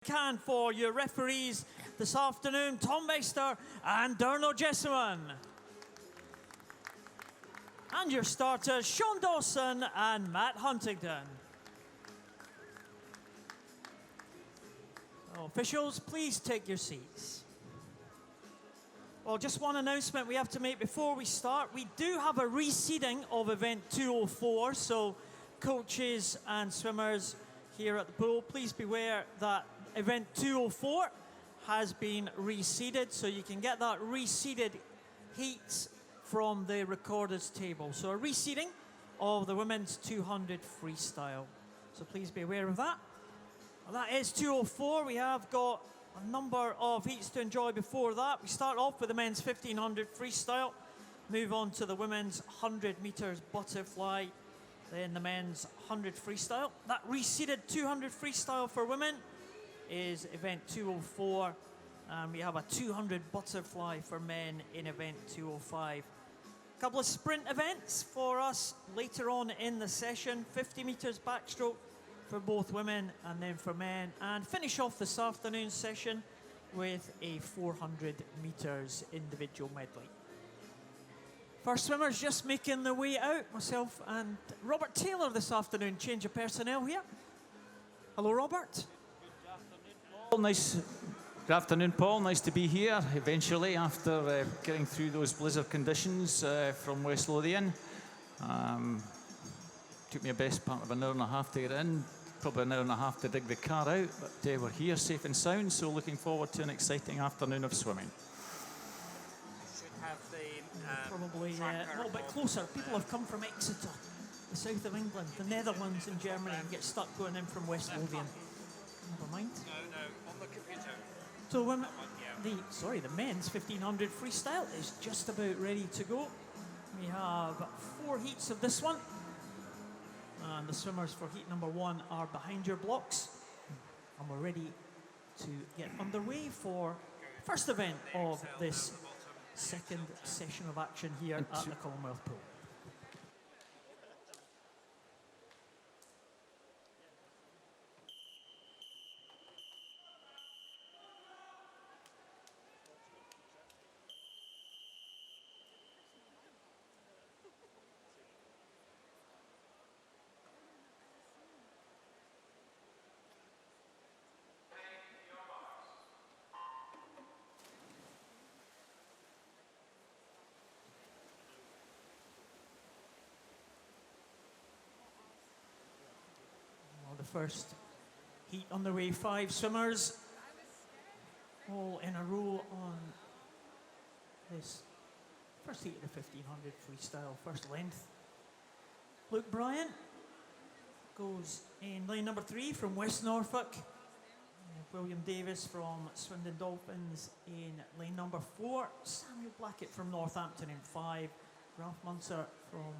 Can for your referees this afternoon, Tom Meister and Derno Jessamine. And your starters, Sean Dawson and Matt Huntington. So, officials, please take your seats. Well, just one announcement we have to make before we start. We do have a reseeding of event 204, so coaches and swimmers here at the pool, please beware that event 204 has been reseeded, so you can get that reseeded heats from the recorders table. So a reseeding of the women's 200 freestyle. So please be aware of that. Well, that is 204. We have got a number of heats to enjoy before that. We start off with the men's 1500 freestyle, move on to the women's 100 meters butterfly, then the men's 100 freestyle. That reseeded 200 freestyle for women is event 204, and we have a 200 butterfly for men in event 205. A couple of sprint events for us later on in the session, 50 meters backstroke for both women and then for men, and finish off this afternoon's session with a 400 meters individual medley. First swimmers just making their way out, myself and Robert Taylor this afternoon, change of personnel here. Hello, Robert. Good afternoon, Paul. Nice to be here eventually after getting through those blizzard conditions from West Lothian. Took me a best part of an hour and a half to get in, probably an hour and a half to dig the car out, but we're here safe and sound, so looking forward to an exciting afternoon of swimming. Should have the probably a little bit closer. People have come from Exeter, the south of England, the Netherlands and Germany, and get stuck going in from West Lothian. Never mind. No, on the computer. So when the men's 1500 freestyle is just about ready to go. We have 4 heats of this one, and the swimmers for heat number 1 are behind your blocks, and we're ready to get underway for the first event of this second session of action here at the Commonwealth Pool. The first heat underway, 5 swimmers all in a row on this first heat of the 1500 freestyle, first length. Luke Bryan goes in lane number 3 from West Norfolk. William Davis from Swindon Dolphins in lane number 4. Samuel Blackett from Northampton in 5. Ralph Munzer from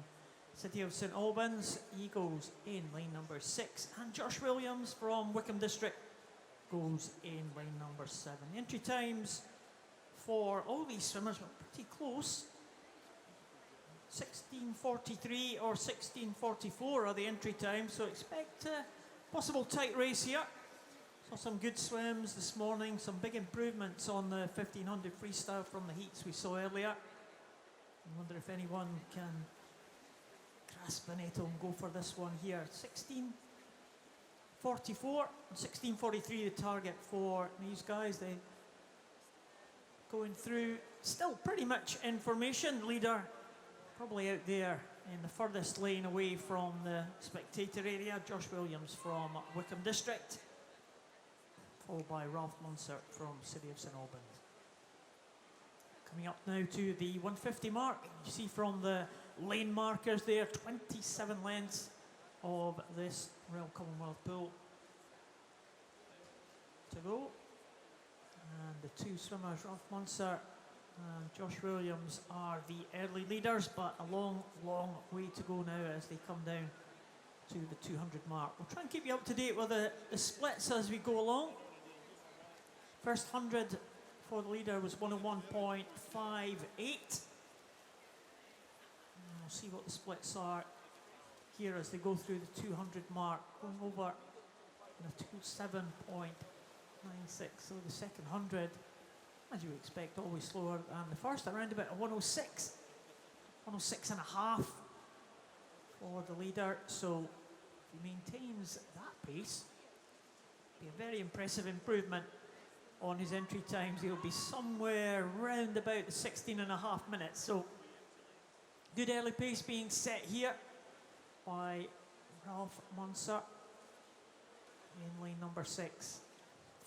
City of St Albans, he goes in lane number 6, and Josh Williams from Wickham District goes in lane number 7. The entry times for all these swimmers were pretty close. 16:43 or 16:44 are the entry times, so expect a possible tight race here. Saw some good swims this morning, some big improvements on the 1500 freestyle from the heats we saw earlier. I wonder if anyone can grasp the nettle and go for this one here. 16:44 and 16:43 the target for these guys. They going through still pretty much information. Leader probably out there in the furthest lane away from the spectator area, Josh Williams from Wickham District, followed by Ralph Munzer from City of St Albans. Coming up now to the 150 mark. You see from the lane markers there, 27 lengths of this Royal Commonwealth Pool to go. And the 2 swimmers, Ralph Munzer and Josh Williams, are the early leaders, but a long, long way to go now as they come down to the 200 mark. We'll try and keep you up to date with the splits as we go along. First 100 for the leader was 101.58. We'll see what the splits are here as they go through the 200 mark, going over in a 2:07.8. 9.6. So the second 100, as you would expect, always slower than the first. Around about a 106, 106 and a half for the leader. So if he maintains that pace, be a very impressive improvement on his entry times. He'll be somewhere round about the 16 and a half minutes. So good early pace being set here by Ralph Munser in lane number 6,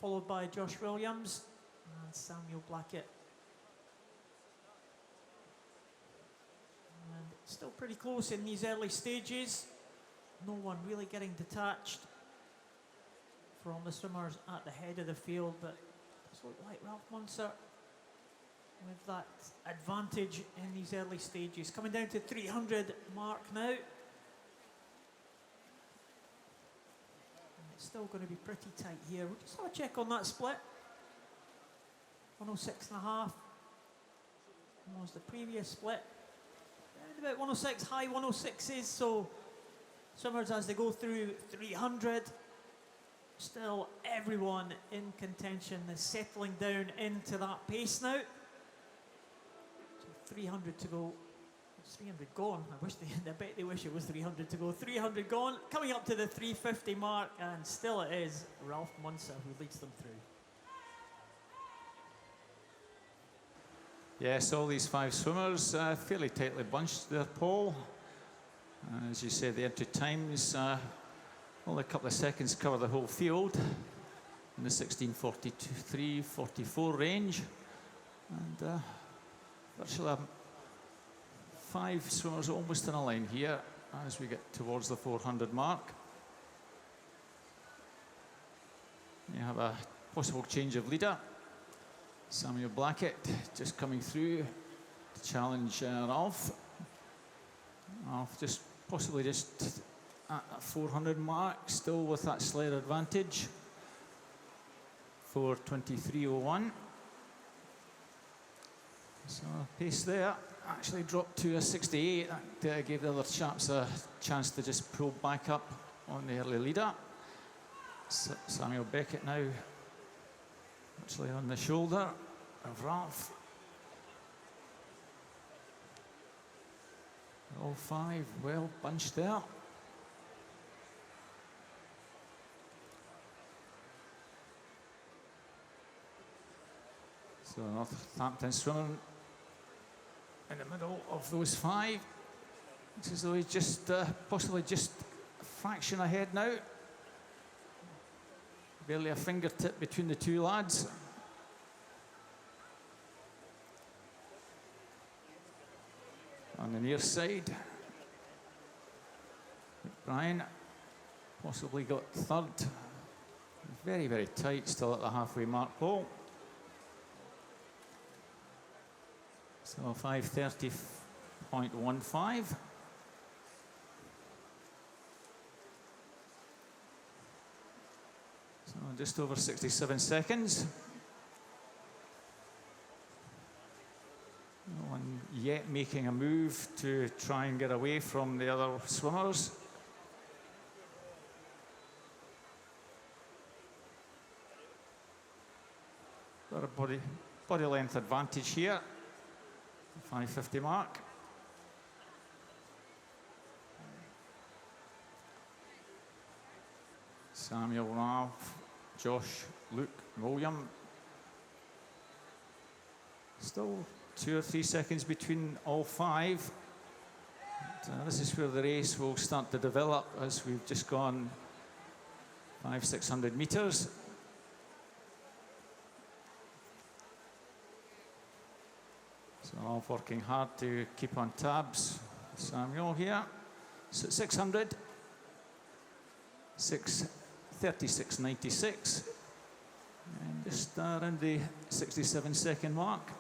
followed by Josh Williams and Samuel Blackett. And still pretty close in these early stages. No one really getting detached from the swimmers at the head of the field, but it looks like Ralph Munser with that advantage in these early stages. Coming down to 300 mark now. And it's still going to be pretty tight here. We'll just have a check on that split. 106 and a half was the previous split. Around about 106, high 106s. So swimmers as they go through 300, still everyone in contention is settling down into that pace now. So 300 to go. It's 300 gone. I bet they wish it was 300 to go. 300 gone. Coming up to the 350 mark, and still it is Ralph Munser who leads them through. Yes, all these 5 swimmers fairly tightly bunched there, Paul. As you say, the entry times only a couple of seconds cover the whole field in the 16:43-44 range, and virtually 5 swimmers almost in a line here as we get towards the 400 mark. You have a possible change of leader. Samuel Blackett just coming through to challenge Ralph. Ralph just possibly just at that 400 mark, still with that slight advantage. 4:23.01. So pace there actually dropped to a 68. That gave the other chaps a chance to just pull back up on the early leader. Samuel Beckett now actually on the shoulder of Ralph. All 5 well bunched there. So Northampton swimmer in the middle of those 5. Looks as though he's just possibly just a fraction ahead now. Barely a fingertip between the 2 lads. On the near side, Brian possibly got 3rd. Very, very tight still at the halfway mark, Paul. So 5:30.15. So just over 67 seconds. No one yet making a move to try and get away from the other swimmers. Got a body length advantage here. 5:50 mark. Samuel, Ralph, Josh, Luke, William. Still 2 or 3 seconds between all 5. This is where the race will start to develop as we've just gone 500-600 meters. So Ralph working hard to keep on tabs. Samuel here. So 600. 6:36.96. And just around the 67-second mark.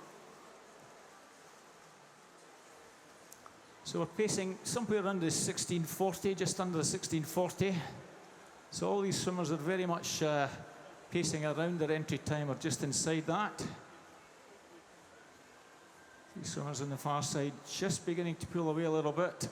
So we're pacing somewhere around the 16:40, just under the 16:40. So all these swimmers are very much pacing around their entry time or just inside that. These swimmers on the far side just beginning to pull away a little bit.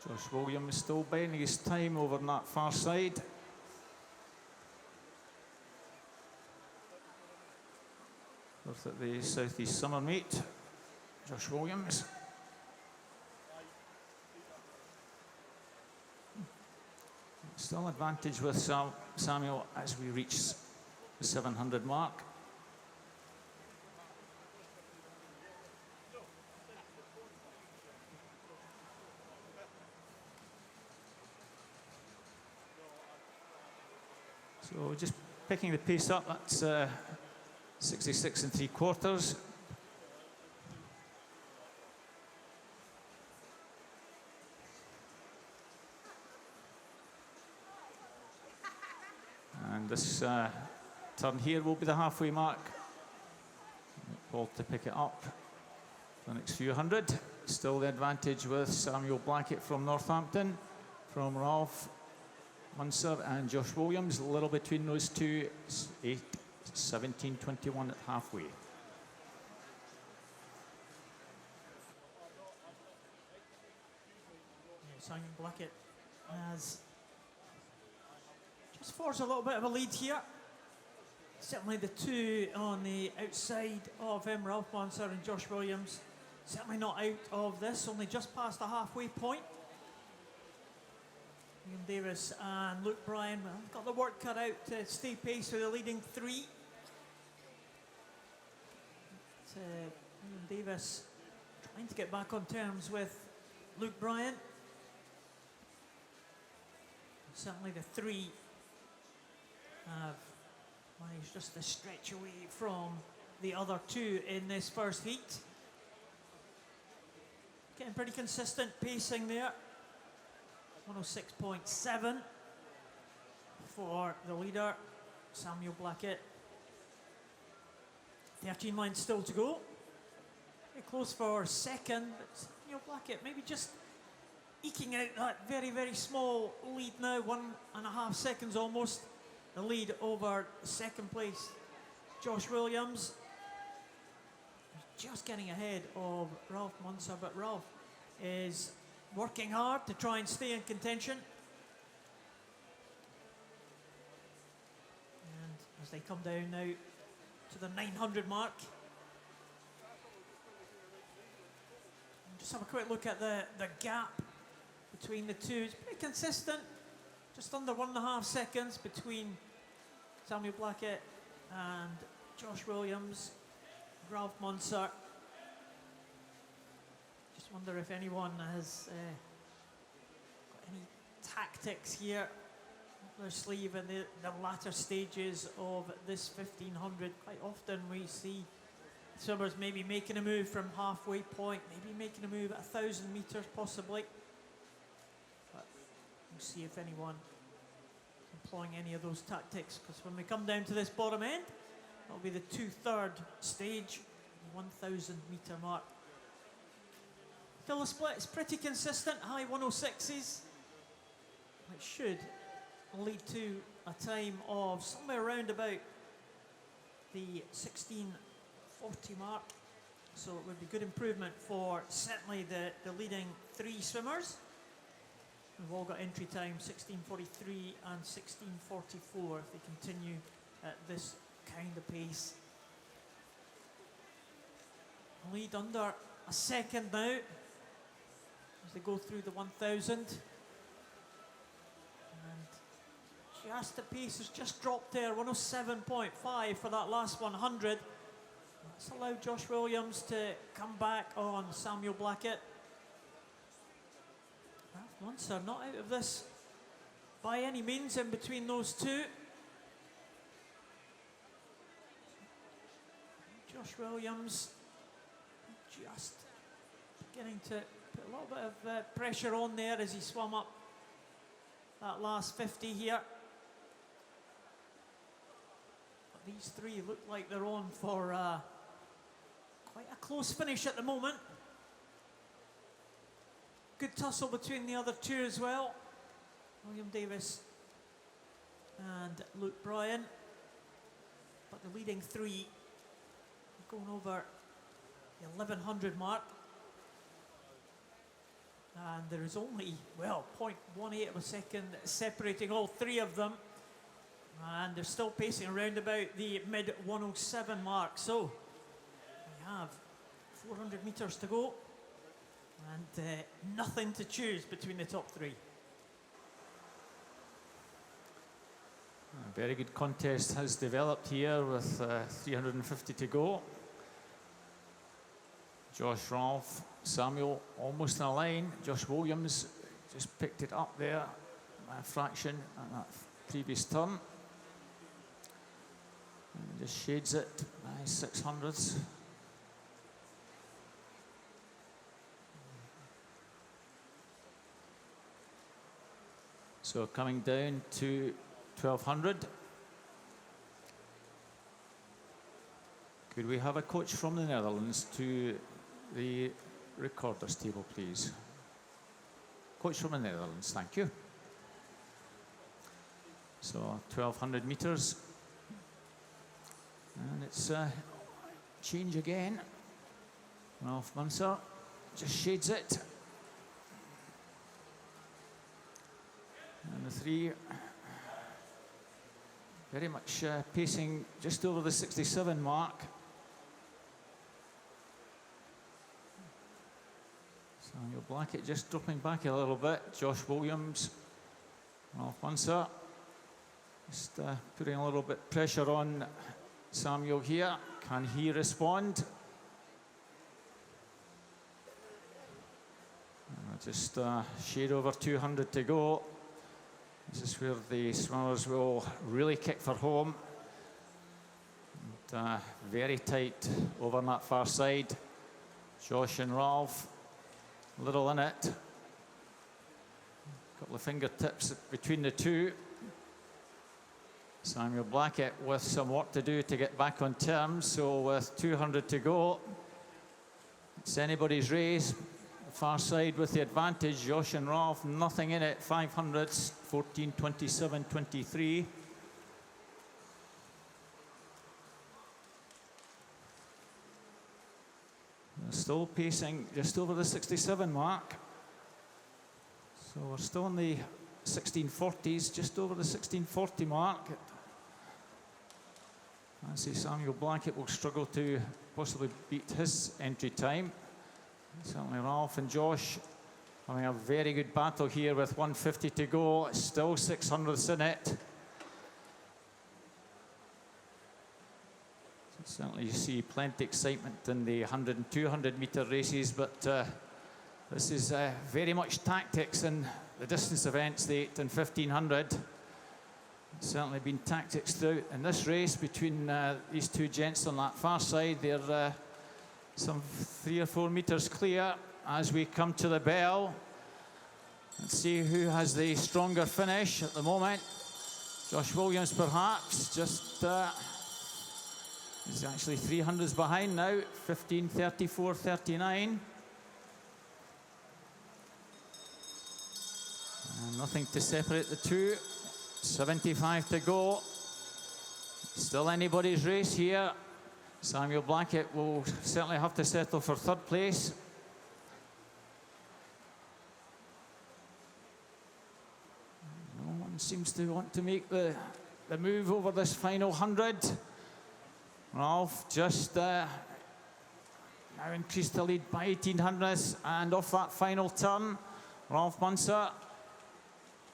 Josh Williams still biding his time over on that far side. Both at the Southeast Summer Meet. Josh Williams. Still advantage with Samuel as we reach the 700 mark. So just picking the pace up, that's 66 3/4. And this turn here will be the halfway mark. Paul to pick it up for the next few hundred. Still the advantage with Samuel Blackett from Northampton, from Ralph Munster and Josh Williams. A little between those two, 17-21 at halfway. Simon Blackett has just forged a little bit of a lead here. Certainly the two on the outside of him, Ralph Munster and Josh Williams, certainly not out of this, only just past the halfway point. Ian Davis and Luke Bryan, well, got the work cut out to stay pace with the leading three. Ian Davis trying to get back on terms with Luke Bryan. Certainly the three have managed just to stretch away from the other two in this first heat. Getting pretty consistent pacing there. 106.7 for the leader, Samuel Blackett. 13 lines still to go. Very close for second, but Samuel Blackett maybe just eking out that very, very small lead now, 1.5 seconds almost. The lead over second place, Josh Williams. Just getting ahead of Ralph Munster, but Ralph is working hard to try and stay in contention. And as they come down now to the 900 mark. And just have a quick look at the gap between the two. It's pretty consistent. Just under 1.5 seconds between Samuel Blackett and Josh Williams, Ralph Munster. Just wonder if anyone has got any tactics here up their sleeve in the latter stages of this 1500. Quite often we see swimmers maybe making a move from halfway point, maybe making a move at 1,000 meters possibly. But we'll see if anyone employing any of those tactics, because when we come down to this bottom end, that'll be the 2/3 stage, 1,000 meter mark. Still the split is pretty consistent, high 106s. It should lead to a time of somewhere around about the 16:40 mark. So it would be good improvement for certainly the leading three swimmers. We've all got entry time 16:43 and 16:44 if they continue at this kind of pace. Lead under a second now as they go through the 1,000. And just the pace has just dropped there, 107.5 for that last 100. Let's allow Josh Williams to come back on Samuel Blackett. Ralph Munster not out of this by any means in between those two. Josh Williams just beginning to put a little bit of pressure on there as he swam up that last 50 here. But these three look like they're on for quite a close finish at the moment. Good tussle between the other two as well. William Davis and Luke Bryan. But the leading three are going over the 1,100 mark. And there is only, well, 0.18 of a second separating all three of them. And they're still pacing around about the mid 107 mark. So we have 400 meters to go and nothing to choose between the top three. A very good contest has developed here with 350 to go. Josh, Ralph, Samuel almost in a line. Josh Williams just picked it up there by a fraction at that previous turn. And just shades it by 600ths. So coming down to 1200. Could we have a coach from the Netherlands to the recorders table, please? Coach from the Netherlands, thank you. So 1200 meters. And it's change again. Ralph Munzer just shades it. And the three very much pacing just over the 67 mark. Samuel Blackett just dropping back a little bit. Josh Williams, Ralph Munzer, just putting a little bit pressure on Samuel here. Can he respond? Just shade over 200 to go. This is where the swimmers will really kick for home. And, very tight over on that far side. Josh and Ralph, little in it. A couple of fingertips between the two. Samuel Blackett with some work to do to get back on terms. So with 200 to go, it's anybody's race. Far side with the advantage. Josh and Ralph, nothing in it. 500s, 14, 27, 23. They're still pacing just over the 67 mark. So we're still in the 1640s, just over the 1640 mark. I see Samuel Blackett will struggle to possibly beat his entry time. Certainly Ralph and Josh having a very good battle here with 150 to go. Still 600ths in it. So certainly you see plenty of excitement in the 100 and 200 meter races, but this is very much tactics in the distance events, the 8 and 1500. Certainly been tactics throughout in this race between these two gents on that far side. They're some 3 or 4 meters clear as we come to the bell. Let's see who has the stronger finish at the moment. Josh Williams perhaps just he's actually 300s behind now. 15:34:39. And nothing to separate the two. 75 to go. Still anybody's race here. Samuel Blackett will certainly have to settle for third place. No one seems to want to make the move over this final 100. Ralph just now increased the lead by 1800ths, and off that final turn, Ralph Munzer,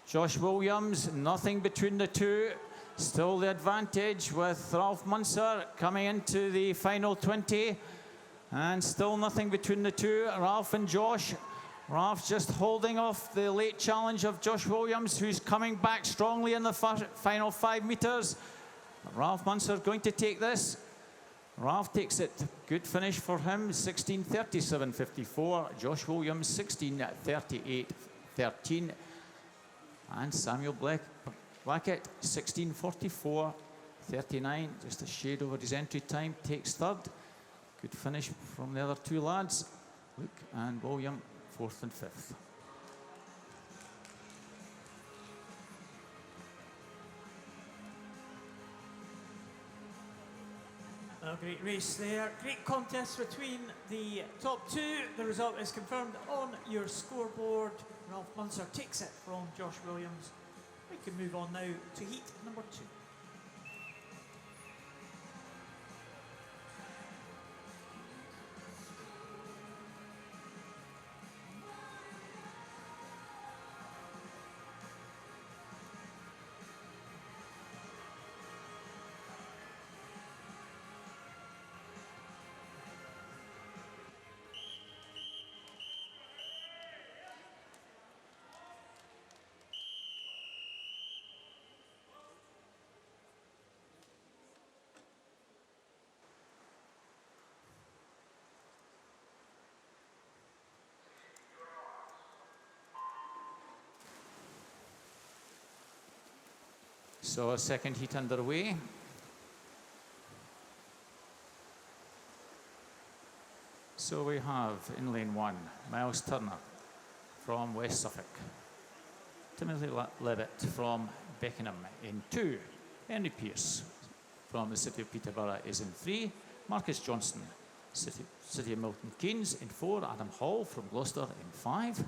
Josh Williams, nothing between the two. Still the advantage with Ralph Munzer coming into the final 20. And still nothing between the two, Ralph and Josh. Ralph just holding off the late challenge of Josh Williams, who's coming back strongly in the final 5 meters. Ralph Munzer going to take this. Ralph takes it. Good finish for him, 16:37:54. Josh Williams, 16:38:13. And Samuel Blackett, 16:44:39, just a shade over his entry time, takes third. Good finish from the other two lads, Luke and William, 4th and 5th. A great race there. Great contest between the top two. The result is confirmed on your scoreboard. Ralph Munster takes it from Josh Williams. We can move on now to heat number 2. So a second heat underway. So we have in lane 1, Miles Turner from West Suffolk. Timothy Levitt from Beckenham in 2. Henry Pearce from the City of Peterborough is in 3. Marcus Johnson, City of Milton Keynes in 4. Adam Hall from Gloucester in 5.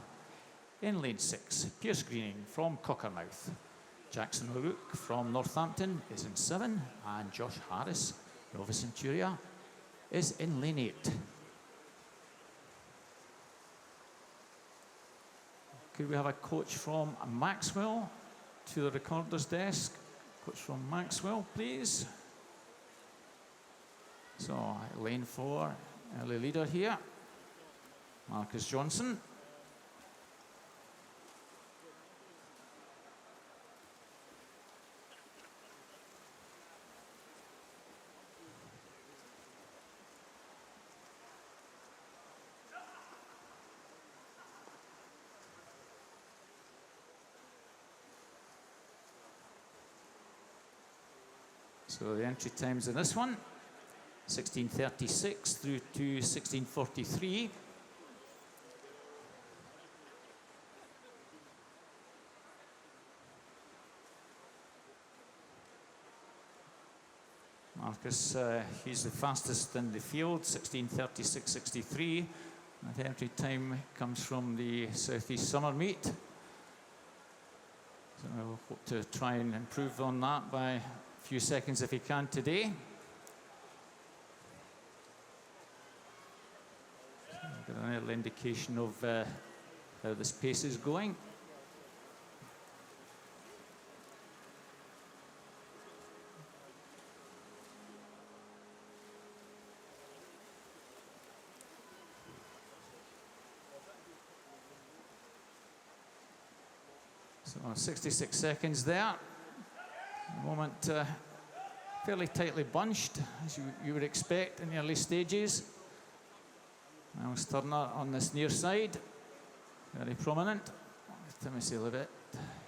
In lane 6, Pierce Greening from Cockermouth. Jackson O'Rourke from Northampton is in 7. And Josh Harris, Nova Centuria, is in lane 8. Could we have a coach from Maxwell to the recorder's desk? Coach from Maxwell, please. So, lane 4, early leader here, Marcus Johnson. So the entry times in this one, 16:36 through to 16:43. Marcus, he's the fastest in the field, 16:36.63. The entry time comes from the South East Summer Meet. So we'll hope to try and improve on that by a few seconds if he can today. So we've got an early indication of how this pace is going. So 66 seconds there. The moment fairly tightly bunched, as you would expect in the early stages. Miles Turner on this near side, very prominent. Timothy Levitt,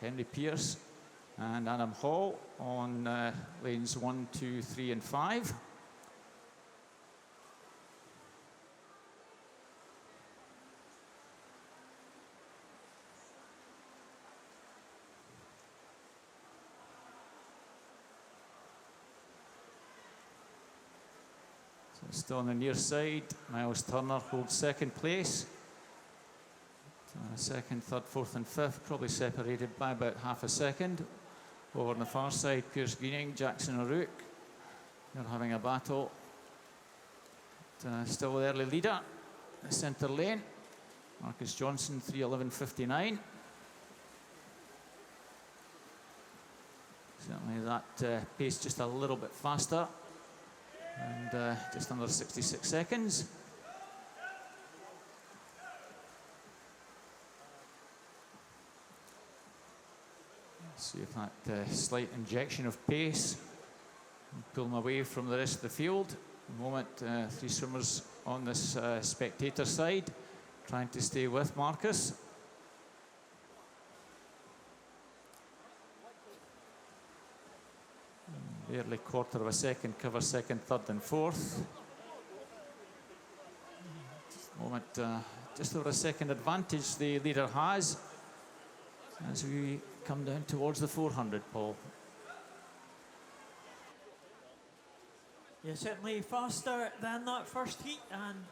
Henry Pearce, and Adam Hall on lanes 1, 2, 3, and 5. Still on the near side, Miles Turner holds second place. Second, third, fourth and fifth, probably separated by about half a second. Over on the far side, Pierce Greening, Jackson O'Rourke. They're having a battle. Still the early leader, the centre lane. Marcus Johnson, 3:11.59. Certainly that pace just a little bit faster. And just under 66 seconds. Let's see if that slight injection of pace will pull them away from the rest of the field. At the moment, 3 swimmers on this spectator side, trying to stay with Marcus. Barely quarter of a second cover second, third and fourth. Moment, just over a second advantage the leader has as we come down towards the 400, Paul. Yeah, certainly faster than that first heat, and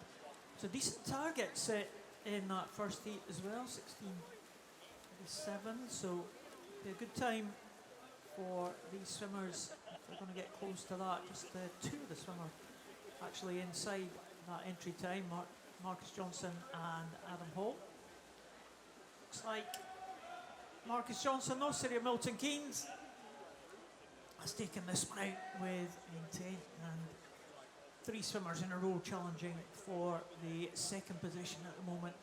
it's a decent target set in that first heat as well, 16:37. So be a good time for these swimmers if they're going to get close to that. Just two of the swimmers actually inside that entry time, Marcus Johnson and Adam Hall. Looks like Marcus Johnson, though, City of Milton Keynes, has taken this one out with intent, and three swimmers in a row challenging for the second position at the moment.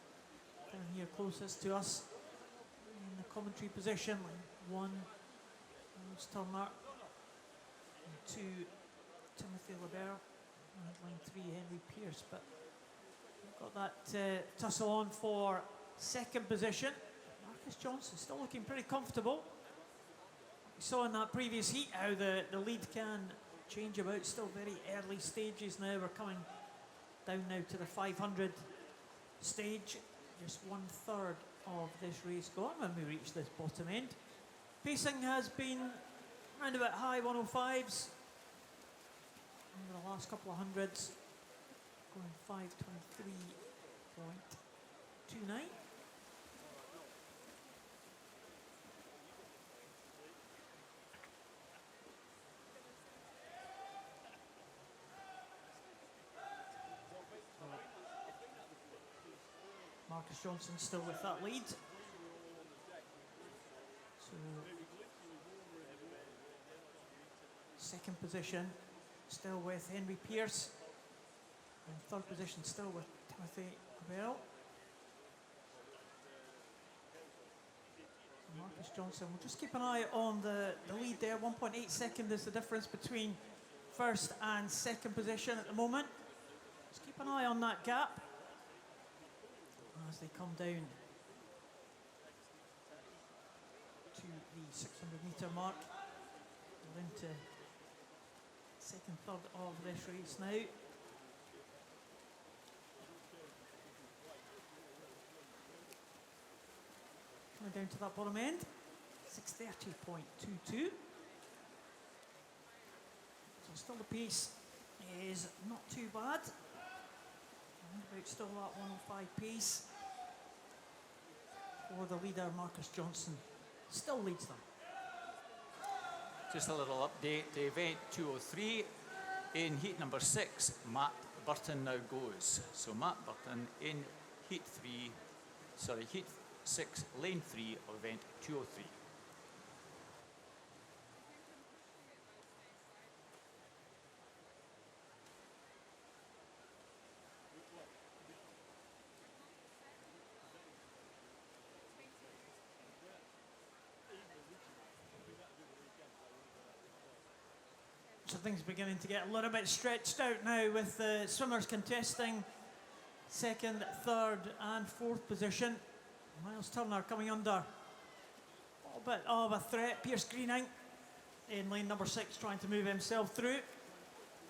Down here closest to us in the commentary position, line 1, Miles Turner, and 2, Timothy Lebert, and line 3, Henry Pearce. But we've got that tussle on for second position. Marcus Johnson still looking pretty comfortable. We saw in that previous heat how the lead can change about. Still very early stages now. We're coming down now to the 500 stage. Just 1/3 of this race gone when we reach this bottom end. Pacing has been around about high 105s over the last couple of hundreds, going 5:23.29. Marcus Johnson still with that lead. So, second position still with Henry Pearce, and third position still with Timothy Bell. Marcus Johnson, we'll just keep an eye on the lead there. 1.8 seconds is the difference between first and second position at the moment. Just keep an eye on that gap as they come down to the 600 metre mark. We're into second third of this race now. Coming down to that bottom end, 6:30.22. So still the pace is not too bad. About still that 105 pace for the leader, Marcus Johnson. Still leads them. Just a little update. The event 203 in heat number 6, Matt Burton now goes. So Matt Burton in heat 6, lane 3 of event 203. So things are beginning to get a little bit stretched out now with the swimmers contesting second, third and fourth position. Miles Turner coming under a little bit of a threat. Pierce Greening in lane number 6 trying to move himself through.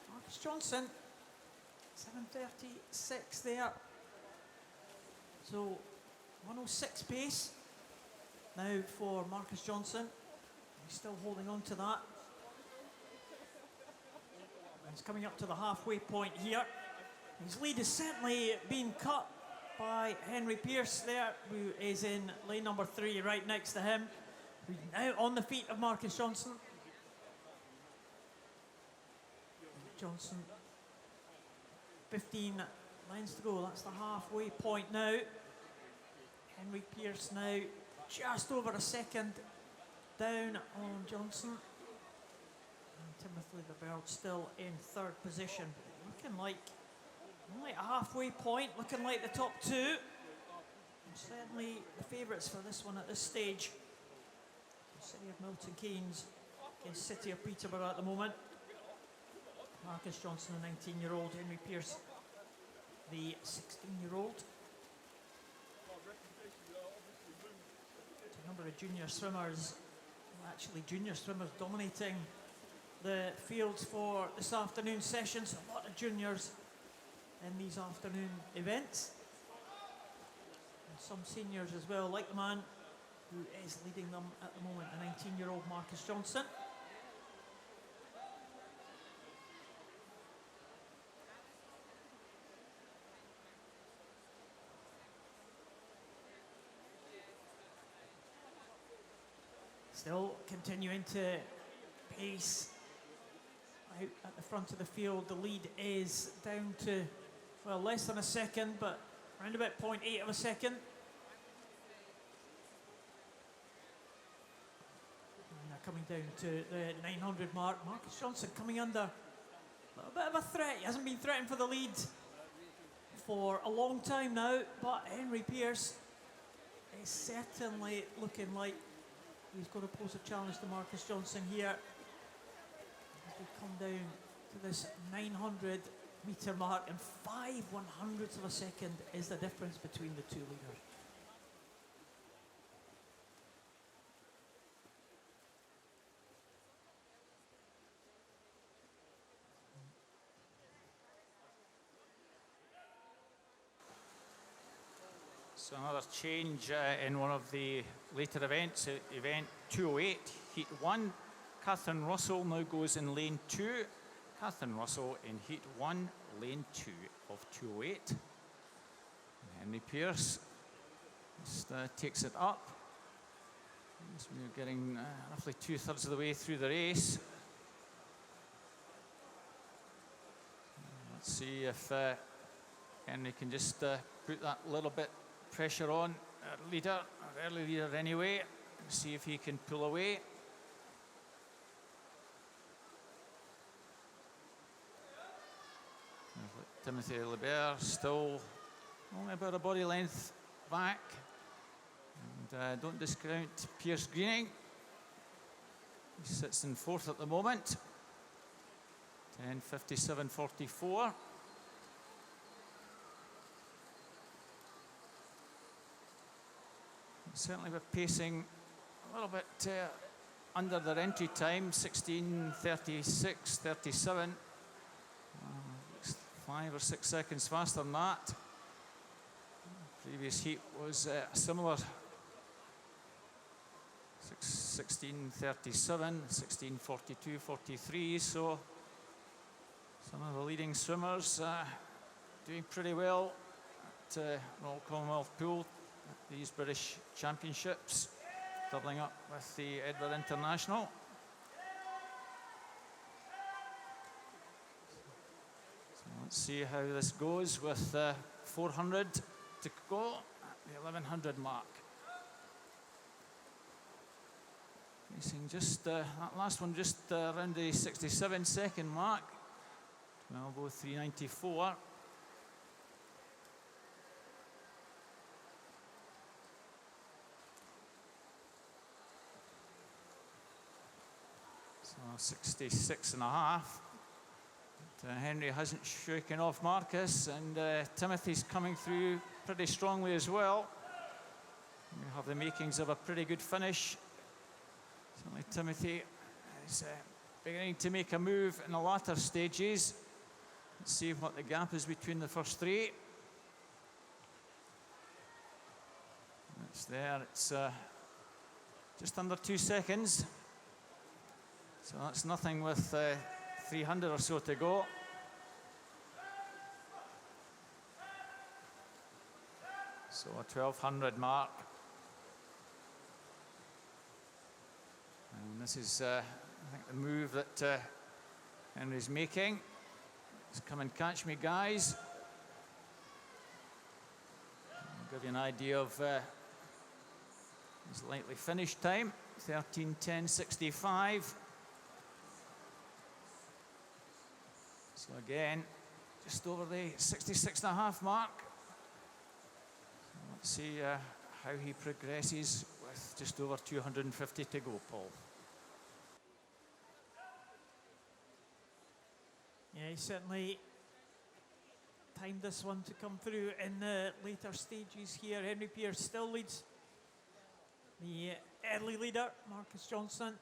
Marcus Johnson, 7:36 there. So 106 pace now for Marcus Johnson. He's still holding on to that. He's coming up to the halfway point here. His lead is certainly being cut by Henry Pearce there, who is in lane number 3 right next to him. Who's now on the feet of Marcus Johnson. Johnson, 15 lines to go. That's the halfway point now. Henry Pearce now just over a second down on Johnson. Timothy Lebert still in third position. Looking like a halfway point, looking like the top two. And certainly the favourites for this one at this stage. The City of Milton Keynes against City of Peterborough at the moment. Marcus Johnson, the 19-year-old, Henry Pearce, the 16-year-old. A number of junior swimmers, actually junior swimmers dominating the fields for this afternoon sessions. A lot of juniors in these afternoon events. And some seniors as well, like the man who is leading them at the moment, the 19-year-old Marcus Johnson. Still continuing to pace out at the front of the field. The lead is down to, well, less than a second, but around about 0.8 of a second. And they're coming down to the 900 mark. Marcus Johnson coming under a little bit of a threat. He hasn't been threatened for the lead for a long time now, but Henry Pearce is certainly looking like he's going to pose a challenge to Marcus Johnson here. As we come down to this 900 metre mark, and 5/100ths of a second is the difference between the two leaders. So another change in one of the later events, event 208, heat 1. Catherine Russell now goes in lane 2. Catherine Russell in heat 1, lane 2 of 208. And Henry Pearce just takes it up. As we're getting roughly 2/3 of the way through the race. Let's see if Henry can just put that little bit pressure on our leader, our early leader anyway, and see if he can pull away. Timothy Lebert still only about a body length back. And don't discount Pierce Greening. He sits in 4th at the moment. 10:57.44. Certainly we're pacing a little bit under their entry time, 16:36.37. 5 or 6 seconds faster than that. Previous heat was similar. 16:37, 16:42.43. So some of the leading swimmers doing pretty well at Royal Commonwealth Pool. These British Championships, doubling up with the Edinburgh International. So let's see how this goes with 400 to go at the 1100 mark. Racing just, that last one just around the 67-second mark. 12:03.94. So 66.5. But, Henry hasn't shaken off Marcus, and Timothy's coming through pretty strongly as well. We have the makings of a pretty good finish. Certainly Timothy is beginning to make a move in the latter stages. Let's see what the gap is between the first three. It's there, it's just under 2 seconds. So that's nothing with 300 or so to go. So a 1200 mark. And this is, I think, the move that Henry's making. Just come and catch me, guys. I'll give you an idea of his likely finish time. 13:10.65. So again, just over the 66.5 mark. So let's see how he progresses with just over 250 to go, Paul. Yeah, he certainly timed this one to come through in the later stages here. Henry Pearce still leads the early leader, Marcus Johnson,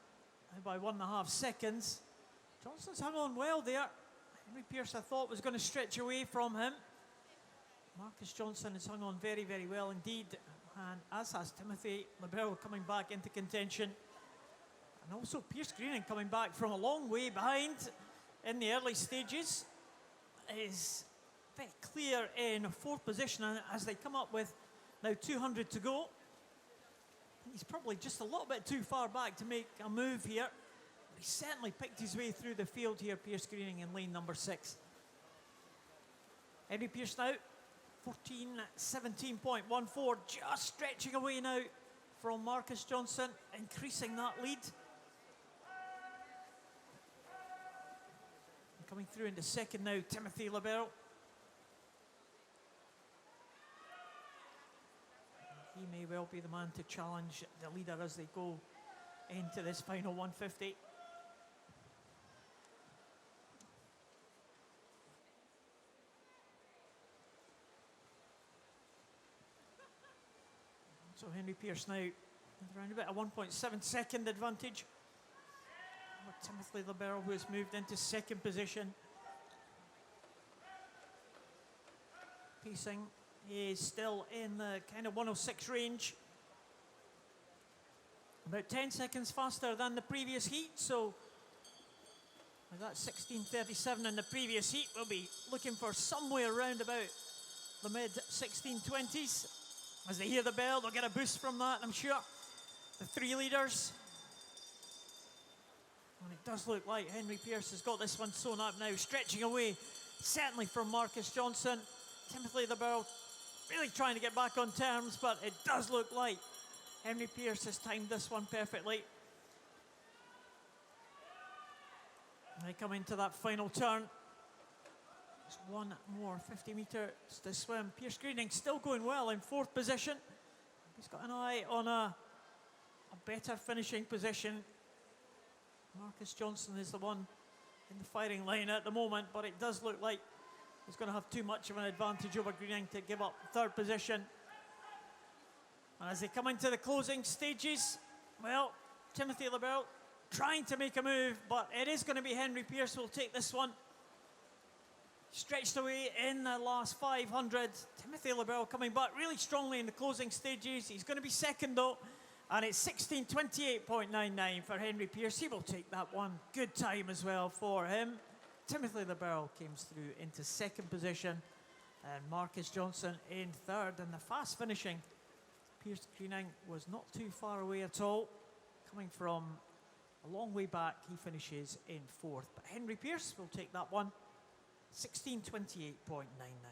by 1.5 seconds. Johnson's hung on well there. Henry Pearce, I thought, was going to stretch away from him. Marcus Johnson has hung on very, very well indeed, and as has Timothy Lebert coming back into contention. And also Pierce Greening coming back from a long way behind in the early stages is very clear in 4th position as they come up with now 200 to go. He's probably just a little bit too far back to make a move here. But he certainly picked his way through the field here, Pierce Greening in lane number 6. Henry Pierce now, 17.14, just stretching away now from Marcus Johnson, increasing that lead. And coming through into second now, Timothy Liberal. He may well be the man to challenge the leader as they go into this final 150. So Henry Pierce now around about a 1.7 second advantage. With Timothy Liberal, who has moved into second position. Pacing is still in the kind of 106 range. About 10 seconds faster than the previous heat, so with that 16:37 in the previous heat, we'll be looking for somewhere around about the mid 16:20s. As they hear the bell, they'll get a boost from that, I'm sure. The 3 leaders. And it does look like Henry Pierce has got this one sewn up now, stretching away, certainly from Marcus Johnson. Timothy Liberal really trying to get back on terms, but it does look like Henry Pierce has timed this one perfectly. And they come into that final turn. Just one more 50 metres to swim. Pierce Greening still going well in 4th position. He's got an eye on a better finishing position. Marcus Johnson is the one in the firing line at the moment, but it does look like he's going to have too much of an advantage over Greening to give up 3rd position. And as they come into the closing stages, well, Timothy Liberal trying to make a move, but it is going to be Henry Pierce who will take this one. Stretched away in the last 500. Timothy Liberal coming back really strongly in the closing stages. He's going to be second though, and it's 16:28.99 for Henry Pierce. He will take that one. Good time as well for him. Timothy Liberal comes through into second position, and Marcus Johnson in 3rd. And the fast finishing, Pierce Greening was not too far away at all. Coming from a long way back, he finishes in 4th. But Henry Pierce will take that one. 16:28.99.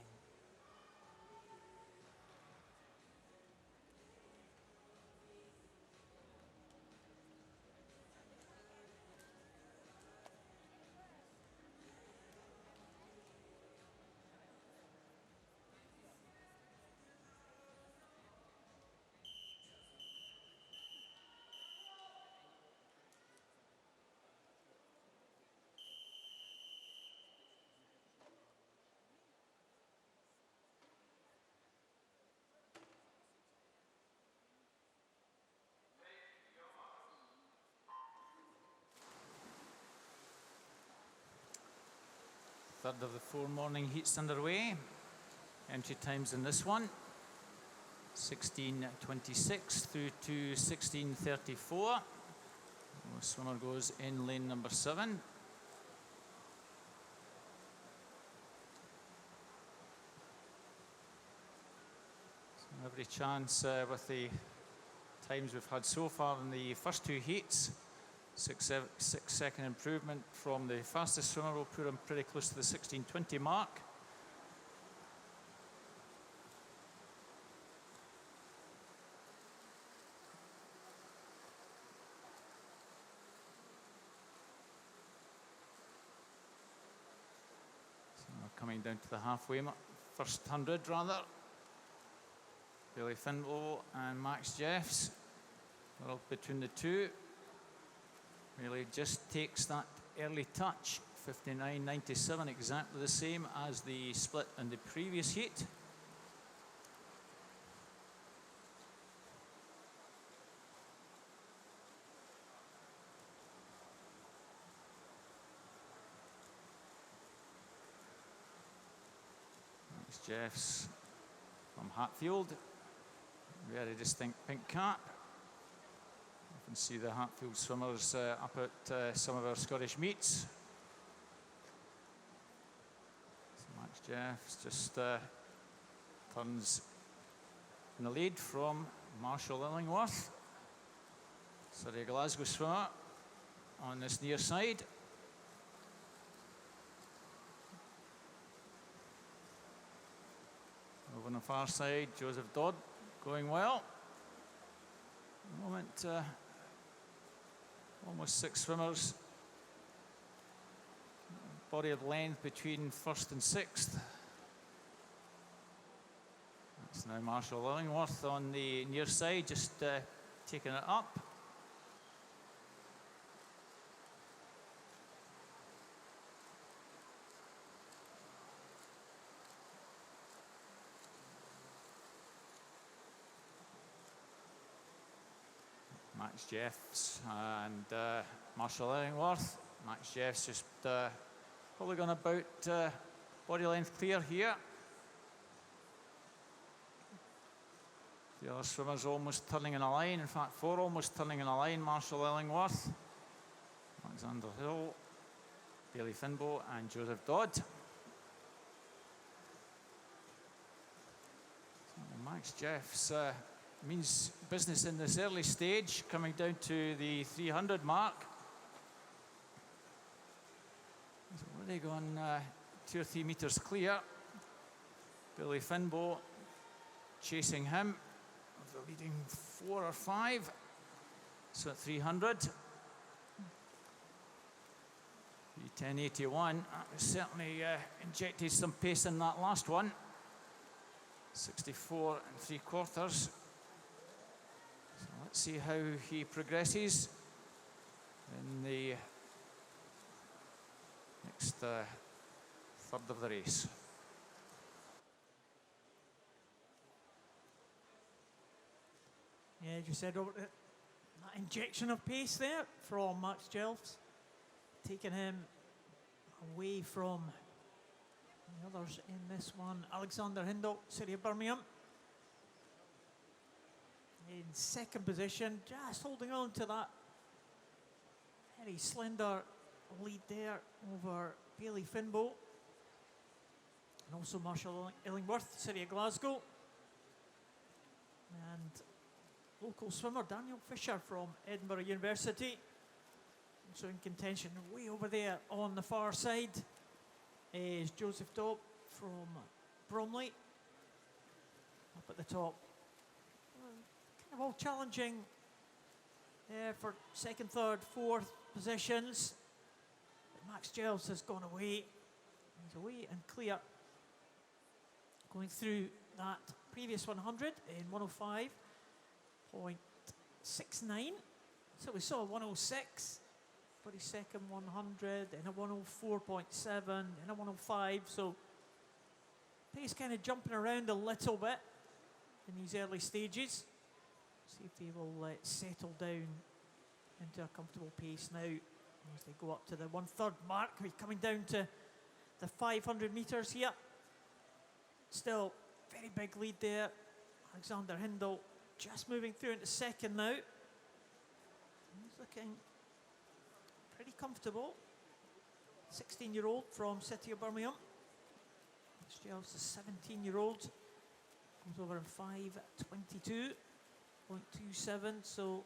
Third of the 4 morning heats underway. Entry times in this one, 16:26 through to 16:34. The swimmer goes in lane number 7. So every chance with the times we've had so far in the first 2 heats. 6-second improvement from the fastest swimmer will put him pretty close to the 16:20 mark. So we're coming down to the halfway mark, first 100 rather. Billy Findlow and Max Jeffs, well between the two. Really just takes that early touch, 59.97, exactly the same as the split in the previous heat. Max Jeffs from Hatfield, very distinct pink cap. You can see the Hatfield swimmers up at some of our Scottish meets. So Max Jeffs just turns in the lead from Marshall Illingworth. Sorry, Glasgow swimmer on this near side. Over on the far side, Joseph Dodd going well. At the moment, almost 6 swimmers. Body of length between 1st and 6th. It's now Marshall Illingworth on the near side, just taking it up. Max Jeffs and Marshall Illingworth. Max Jeffs just probably gone about body length clear here. The other swimmers almost turning in a line. In fact, 4 almost turning in a line. Marshall Illingworth, Alexander Hill, Bailey Finbow and Joseph Dodd. So Max Jeffs means business in this early stage, coming down to the 300 mark. He's already gone 2 or 3 meters clear. Billy Finbow chasing him, the leading 4 or 5. So at 300. 10.81, that certainly injected some pace in that last one. 64 3/4. So let's see how he progresses in the next third of the race. Yeah, as you said, Robert, that injection of pace there from Max Jeffs, taking him away from the others in this one. Alexander Hindle, City of Birmingham, in second position, just holding on to that very slender lead there over Bailey Finbow, and also Marshall Illingworth, City of Glasgow, and local swimmer Daniel Fisher from Edinburgh University, also in contention. Way over there on the far side is Joseph Dobb from Bromley, up at the top. Kind of all challenging there for second, third, fourth positions. But Max Jeffs has gone away. He's away and clear, going through that previous 100 in 105.69. So we saw 106 for his second 100, and a 104.7, and a 105. So pace kind of jumping around a little bit in these early stages. See if he will settle down into a comfortable pace now as they go up to the 1/3 mark. We're coming down to the 500 metres here. Still very big lead there. Alexander Hindle just moving through into second now. He's looking pretty comfortable. 16-year-old from City of Birmingham. Max Jeffs, the 17-year-old, comes over in 5:22.27. So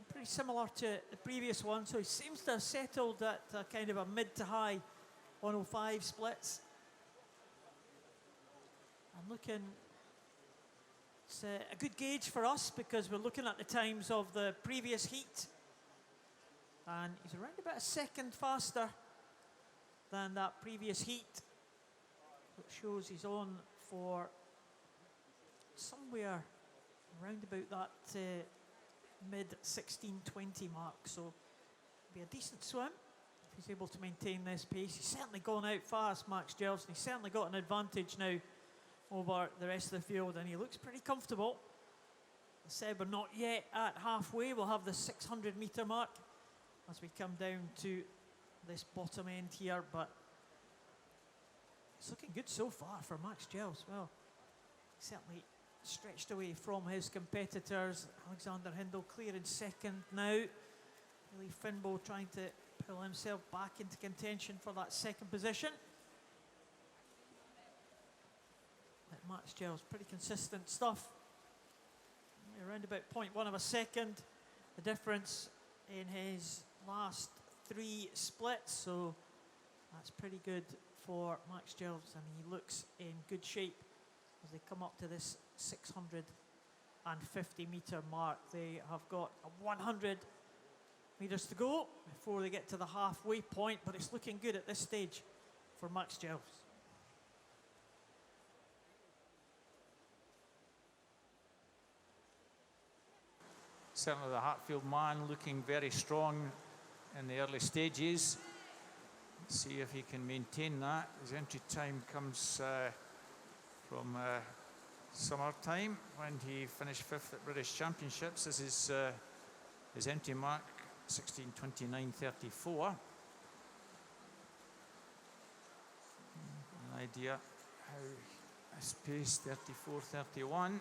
pretty similar to the previous one. So he seems to have settled at kind of a mid to high 105 splits. I'm looking, it's a good gauge for us because we're looking at the times of the previous heat. And he's around about a second faster than that previous heat, which shows he's on for somewhere around about that mid 16:20 mark. So it'll be a decent swim if he's able to maintain this pace. He's certainly gone out fast, Max Jeffs, and he's certainly got an advantage now over the rest of the field, and he looks pretty comfortable. I said we're not yet at halfway. We'll have the 600 metre mark as we come down to this bottom end here, but it's looking good so far for Max Jeffs. Well, certainly stretched away from his competitors. Alexander Hindle clear in second now. Billy Finbow trying to pull himself back into contention for that second position. Max Jeffs, pretty consistent stuff. Around about 0.1 of a second. the difference in his last 3 splits, so that's pretty good for Max Giles, and he looks in good shape as they come up to this 650 metre mark. They have got 100 metres to go before they get to the halfway point, but it's looking good at this stage for Max Giles. Certainly the Hartfield man looking very strong in the early stages. Let's see if he can maintain that. His entry time comes from summertime when he finished 5th at British Championships. This is his entry mark, 16:29:34. An idea how his pace, 34:31.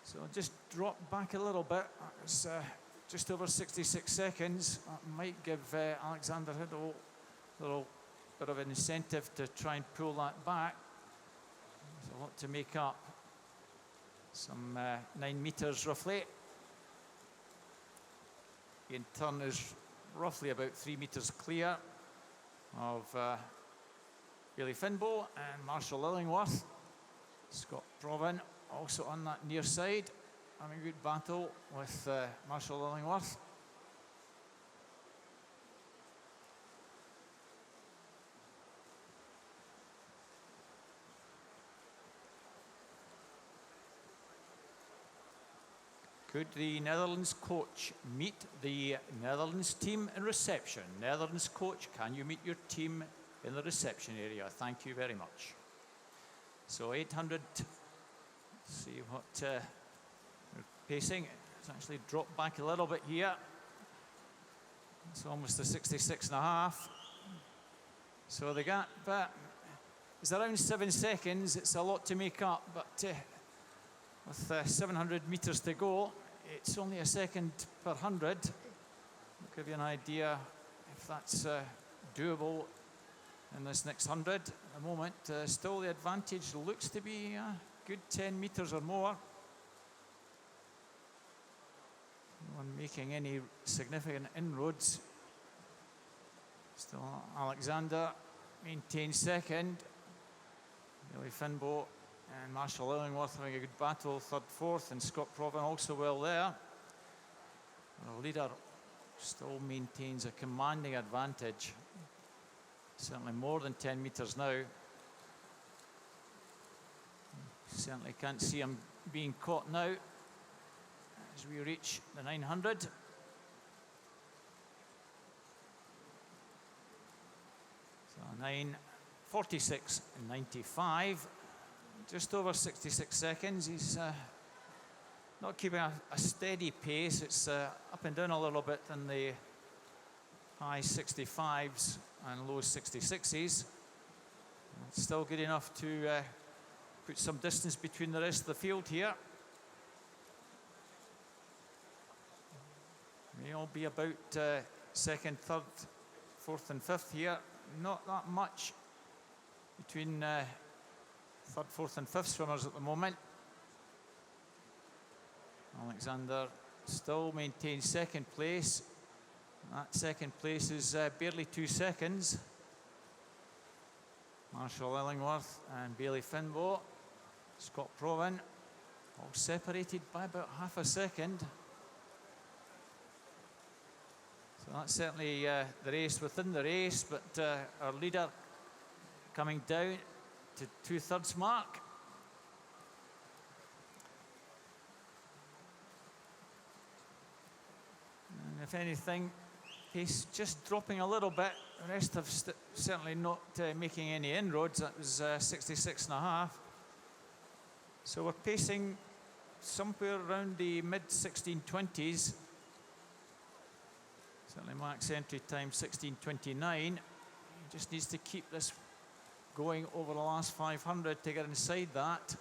So just drop back a little bit. It's just over 66 seconds. That might give Alexander Hiddle a little bit of an incentive to try and pull that back. There's a lot to make up. Some 9 metres roughly. In turn is roughly about 3 metres clear of Bailey Finbow and Marshall Illingworth. Scott Provan also on that near side, having a good battle with Marshall Illingworth. Could the Netherlands coach meet the Netherlands team in reception? Netherlands coach, can you meet your team in the reception area? Thank you very much. So 800, see what we're pacing. It's actually dropped back a little bit here. It's almost a 66.5. So the gap is around 7 seconds. It's a lot to make up, but with 700 metres to go, it's only a second per 100. I'll give you an idea if that's doable in this next 100. At the moment, still the advantage looks to be a good 10 metres or more. No one making any significant inroads. Still Alexander maintains second. Bailey Finbow and Marshall Illingworth having a good battle, 3rd, 4th, and Scott Provan also well there. The leader still maintains a commanding advantage. Certainly more than 10 metres now. Certainly can't see him being caught now as we reach the 900. So 9:46:95. Just over 66 seconds. He's not keeping a steady pace. It's up and down a little bit in the high 65s and low 66s. It's still good enough to put some distance between the rest of the field here. May all be about 2nd, 3rd, 4th and 5th here. Not that much between 3rd, 4th and 5th swimmers at the moment. Alexander still maintains 2nd place. That 2nd place is barely 2 seconds. Marshall Illingworth and Bailey Finbow, Scott Provan, all separated by about half a second. So that's certainly the race within the race, but our leader coming down to 2/3 mark. And if anything, pace just dropping a little bit. The rest have certainly not making any inroads. That was 66.5. So we're pacing somewhere around the mid-1620s. Certainly Mark's entry time 16:29. He just needs to keep this going over the last 500 to get inside that.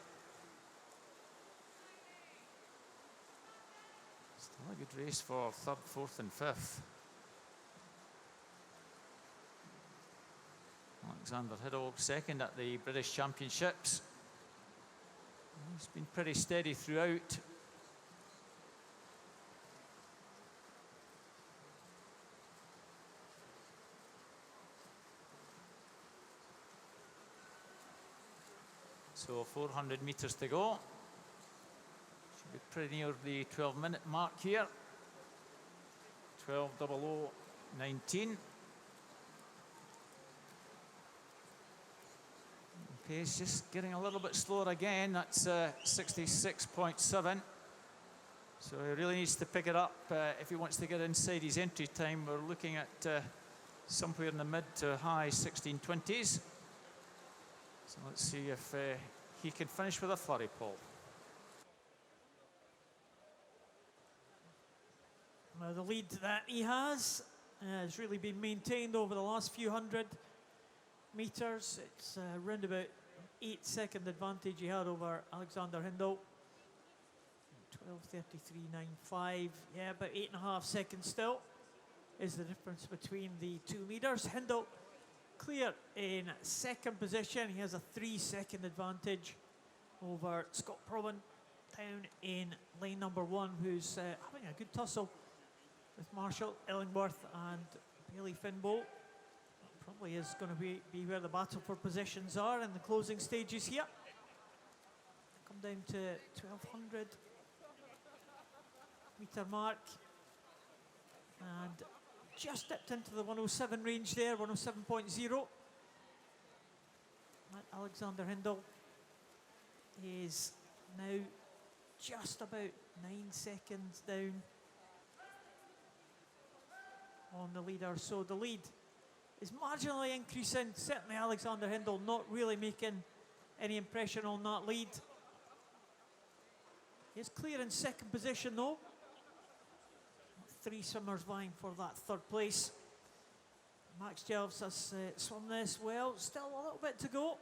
Still a good race for 3rd, 4th and 5th. Alexander Hiddle 2nd at the British Championships. He's been pretty steady throughout. So 400 metres to go. Should be pretty near the 12-minute mark here. 12:00:19. Pace just getting a little bit slower again. That's 66.7. So he really needs to pick it up if he wants to get inside his entry time. We're looking at somewhere in the mid to high 1620s. So let's see if he can finish with a flurry, Paul. Now the lead that he has really been maintained over the last few hundred metres. It's around about 8-second advantage he had over Alexander Hindle. 12:33.95. Yeah, about 8.5 seconds still is the difference between the two leaders. Hindle clear in second position. He has a 3-second advantage over Scott Probin down in lane number 1, who's having a good tussle with Marshall Illingworth and Bailey Finbow. Probably is going to be where the battle for positions are in the closing stages here. Come down to 1200 metre mark and just dipped into the 107 range there, 107.0. Alexander Hindle is now just about 9 seconds down on the leader. So the lead is marginally increasing. Certainly Alexander Hindle not really making any impression on that lead. He's clear in second position though. 3 swimmers vying for that third place. Max Jelves has swum this well. Still a little bit to go.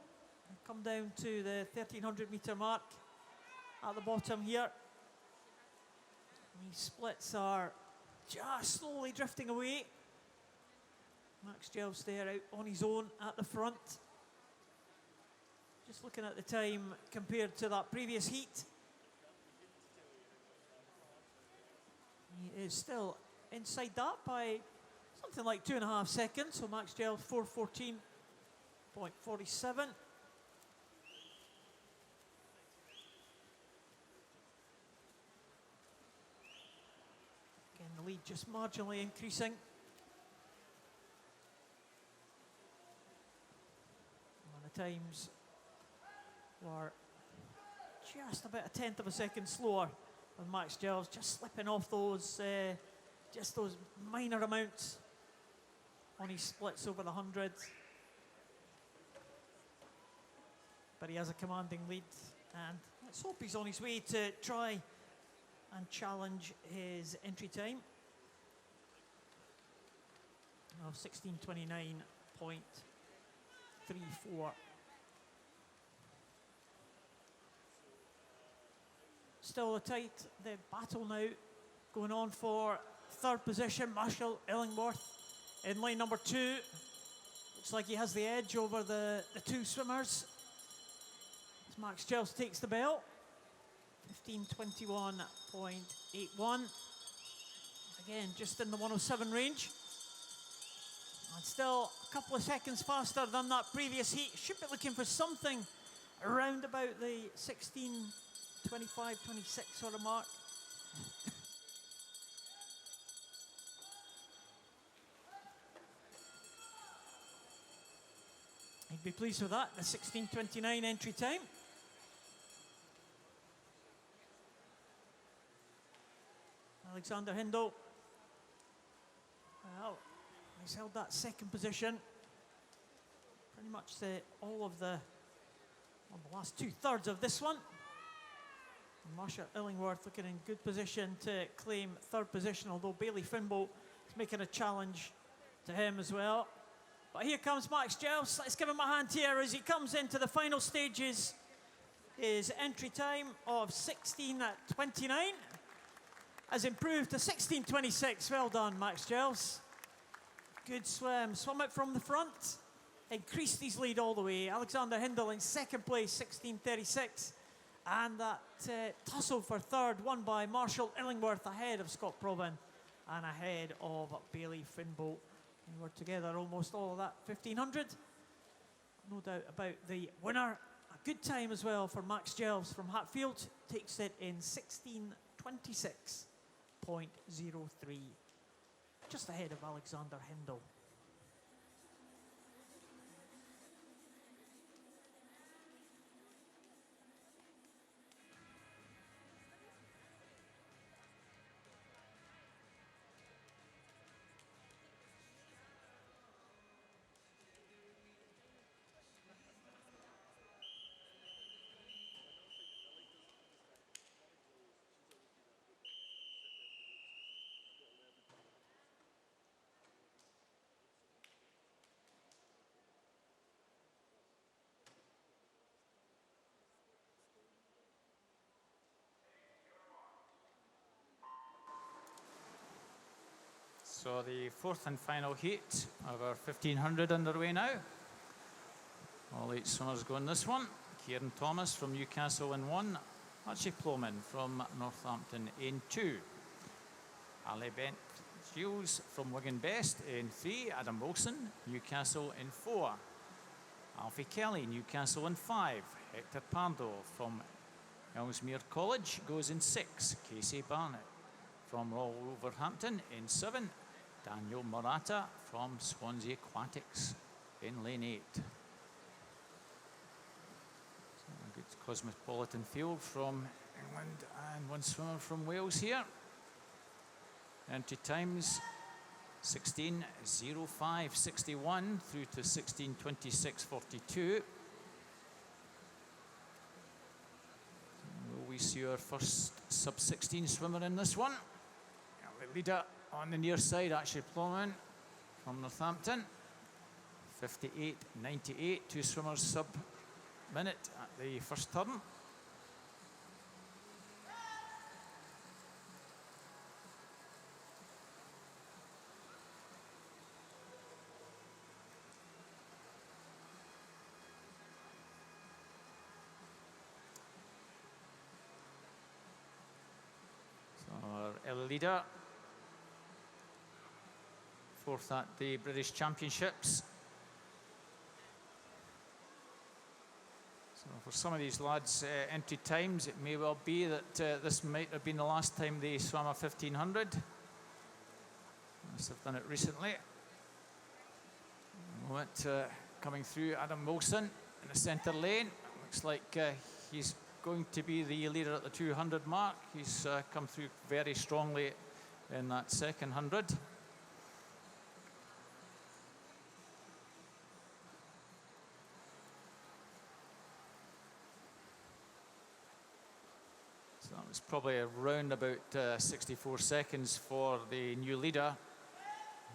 Come down to the 1300 metre mark at the bottom here. These splits are just slowly drifting away. Max Jelves there out on his own at the front. Just looking at the time compared to that previous heat. He is still inside that by something like 2.5 seconds. So Max Jelves 4:14.47. Again, the lead just marginally increasing. And the times were just about 1/10 of a second slower. And Max Jelves just slipping off those, just those minor amounts on his splits over the 100. But he has a commanding lead, and let's hope he's on his way to try and challenge his entry time of 16:29.34. Still the battle now going on for third position. Marshall Illingworth in lane number 2. Looks like he has the edge over the 2 swimmers. As Max Jelves takes the bell. 15:21.81. Again, just in the 107 range. And still a couple of seconds faster than that previous heat. Should be looking for something around about the 16:25-26 sort of mark. He'd be pleased with that, the 16:29 entry time. Alexander Hindle. Well, he's held that second position. Pretty much all of the last 2/3 of this one. Marshall Illingworth looking in good position to claim third position, although Bailey Finbow is making a challenge to him as well. But here comes Max Jelves. Let's give him a hand here as he comes into the final stages. His entry time of 16:29 has improved to 16:26. Well done, Max Jelves. Good swim. Swum it from the front. Increased his lead all the way. Alexander Hindle in second place, 16:36. And that tussle for third, won by Marshall Illingworth, ahead of Scott Probin and ahead of Bailey Finbow. They were together almost all of that 1500. No doubt about the winner. good time as well for Max Jelves from Hatfield. Takes it in 16:26.03. Just ahead of Alexander Hindle. So the fourth and final heat of our 1500 underway now. All 8 swimmers go in this one. Kieran Thomas from Newcastle in 1. Archie Ploman from Northampton in 2. Ali Bent Shields from Wigan Best in 3. Adam Wilson, Newcastle in 4. Alfie Kelly, Newcastle in 5. Hector Pardo from Ellesmere College goes in 6. Casey Barnett from Royal Wolverhampton in 7. Daniel Morata from Swansea Aquatics in lane 8. So a good cosmopolitan field from England and one swimmer from Wales here. Entry times 16:05:61 through to 16:26:42. Will we see our first sub-16 swimmer in this one? The leader on the near side, actually Ploman from Northampton. 58:98, 2 swimmers sub-minute at the first turn. So our early leader, 4th at the British Championships. So for some of these lads' entry times, it may well be that this might have been the last time they swam a 1500. Must have done it recently. Moment coming through, Adam Wilson in the centre lane. Looks like he's going to be the leader at the 200 mark. He's come through very strongly in that second 100. So that was probably around about 64 seconds for the new leader.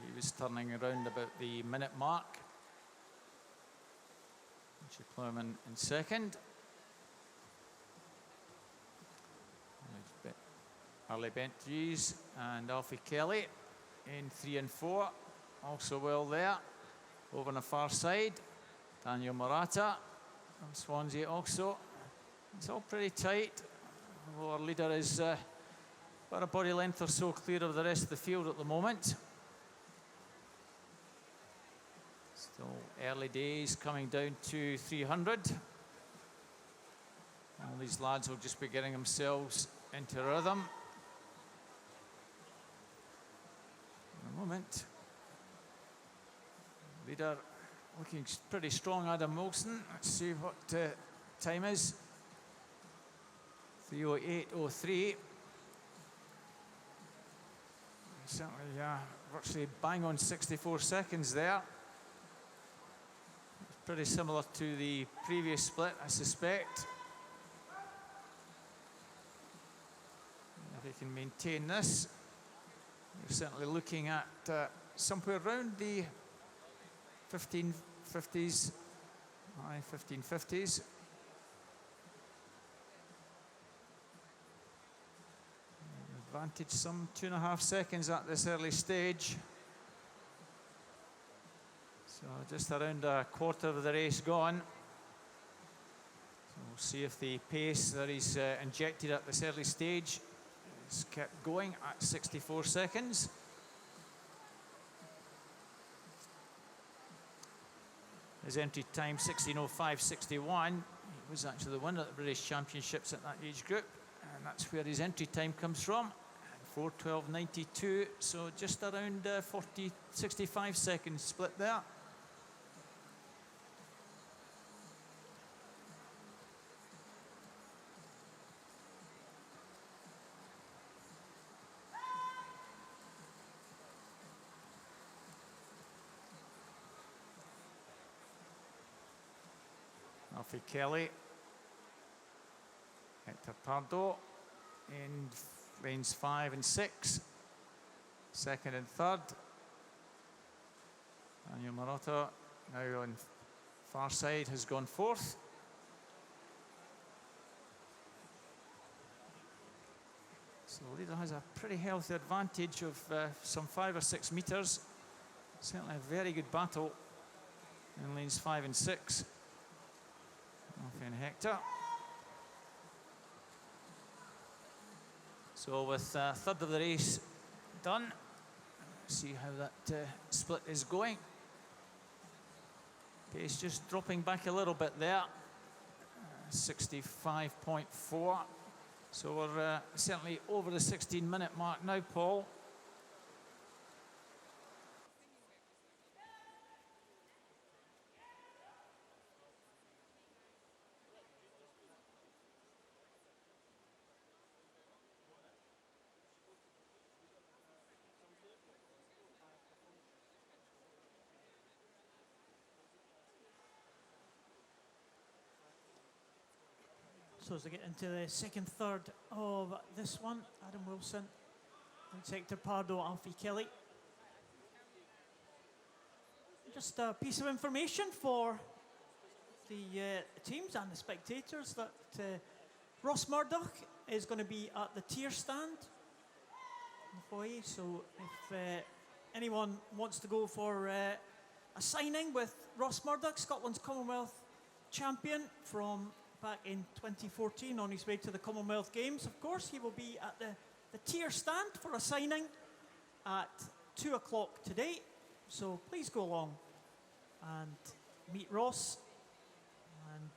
He was turning around about the minute mark. Richard Plowman in second. Harley Bentries and Alfie Kelly in 3 and 4. Also well there. Over on the far side, Daniel Morata from Swansea also. It's all pretty tight. Our leader is about a body length or so clear of the rest of the field at the moment. Still early days coming down to 300. All these lads will just be getting themselves into rhythm. In a moment. Leader looking pretty strong, Adam Wilson. Let's see what time is. 3:08:03. Certainly virtually bang on 64 seconds there. It's pretty similar to the previous split, I suspect. If he can maintain this, we're certainly looking at somewhere around the 1550s. 1550s. Advantage some 2.5 seconds at this early stage. So just around a quarter of the race gone. So we'll see if the pace that he's injected at this early stage is kept going at 64 seconds. His entry time 16:05:61. He was actually the winner at the British Championships at that age group, and that's where his entry time comes from. 4:12.92, so just around 65 seconds split there. Alfie Kelly, Hector Pardo in lanes 5 and 6, second and third. Daniel Marotta now on far side has gone fourth. So the leader has a pretty healthy advantage of some 5 or 6 metres. Certainly a very good battle in lanes 5 and 6. Alfie and Hector. So with a third of the race done, see how that split is going. Pace just dropping back a little bit there, 65.4. So we're certainly over the 16-minute mark now, Paul. So as they get into the second third of this one, Adam Wilson, Hector Pardo, Alfie Kelly. Just a piece of information for the teams and the spectators that Ross Murdoch is going to be at the tier stand in the foyer. So if anyone wants to go for a signing with Ross Murdoch, Scotland's Commonwealth champion from back in 2014 on his way to the Commonwealth Games, of course, he will be at the tier stand for a signing at 2 o'clock today. So please go along and meet Ross and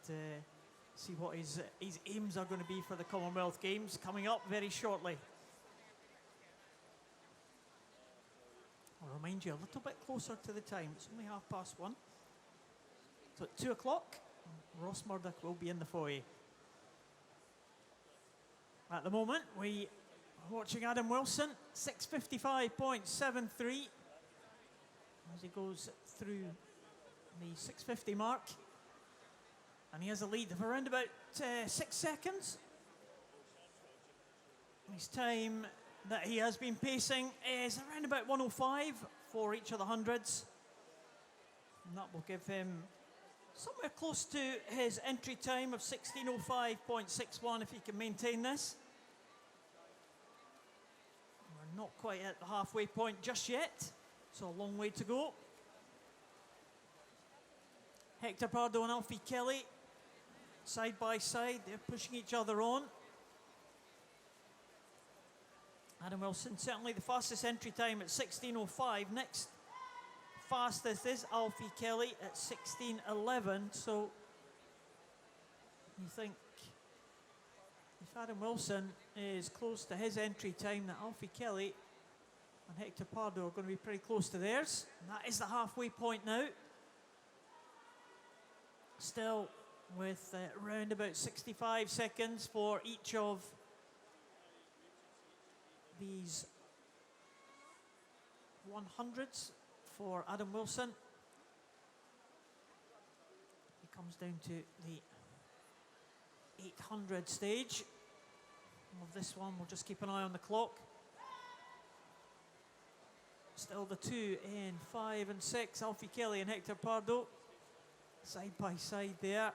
see what his aims are going to be for the Commonwealth Games coming up very shortly. I'll remind you a little bit closer to the time. It's only 1:30. So at 2 o'clock, Ross Murdoch will be in the foyer. At the moment, we are watching Adam Wilson, 6:55.73 as he goes through the 6:50 mark. And he has a lead of around about 6 seconds. His time that he has been pacing is around about 1:05 for each of the hundreds. And that will give him somewhere close to his entry time of 16:05.61 if he can maintain this. We're not quite at the halfway point just yet, so a long way to go. Hector Pardo and Alfie Kelly, side by side, they're pushing each other on. Adam Wilson, certainly the fastest entry time at 16:05. Next fastest is Alfie Kelly at 16:11. So you think if Adam Wilson is close to his entry time, that Alfie Kelly and Hector Pardo are going to be pretty close to theirs. And that is the halfway point now. Still with around about 65 seconds for each of these 100s for Adam Wilson. He comes down to the 800 stage of this one. We'll just keep an eye on the clock. Still the 2 in 5 and 6, Alfie Kelly and Hector Pardo, side by side there.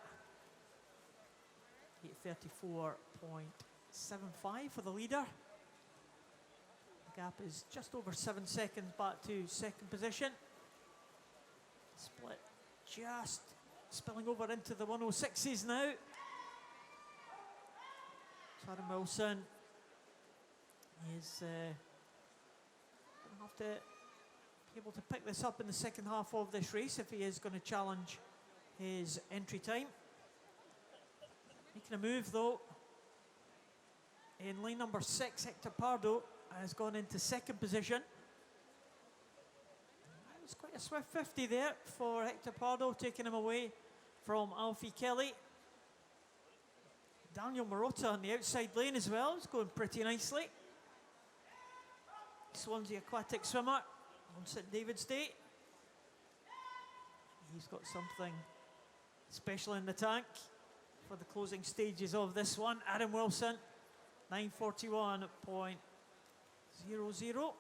8:34.75 for the leader. The gap is just over 7 seconds back to second position. Split just spilling over into the 106s now. So Adam Wilson is going to have to be able to pick this up in the second half of this race if he is going to challenge his entry time. Making a move though. In lane number 6, Hector Pardo has gone into second position. It was quite a swift 50 there for Hector Pardo, taking him away from Alfie Kelly. Daniel Marotta on the outside lane as well, is going pretty nicely. Swansea aquatic swimmer on St David's Day. He's got something special in the tank for the closing stages of this one. Adam Wilson, 9:41.00.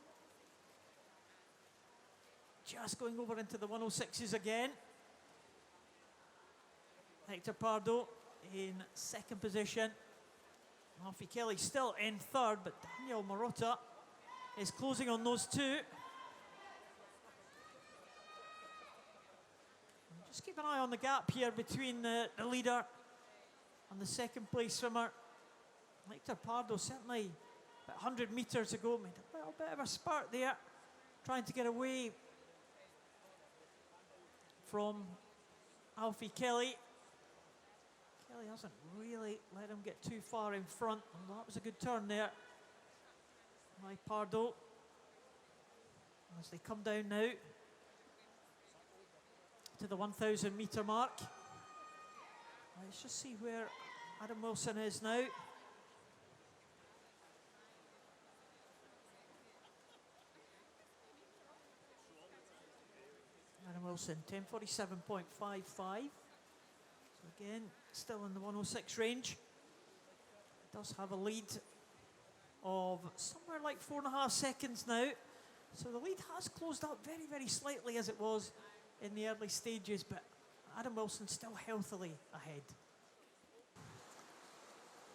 Just going over into the 106s again. Hector Pardo in second position. Alfie Kelly still in third, but Daniel Marotta is closing on those two. Just keep an eye on the gap here between the leader and the second place swimmer. Hector Pardo certainly about 100 metres ago made a little bit of a spurt there, trying to get away from Alfie Kelly. Kelly hasn't really let him get too far in front. Well, that was a good turn there by Pardo. As they come down now to the 1,000 metre mark. Let's just see where Adam Wilson is now. Adam Wilson, 10:47.55. So again, still in the 106 range. Does have a lead of somewhere like 4.5 seconds now. So the lead has closed up very, very slightly as it was in the early stages, but Adam Wilson still healthily ahead.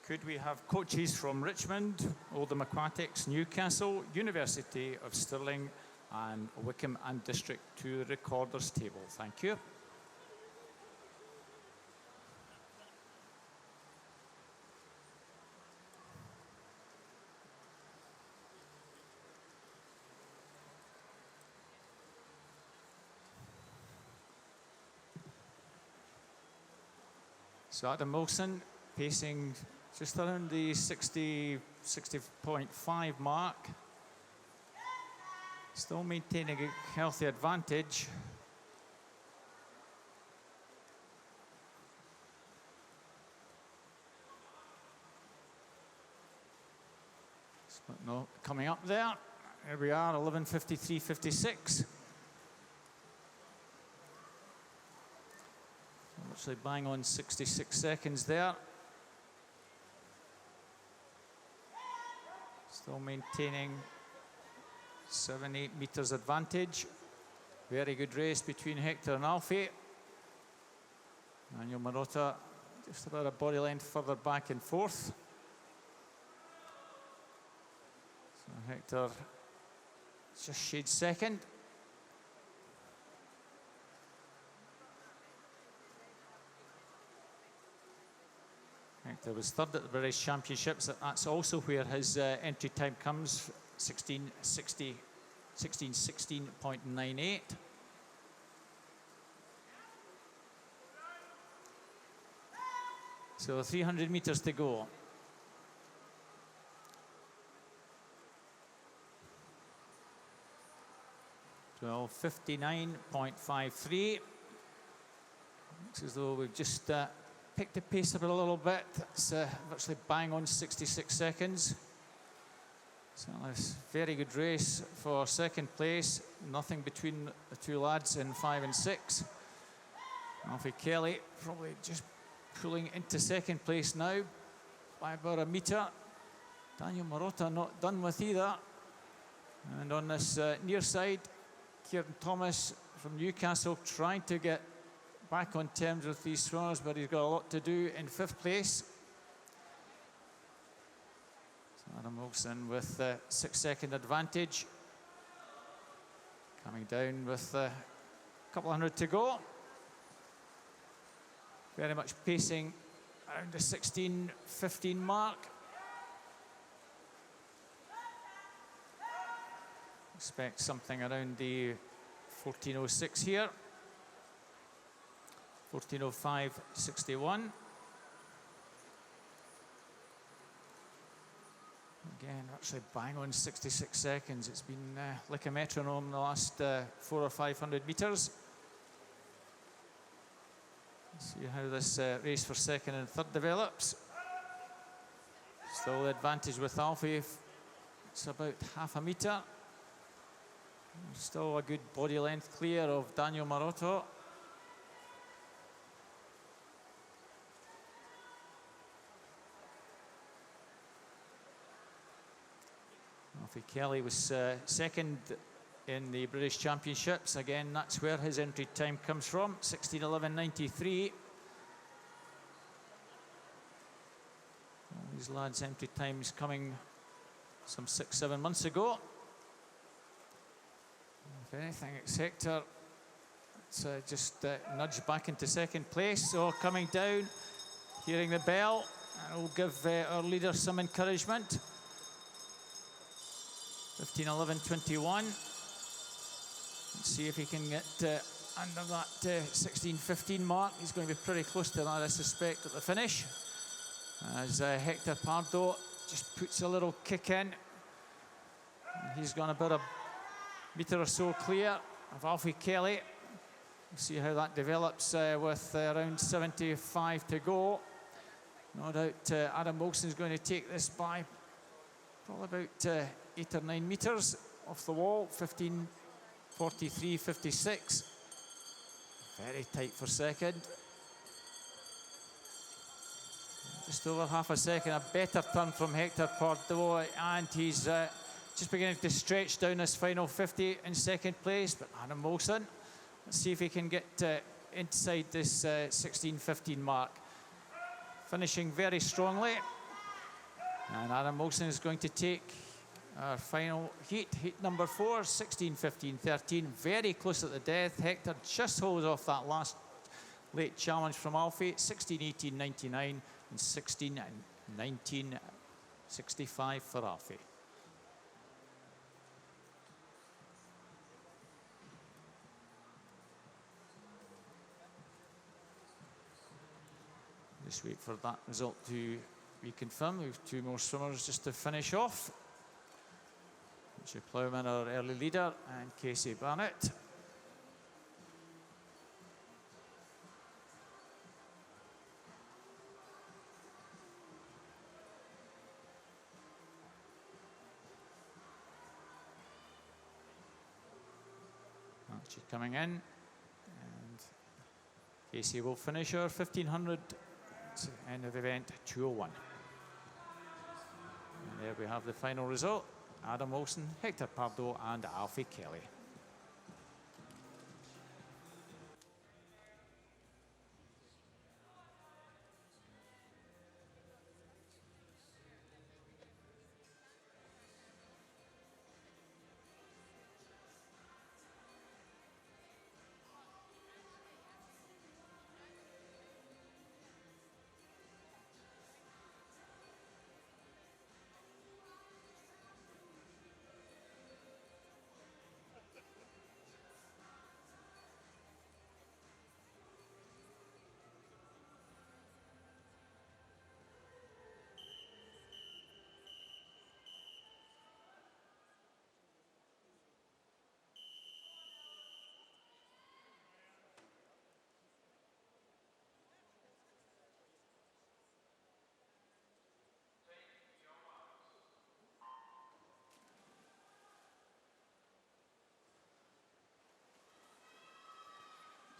Could we have coaches from Richmond, Oldham Aquatics, Newcastle, University of Stirling and Wickham and District to the recorders table? Thank you. So Adam Wilson pacing just around the 60.5 mark. Still maintaining a healthy advantage. But no, coming up there. Here we are, 11:53.56. Actually bang on 66 seconds there. Still maintaining 7-8 metres advantage. Very good race between Hector and Alfie. Daniel Marotta just about a body length further back and forth. So Hector just shades second. Hector was third at the British Championships. That's also where his entry time comes, 16:16.98. So 300 metres to go. Well, 59.53. Looks as though we've just picked the pace up a little bit. It's virtually bang on 66 seconds. So a very good race for second place. Nothing between the two lads in 5 and 6. Alfie Kelly probably just pulling into second place now by about a metre. Daniel Marotta not done with either. And on this near side, Kieran Thomas from Newcastle trying to get back on terms with these swimmers, but he's got a lot to do in 5th place. So Adam Wilson with 6-second advantage. Coming down with a couple hundred to go. Very much pacing around the 16:15 mark. Expect something around the 14:06 here. 14:05.61. Again, actually bang on 66 seconds. It's been like a metronome the last 400 or 500 metres. See how this race for second and third develops. Still the advantage with Alfie. It's about half a metre. Still a good body length clear of Daniel Marotto. Alfie Kelly was second in the British Championships. Again, that's where his entry time comes from, 16:11.93. These lads' entry times coming some 6-7 months ago. If anything, it's Hector. It's just nudged back into second place. So coming down, hearing the bell, and we'll give our leader some encouragement. 15:11.21. Let's see if he can get under that 16:15 mark. He's going to be pretty close to that, I suspect, at the finish. As Hector Pardo just puts a little kick in. He's gone about a metre or so clear of Alfie Kelly. We'll see how that develops with around 75 to go. No doubt Adam Wilson's going to take this by probably about 8 or 9 metres off the wall. 15:43.56. Very tight for second. Just over half a second, a better turn from Hector Pardo, and he's just beginning to stretch down this final 50 in second place. But Adam Wilson, let's see if he can get inside this 16:15 mark. Finishing very strongly. And Adam Wilson is going to take our final heat, heat number 4, 16:15.13. Very close at the death. Hector just holds off that last late challenge from Alfie, 16:18.99 and 16:19.65 for Alfie. Just wait for that result to be confirmed. We have 2 more swimmers just to finish off. Richard Plowman, our early leader, and Casey Barnett. Archie coming in, and Casey will finish our 1500 end of the event 2:01. And there we have the final result. Adam Wilson, Hector Pardo and Alfie Kelly.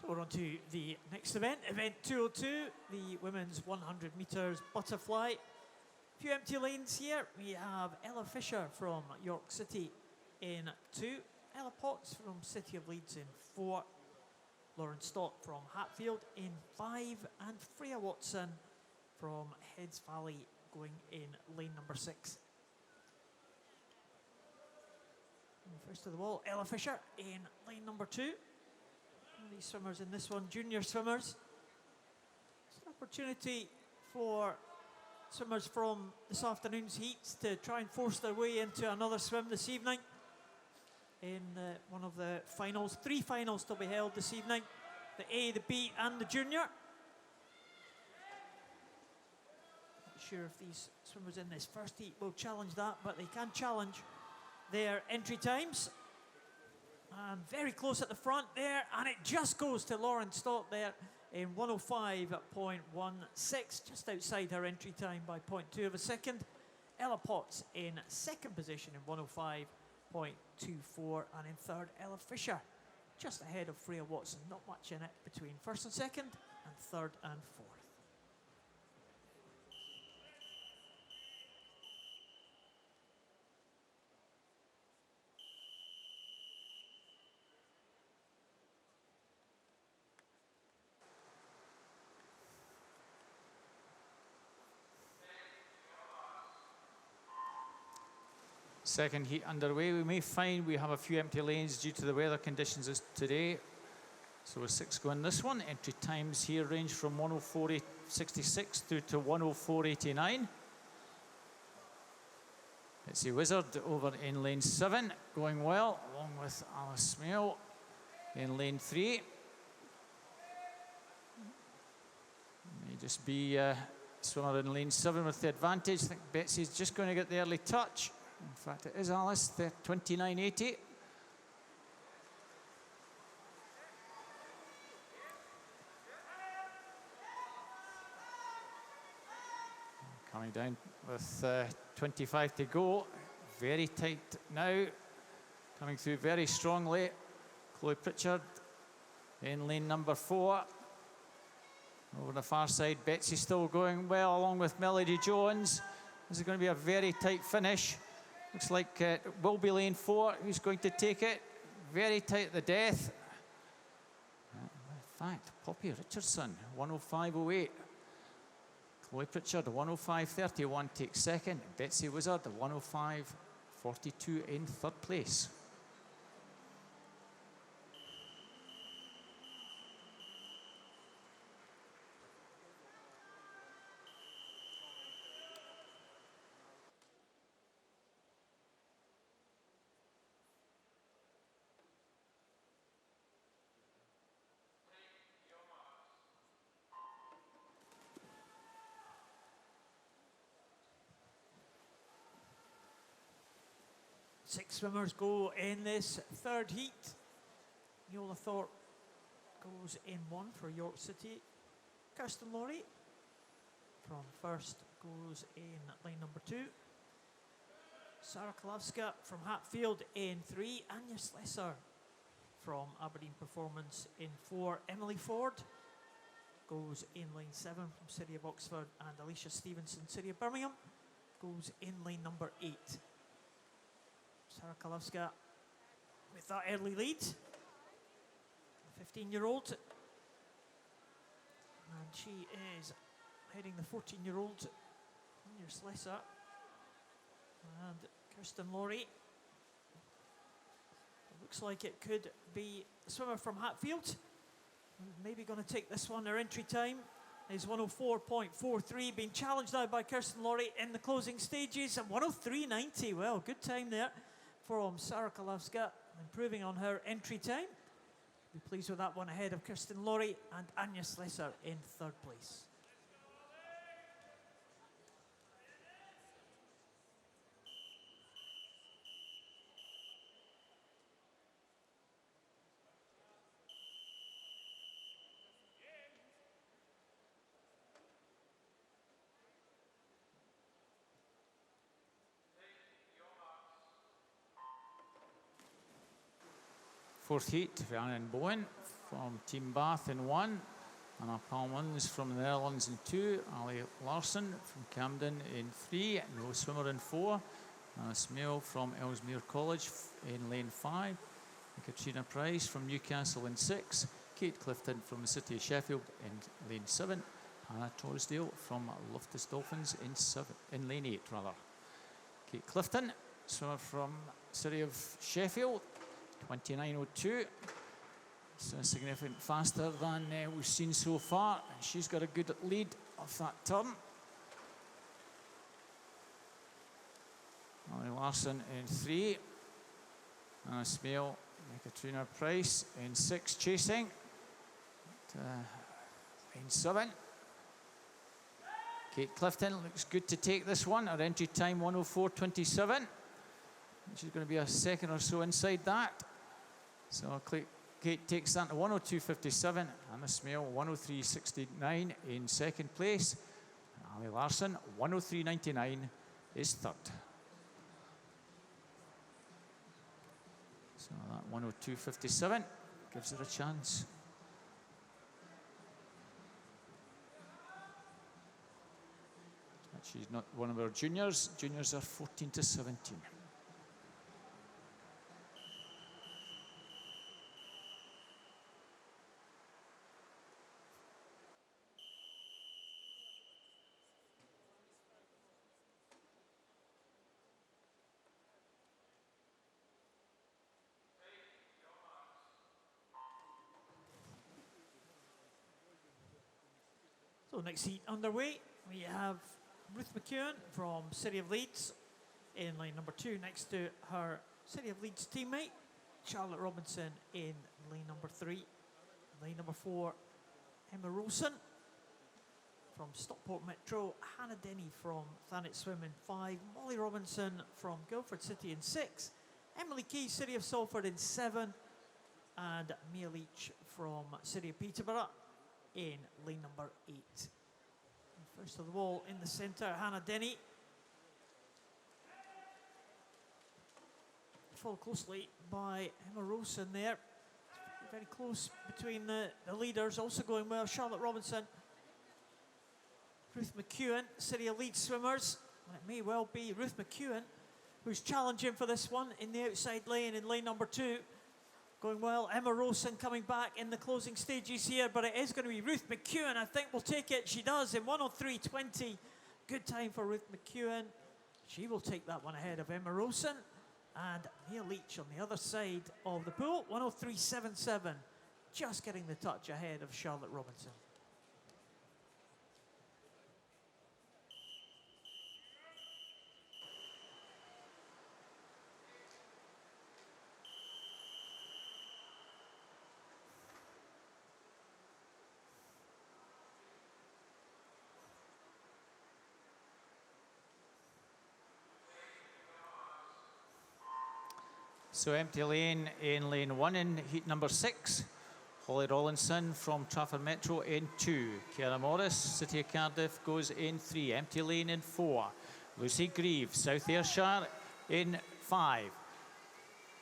We're on to the next event, event 202, the women's 100 metres butterfly. A few empty lanes here. We have Ella Fisher from York City in 2, Ella Potts from City of Leeds in 4, Lauren Stott from Hatfield in 5, and Freya Watson from Heads Valley going in lane number 6. And first of the wall, Ella Fisher in lane number 2. These swimmers in this one, junior swimmers. It's an opportunity for swimmers from this afternoon's heats to try and force their way into another swim this evening in one of the finals. 3 finals to be held this evening, the A, the B and the junior. sure if these swimmers in this first heat will challenge that, but they can challenge their entry times. And very close at the front there, and it just goes to Lauren Stott there in 105.16, just outside her entry time by 0.2 of a second. Ella Potts in second position in 105.24, and in third, Ella Fisher, just ahead of Freya Watson. Not much in it between first and second, and third and fourth. Second heat underway. We may find we have a few empty lanes due to the weather conditions today. So with 6 going this one. Entry times here range from 104.66 through to 104.89. Betsy Wizard over in lane 7, going well, along with Alice Smale in lane 3. May just be swimmer in lane 7 with the advantage. I think Betsy's just going to get the early touch. In fact, it is Alice, the 29.80. Coming down with 25 to go. Very tight now. Coming through very strongly. Chloe Pritchard in lane number 4. Over the far side, Betsy still going well, along with Melody Jones. This is going to be a very tight finish. Looks like it will be lane 4 who's going to take it. Very tight at the death. In fact, Poppy Richardson, 105.08. Chloe Pritchard, 105.31 takes second. Betsy Wizard, 105.42 in third place. Six swimmers go in this third heat. Neola Thorpe goes in 1 for York City. Kirsten Laurie from first goes in lane number 2. Sarah Kalawska from Hatfield in 3. Anya Slesser from Aberdeen Performance in 4. Emily Ford goes in lane 7 from City of Oxford. And Alicia Stevenson, City of Birmingham, goes in lane number 8. Sarah Kalawska with that early lead, 15-year-old, and she is heading the 14-year-old Anya Slesser and Kirsten Laurie. It looks like it could be a swimmer from Hatfield, maybe going to take this one. Her entry time is 104.43, being challenged now by Kirsten Laurie in the closing stages, and 103.90. Well, good time there from Sarah Kalawska, improving on her entry time. Be pleased with that one, ahead of Kirsten Laurie and Anya Slesser in third place. Fourth heat, Rhiannon Bowen from Team Bath in 1. Anna Palmans from the Netherlands in 2. Ali Larson from Camden in 3. No swimmer in 4. Anna Smale from Ellesmere College in lane 5. Katrina Price from Newcastle in 6. Kate Clifton from the City of Sheffield in lane 7. Hannah Torresdale from Loftus Dolphins in lane 8 rather. Kate Clifton, swimmer from City of Sheffield, 29.02. So significant faster than we've seen so far. And she's got a good lead off that turn. Ali Larson in 3. Anna Smale, Katrina Price in 6 chasing. Lane 7. Kate Clifton looks good to take this one. Her entry time 104.27. She's going to be a second or so inside that. So Kate takes that to 102.57, Anna Smale 103.69 in second place. Ali Larson 103.99 is third. So that 102.57 gives her a chance. But she's not one of our juniors. Juniors are 14 to 17. So next heat underway, we have Ruth McEwen from City of Leeds in lane number 2 next to her City of Leeds teammate, Charlotte Robinson in lane number 3. Lane number 4, Emma Rolson from Stockport Metro, Hannah Denny from Thanet Swim in 5, Molly Robinson from Guildford City in 6, Emily Key, City of Salford in 7, and Mia Leach from City of Peterborough in lane number 8. And first of all, in the centre, Hannah Denny. Followed closely by Emma Rolson there. Very close between the leaders. Also going well, Charlotte Robinson. Ruth McEwen, City of Leeds swimmers. And it may well be Ruth McEwen who's challenging for this one in the outside lane in lane number 2. Going well, Emma Rolson coming back in the closing stages here, but it is going to be Ruth McEwen. I think we'll take it. She does in 103.20. Good time for Ruth McEwen. She will take that one ahead of Emma Rolson. And Mia Leach on the other side of the pool, 103.77. Just getting the touch ahead of Charlotte Robinson. So empty lane in lane 1 in heat number 6. Holly Rollinson from Trafford Metro in 2. Ciara Morris, City of Cardiff, goes in 3. Empty lane in 4. Lucy Grieve, South Ayrshire in 5.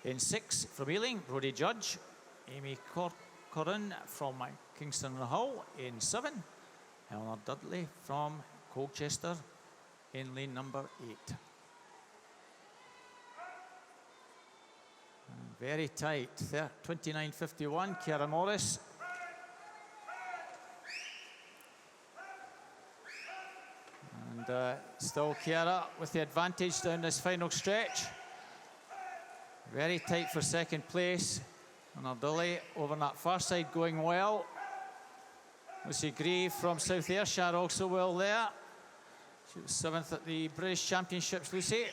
In 6 from Ealing, Brodie Judge. Amy Corrin from Kingston and Hull in 7. Eleanor Dudley from Colchester in lane number 8. Very tight, 29.51, Ciara Morris. And still Ciara with the advantage down this final stretch. Very tight for second place. And Ardully over on that far side going well. Lucy Grieve from South Ayrshire also well there. She was 7th at the British Championships, Lucy.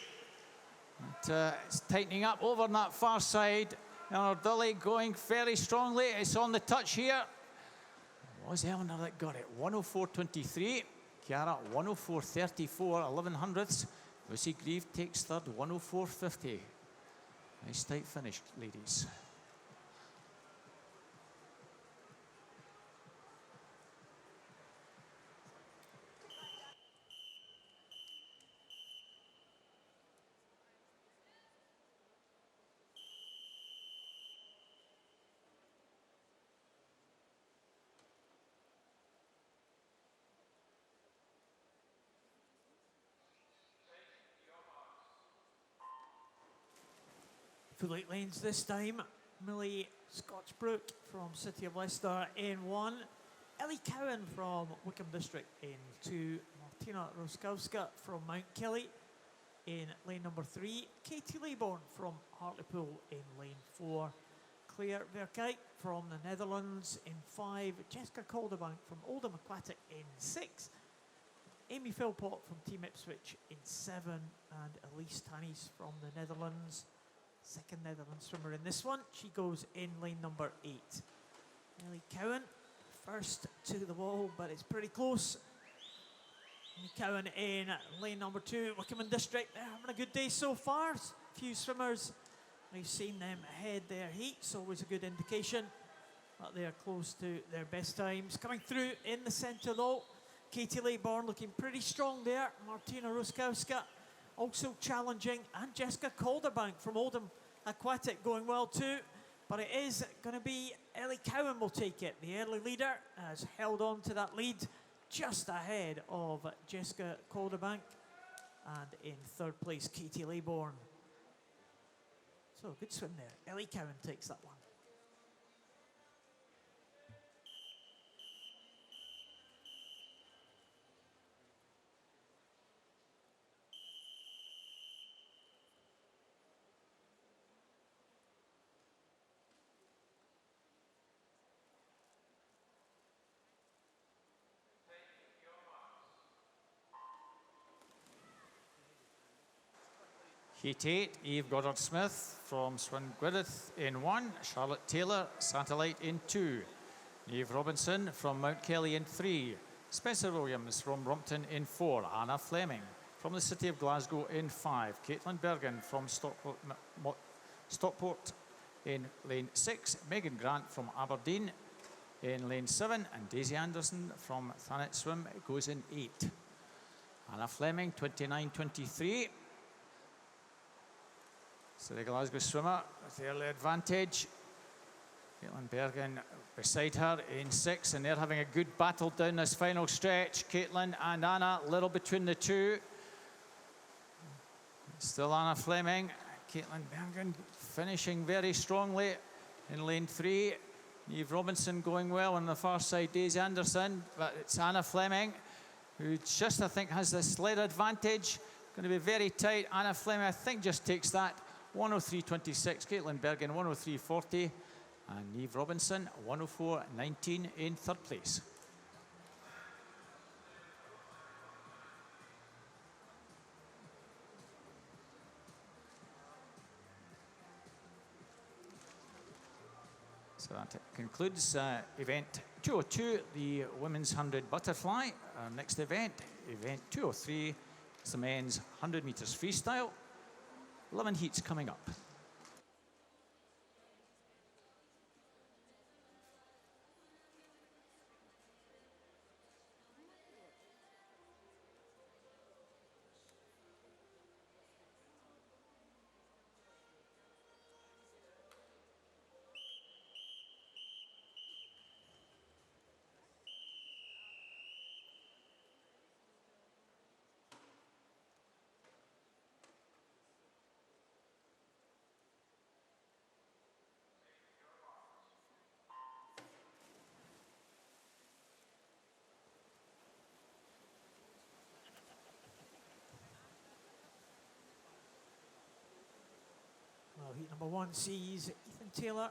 It's tightening up over on that far side. And Ardully going very strongly. It's on the touch here. It was Eleanor that got it. 104.23. Ciara 104.34, 11 hundredths. Lucy Grieve takes third, 104.50. Nice tight finish, ladies. Full 8 lanes this time. Millie Scotchbrook from City of Leicester in 1. Ellie Cowan from Wickham District in 2. Martina Roskowska from Mount Kelly in lane number 3. Katie Leybourne from Hartlepool in lane 4. Claire Verkijk from the Netherlands in 5. Jessica Calderbank from Oldham Aquatic in 6. Amy Philpott from Team Ipswich in 7. And Elise Tannies from the Netherlands. Second Netherlands swimmer in this one. She goes in lane number 8. Ellie Cowan first to the wall, but it's pretty close. Cowan in lane number 2. Wickham District, they're having a good day so far. A few swimmers, we've seen them ahead their heats, always a good indication that they're close to their best times. Coming through in the centre though, Katie Laybourne looking pretty strong there. Martina Ruskowska also challenging, and Jessica Calderbank from Oldham Aquatic going well too. But it is going to be Ellie Cowan will take it. The early leader has held on to that lead just ahead of Jessica Calderbank. And in third place, Katie Laybourne. So good swim there. Ellie Cowan takes that one. Heat 8, Eve Goddard-Smith from Swingwitheth in 1, Charlotte Taylor, Satellite in 2, Eve Robinson from Mount Kelly in 3, Spencer Williams from Rompton in 4, Anna Fleming from the City of Glasgow in 5, Caitlin Bergen from Stockport in lane 6, Megan Grant from Aberdeen in lane 7, and Daisy Anderson from Thanet Swim goes in 8. Anna Fleming, 29-23. So the Glasgow swimmer with the early advantage. Caitlin Bergen beside her in 6, and they're having a good battle down this final stretch. Caitlin and Anna, little between the two. Still Anna Fleming. Caitlin Bergen finishing very strongly in lane 3. Eve Robinson going well on the far side, Daisy Anderson, but it's Anna Fleming who just, I think, has the slight advantage. Going to be very tight. Anna Fleming, I think, just takes that. 103.26, Caitlin Bergen 103.40, and Eve Robinson 104.19 in third place. So that concludes event 202, the women's 100 butterfly. Our next event, event 203, is the men's 100 meters freestyle. 11 heats coming up. Well, heat number 1 sees Ethan Taylor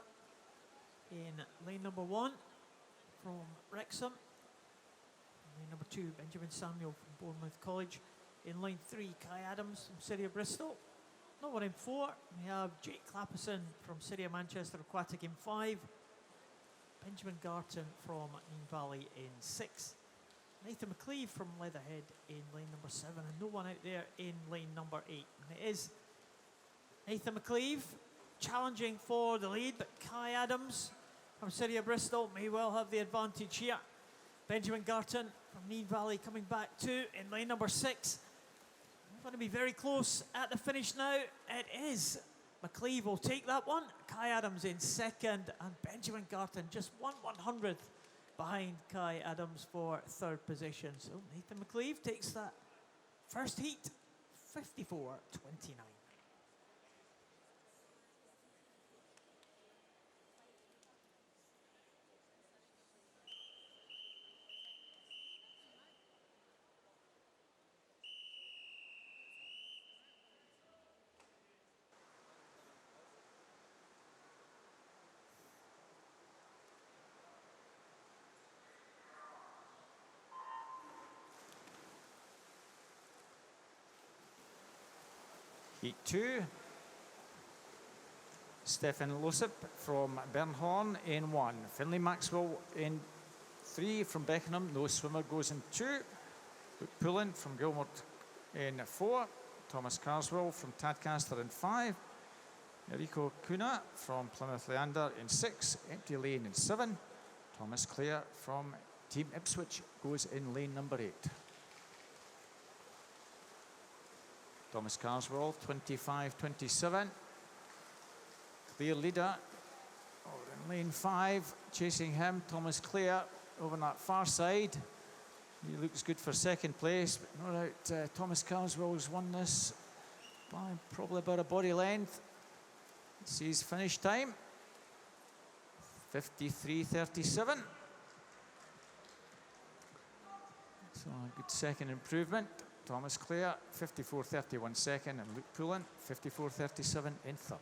in lane number 1 from Wrexham. Lane number 2, Benjamin Samuel from Bournemouth College. In lane 3, Kai Adams from City of Bristol. No one in 4, we have Jake Clapperson from City of Manchester Aquatic in 5. Benjamin Garton from Neen Valley in 6. Nathan McCleave from Leatherhead in lane number 7. And no one out there in lane number 8. And it is Nathan McCleave challenging for the lead, but Kai Adams from City of Bristol may well have the advantage here. Benjamin Garton from Neen Valley coming back too in lane number 6. Going to be very close at the finish now. It is McCleave will take that one. Kai Adams in second, and Benjamin Garton just 1/100th behind Kai Adams for third position. So Nathan McCleave takes that first heat, 54.29. Heat 2, Stefan Losip from Bernhorn in 1. Finlay Maxwell in 3 from Beckenham. No swimmer goes in 2. Luke Pullen from Gilmore in 4. Thomas Carswell from Tadcaster in 5. Enrico Cunha from Plymouth Leander in 6. Empty Lane in 7. Thomas Clare from Team Ipswich goes in lane number 8. Thomas Carswell, 25-27. Clear leader over in lane 5. Chasing him, Thomas Clare over on that far side. He looks good for second place, but no doubt Thomas Carswell's won this by probably about a body length. Let's see his finish time. 53.37. So a good second improvement. Thomas Clare, 54.31 second, and Luke Pullen, 54.37 in third.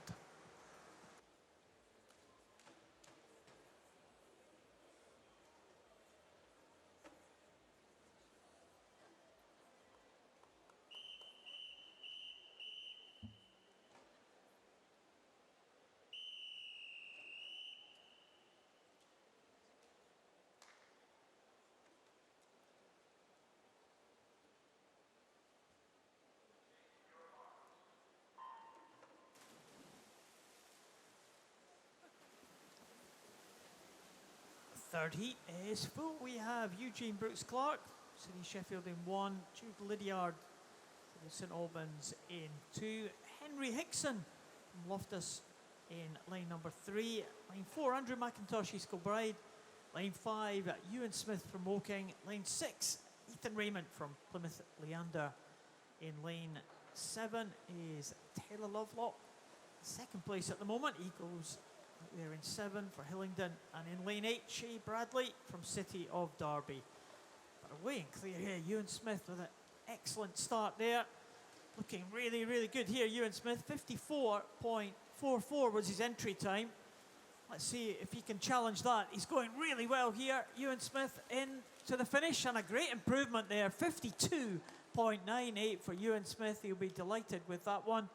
Third heat is full. We have Eugene Brooks-Clark, City Sheffield in 1, Jude Lydiard, City St Albans in 2, Henry Hickson from Loftus in lane number 3, lane 4, Andrew McIntosh, East Kilbride, lane 5, Ewan Smith from Woking, lane 6, Ethan Raymond from Plymouth Leander, in lane 7 is Taylor Lovelock, second place at the moment. He goes there in 7 for Hillingdon, and in lane 8, Shea Bradley from City of Derby. But away and clear here, Ewan Smith with an excellent start there. Looking really, really good here, Ewan Smith. 54.44 was his entry time. Let's see if he can challenge that. He's going really well here, Ewan Smith, in to the finish, and a great improvement there. 52.98 for Ewan Smith. He'll be delighted with that one.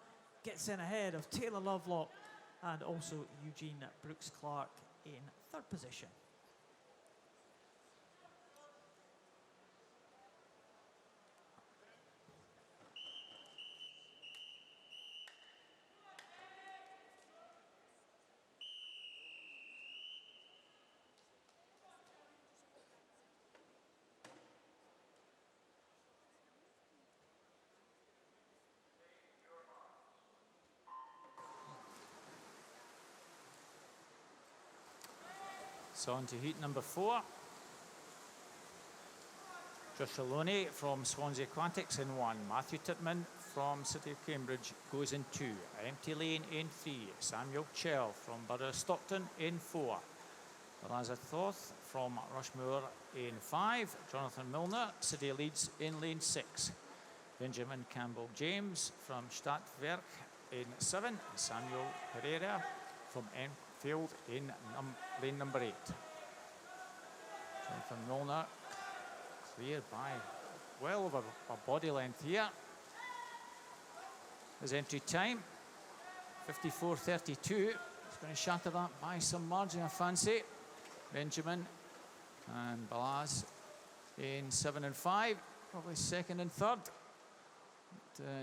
Gets in ahead of Taylor Lovelock and also Eugene Brooks-Clark in third position. So on to heat number 4. Joshua Loney from Swansea Aquatics in 1. Matthew Titman from City of Cambridge goes in 2. Empty Lane in 3. Samuel Chell from Borough of Stockton in 4. Raza Thoth from Rushmore in 5. Jonathan Milner, City of Leeds in lane 6. Benjamin Campbell James from Stadtwerk in 7. Samuel Pereira from Enfield in lane number 8. Jonathan Milner cleared by well over a body length here. His entry time, 54.32. He's going to shatter that by some margin, I fancy. Benjamin and Balaz in 7 and 5, probably second and third.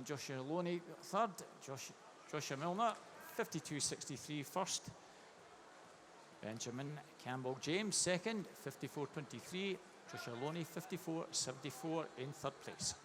Joshua Loney third. Joshua Milner, 52.63 first. Benjamin Campbell James second, 54.23. Joshua Loney, 54.74 in third place.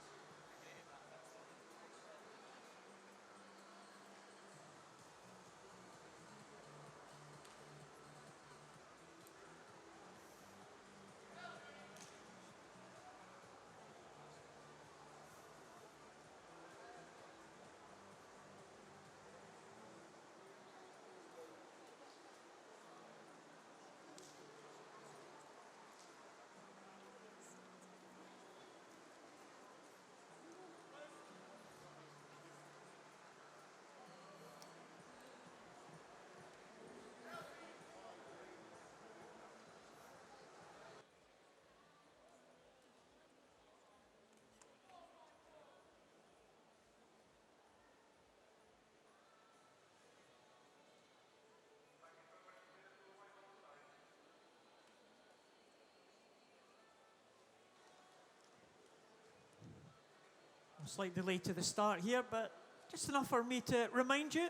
Slight delay to the start here, but just enough for me to remind you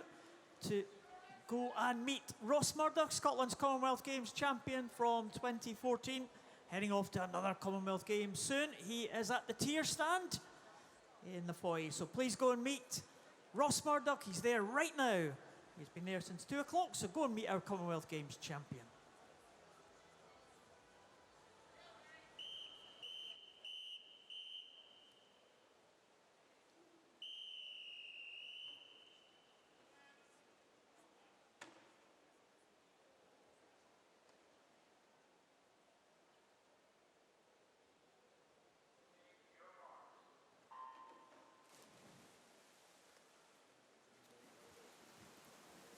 to go and meet Ross Murdoch, Scotland's Commonwealth Games champion from 2014, heading off to another Commonwealth Games soon. He is at the tier stand in the foyer, so please go and meet Ross Murdoch. He's there right now. He's been there since 2 o'clock, so go and meet our Commonwealth Games champion.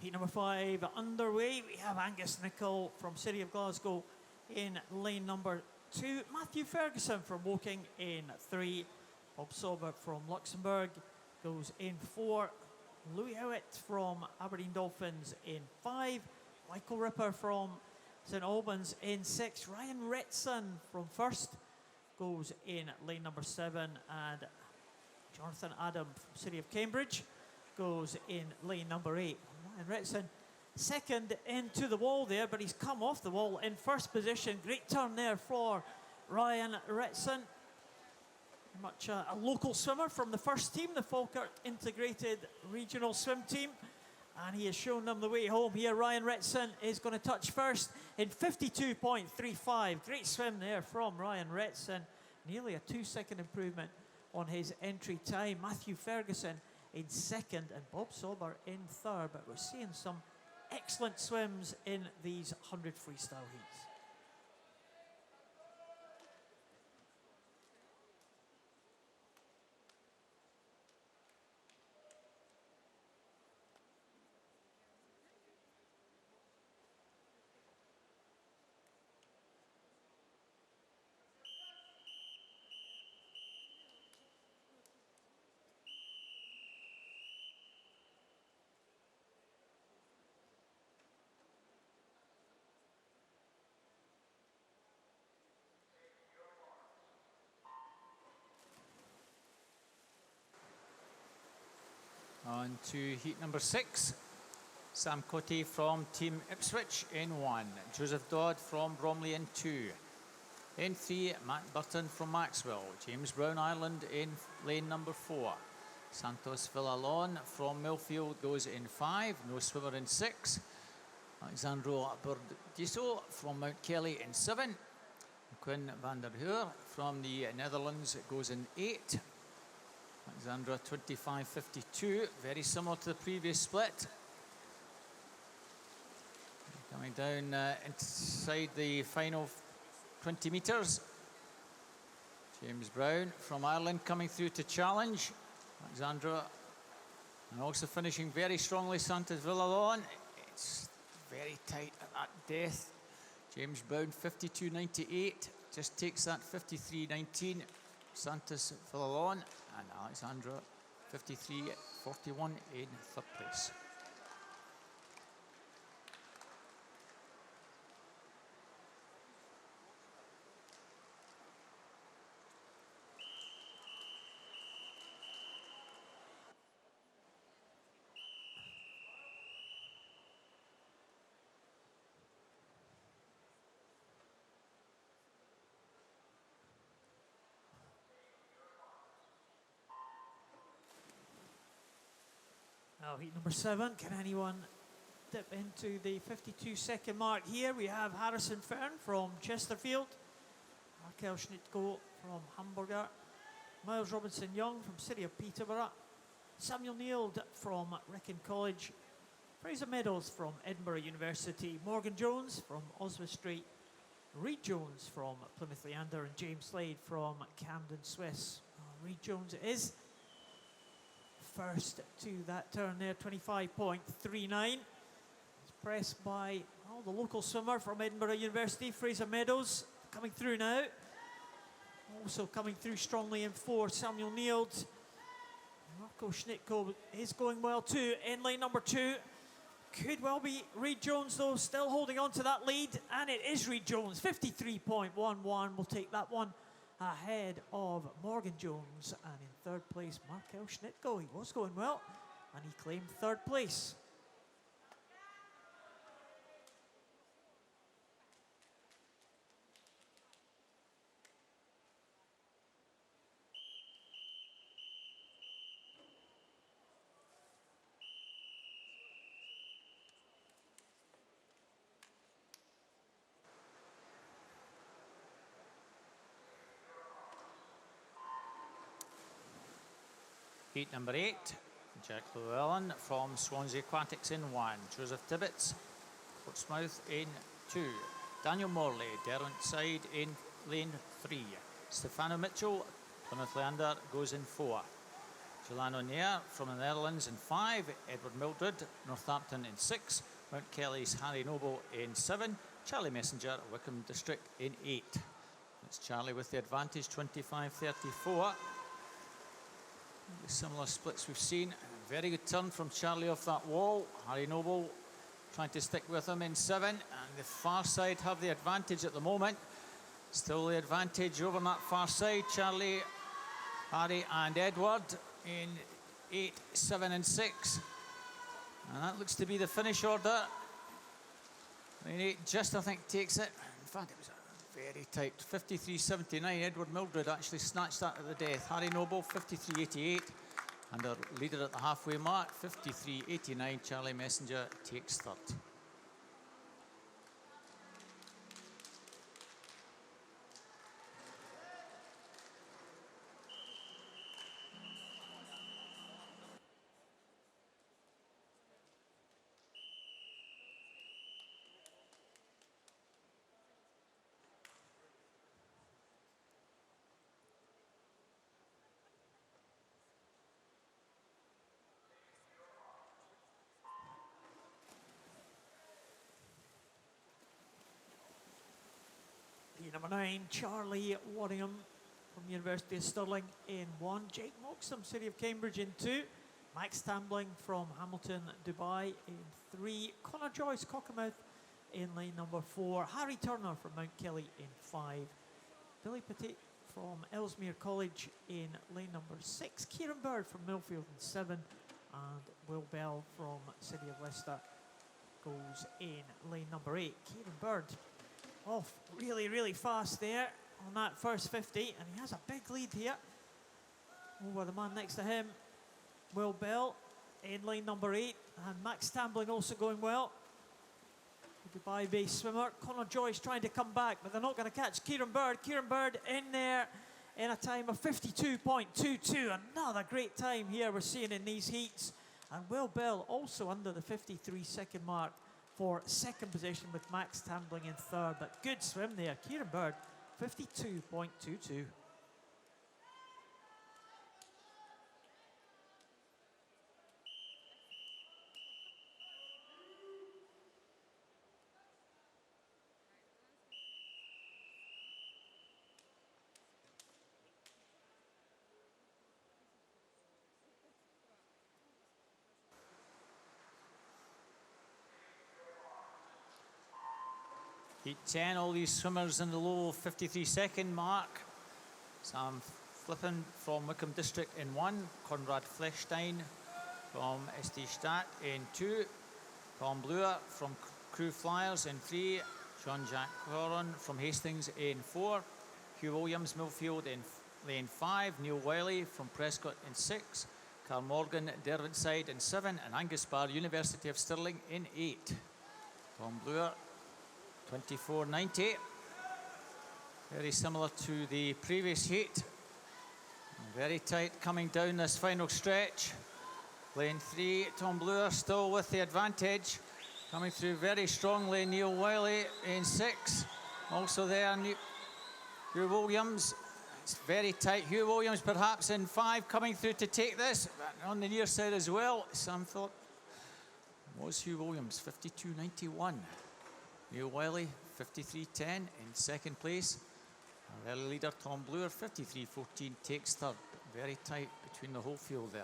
Heat number 5 underway. We have Angus Nicol from City of Glasgow in lane number 2. Matthew Ferguson from Woking in 3. Bob Sauber from Luxembourg goes in 4. Louis Howitt from Aberdeen Dolphins in 5. Michael Ripper from St Albans in 6. Ryan Retson from First goes in lane number 7. And Jonathan Adam from City of Cambridge goes in lane number 8. And Retson second into the wall there, but he's come off the wall in first position. Great turn there for Ryan Retson. Much a local swimmer from the first team, the Falkirk Integrated Regional Swim Team. And he has shown them the way home here. Ryan Retson is going to touch first in 52.35. Great swim there from Ryan Retson. Nearly a 2-second improvement on his entry time. Matthew Ferguson in second and Bob Sauber in third, but we're seeing some excellent swims in these 100 freestyle heats. On to heat number 6. Sam Cote from Team Ipswich in 1. Joseph Dodd from Bromley in 2. In 3, Matt Burton from Maxwell. James Brown Ireland in lane number 4. Santos Villalon from Millfield goes in 5. No swimmer in 6. Alexandro Bordiso from Mount Kelly in 7. Quinn van der Hoor from the Netherlands goes in 8. Alexandra 25.52, very similar to the previous split. Coming down inside the final 20 metres. James Brown from Ireland coming through to challenge. Alexandra, and also finishing very strongly, Santos Villalon. It's very tight at that depth. James Brown 52.98, just takes that 53.19. Santos Villalon and Alexandra 53.41 in third place. Now heat number 7, can anyone dip into the 52-second mark here? We have Harrison Fern from Chesterfield, Markel Schnittko from Hamburger, Miles Robinson Young from City of Peterborough, Samuel Neild from Wrexham College, Fraser Meadows from Edinburgh University, Morgan Jones from Oswestry, Reid Jones from Plymouth Leander, and James Slade from Camden Swiss. Reid Jones it is. First to that turn there, 25.39. He's pressed by the local swimmer from Edinburgh University, Fraser Meadows, coming through now. Also coming through strongly in 4, Samuel Neild. Marco Schnittko is going well too in lane number 2. Could well be Reid Jones though, still holding on to that lead, and it is Reid Jones, 53.11. We'll take that one ahead of Morgan Jones, and in third place, Markel Schnitko. He was going well, and he claimed third place. Heat number 8, Jack Llewellyn from Swansea Aquatics in 1, Joseph Tibbetts, Portsmouth in 2, Daniel Morley, Derwentside in lane 3, Stefano Mitchell, Plymouth Leander goes in 4, Julian O'Neill from the Netherlands in 5, Edward Mildred, Northampton in 6, Mount Kelly's Harry Noble in 7, Charlie Messenger, Wickham District in 8. It's Charlie with the advantage, 25-34. Similar splits we've seen. Very good turn from Charlie off that wall. Harry Noble trying to stick with him in 7, and the far side have the advantage at the moment. Still the advantage over on that far side. Charlie, Harry and Edward in 8, 7 and 6. And that looks to be the finish order. Lane 8 just, I think, takes it. In fact, it was very tight. 53.79. Edward Mildred actually snatched that at the death. Harry Noble, 53.88. And our leader at the halfway mark, 53.89. Charlie Messenger takes third. Number 9, Charlie Waddingham from the University of Stirling in 1, Jake Moxham, City of Cambridge in 2, Max Tambling from Hamilton, Dubai in 3, Connor Joyce, Cockermouth in lane number 4, Harry Turner from Mount Kelly in 5, Billy Petit from Ellesmere College in lane number 6, Kieran Bird from Millfield in 7, and Will Bell from City of Leicester goes in lane number 8. Kieran Bird off really, really fast there on that first 50, and he has a big lead here over the man next to him, Will Bell, in lane number 8, and Max Tambling also going well. The Dubai-based swimmer. Connor Joyce trying to come back, but they're not going to catch Kieran Bird. Kieran Bird in there in a time of 52.22. Another great time here we're seeing in these heats. And Will Bell also under the 53-second mark for second position, with Max Tambling in third. But good swim there. Kieran Bird, 52.22. Heat 10, all these swimmers in the low 53-second mark. Sam Flippen from Wickham District in 1, Conrad Flechstein from SD Stadt in 2, Tom Bluer from Crew Flyers in 3, Jean-Jacques Coron from Hastings in 4, Hugh Williams, Millfield in lane 5, Neil Wiley from Prescott in 6, Carl Morgan, Derwentside in 7, and Angus Barr, University of Stirling in 8. Tom Bluer, 24.90, very similar to the previous heat. Very tight coming down this final stretch. Lane 3, Tom Bluer still with the advantage. Coming through very strongly, Neil Wiley in 6. Also there, Hugh Williams. It's very tight. Hugh Williams perhaps in 5, coming through to take this. But on the near side as well, some thought was Hugh Williams, 52.91. Neil Wiley, 53.10 in second place. Our early leader, Tom Bluer, 53.14, takes third. Very tight between the whole field there.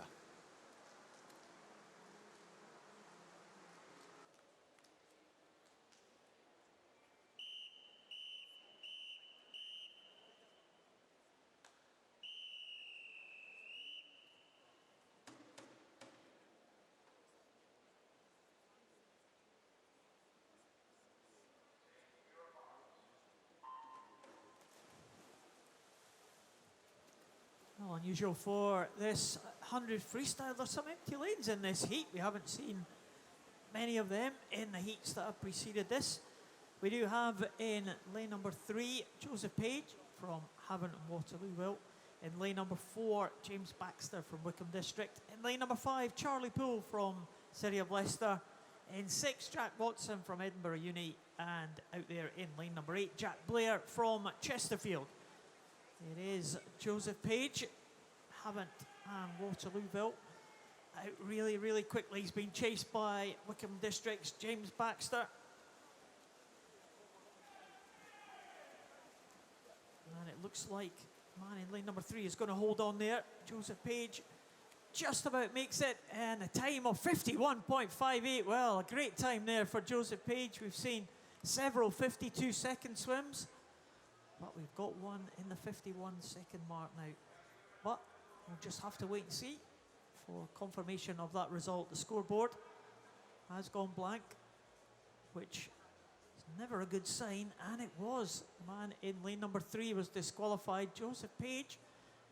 Unusual for this 100 freestyle. There's some empty lanes in this heat. We haven't seen many of them in the heats that have preceded this. We do have in lane number 3, Joseph Page from Havant and Waterlooville. In lane number 4, James Baxter from Wickham District. In lane number 5, Charlie Poole from City of Leicester. In 6, Jack Watson from Edinburgh Uni. And out there in lane number 8, Jack Blair from Chesterfield. It is Joseph Page, Havant and Waterlooville. Out really, really quickly. He's been chased by Wickham District's James Baxter. And it looks like man in lane number 3 is going to hold on there. Joseph Page just about makes it, and a time of 51.58. Well, a great time there for Joseph Page. We've seen several 52-second swims, but we've got one in the 51-second mark now. But we'll just have to wait and see for confirmation of that result. The scoreboard has gone blank, which is never a good sign, and it was. The man in lane number 3 was disqualified. Joseph Page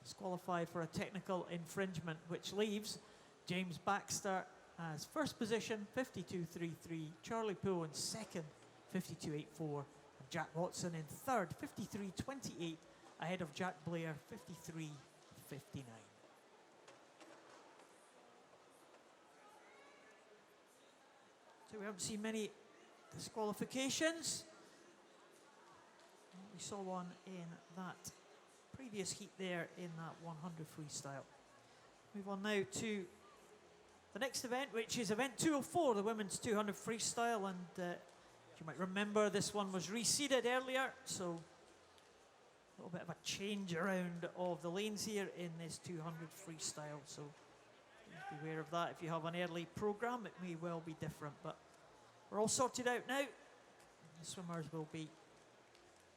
disqualified for a technical infringement, which leaves James Baxter as first position, 52.33. Charlie Poole in second, 52.84. And Jack Watson in third, 53.28, ahead of Jack Blair, 53.59. So we haven't seen many disqualifications. We saw one in that previous heat there in that 100 freestyle. Move on now to the next event, which is event 204, the women's 200 freestyle. And you might remember this one was reseeded earlier, so a little bit of a change around of the lanes here in this 200 freestyle. So please beware of that. If you have an early program, it may well be different, but we're all sorted out now. The swimmers will be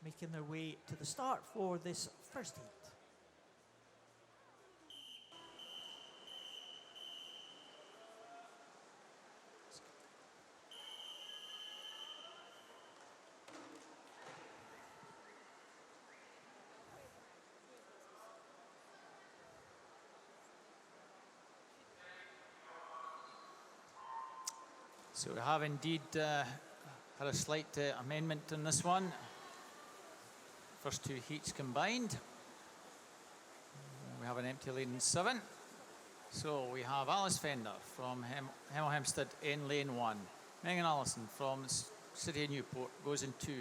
making their way to the start for this first heat. So we have indeed had a slight amendment in this one. First 2 heats combined. We have an empty lane in 7. So we have Alice Fender from Hemel Hempstead in lane 1. Megan Allison from City of Newport goes in 2.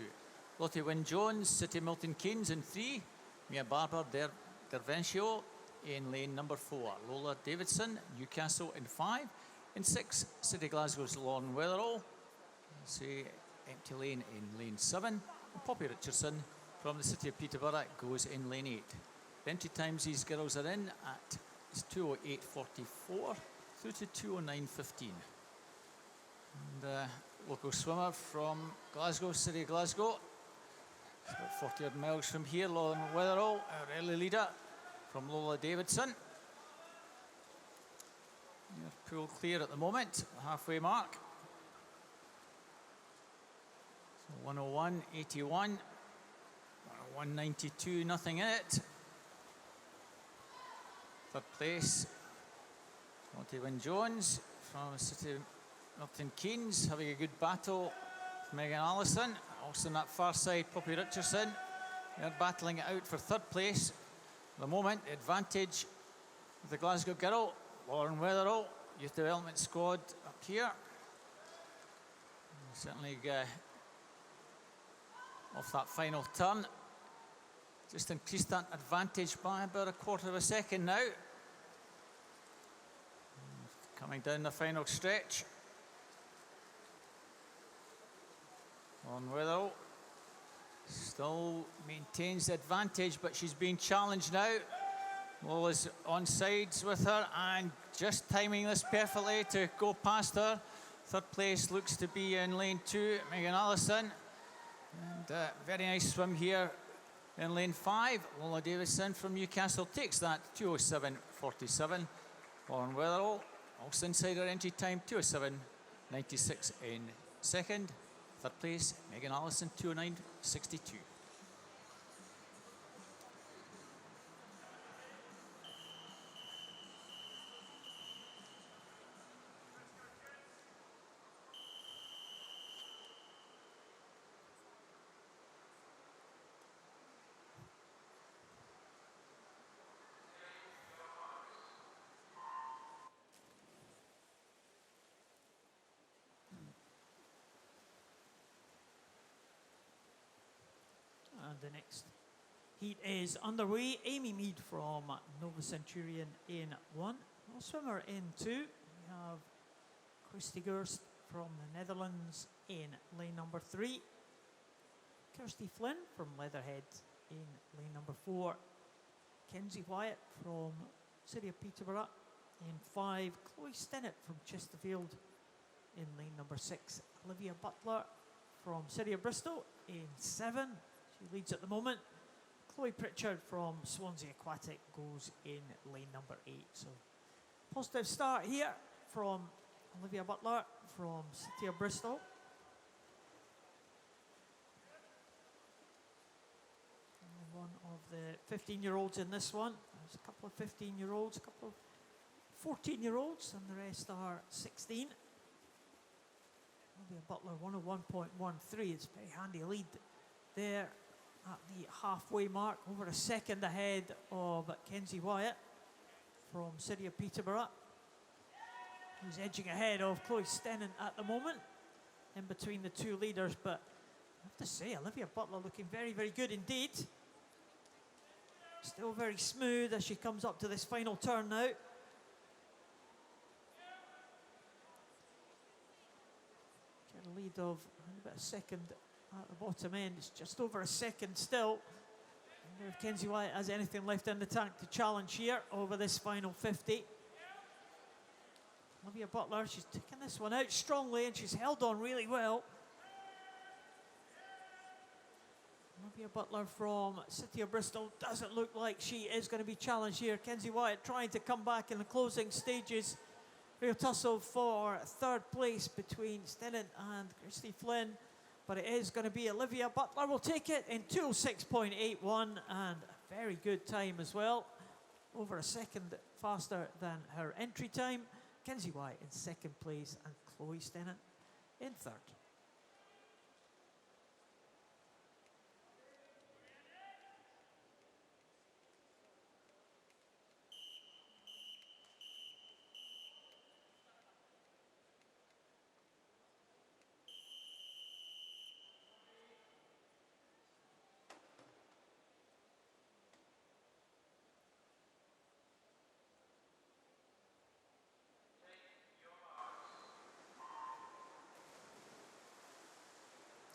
Lottie Wynne Jones, City Milton Keynes in 3. Mia Barber Dervencio in lane number 4. Lola Davidson, Newcastle in 5. In 6, City Glasgow's Lauren Weatherall. See, empty lane in lane 7. And Poppy Richardson from the City of Peterborough goes in lane 8. The entry times these girls are in at 2:08.44 through to 2:09.15. And local swimmer from Glasgow, City of Glasgow. It's about 40 odd miles from here. Lauren Weatherall, our early leader from Lola Davidson. Pool clear at the moment, the halfway mark. So 101.81, 101.92, nothing in it. Third place, Lottie Wynne Jones from City Milton Keynes, having a good battle with Megan Allison. Also on that far side, Poppy Richardson. They're battling it out for third place. At the moment, the advantage of the Glasgow girl, Lauren Weatherall, Youth Development Squad up here. Certainly off that final turn. Just increased that advantage by about a quarter of a second now. Coming down the final stretch. Lauren Weatherall still maintains the advantage, but she's being challenged now. Lola's on sides with her and just timing this perfectly to go past her. Third place looks to be in lane 2, Megan Allison. And very nice swim here in lane 5. Lola Davison from Newcastle takes that 2:07.47. Lauren Weatherall also inside her entry time, 2:07.96 in second. Third place, Megan Allison, 2:09.62. the next heat is underway. Amy Mead from Nova Centurion in 1. No swimmer in 2. We have Christy Gerst from the Netherlands in lane number 3. Kirsty Flynn from Leatherhead in lane number 4. Kenzie Wyatt from City of Peterborough in 5. Chloe Stinnett from Chesterfield in lane number 6. Olivia Butler from City of Bristol in 7. She leads at the moment. Chloe Pritchard from Swansea Aquatic goes in lane number 8. So positive start here from Olivia Butler from City of Bristol. And one of the 15-year-olds in this one. There's a couple of 15-year-olds, a couple of 14-year-olds, and the rest are 16. Olivia Butler 101.13. It's a very handy lead there at the halfway mark, over a second ahead of Kenzie Wyatt from City of Peterborough, who's edging ahead of Chloe Stinnett at the moment, in between the two leaders. But I have to say, Olivia Butler looking very, very good indeed. Still very smooth as she comes up to this final turn now. Get a lead of about a second at the bottom end. It's just over a second still. I wonder if Kenzie Wyatt has anything left in the tank to challenge here over this final 50. Olivia Butler, she's taken this one out strongly and she's held on really well. Olivia Butler from City of Bristol doesn't look like she is going to be challenged here. Kenzie Wyatt trying to come back in the closing stages. Real tussle for third place between Stinnett and Christy Flynn. But it is going to be Olivia Butler will take it in 206.81, and a very good time as well. Over a second faster than her entry time. Kenzie Wyatt in second place and Chloe Stinnett in third.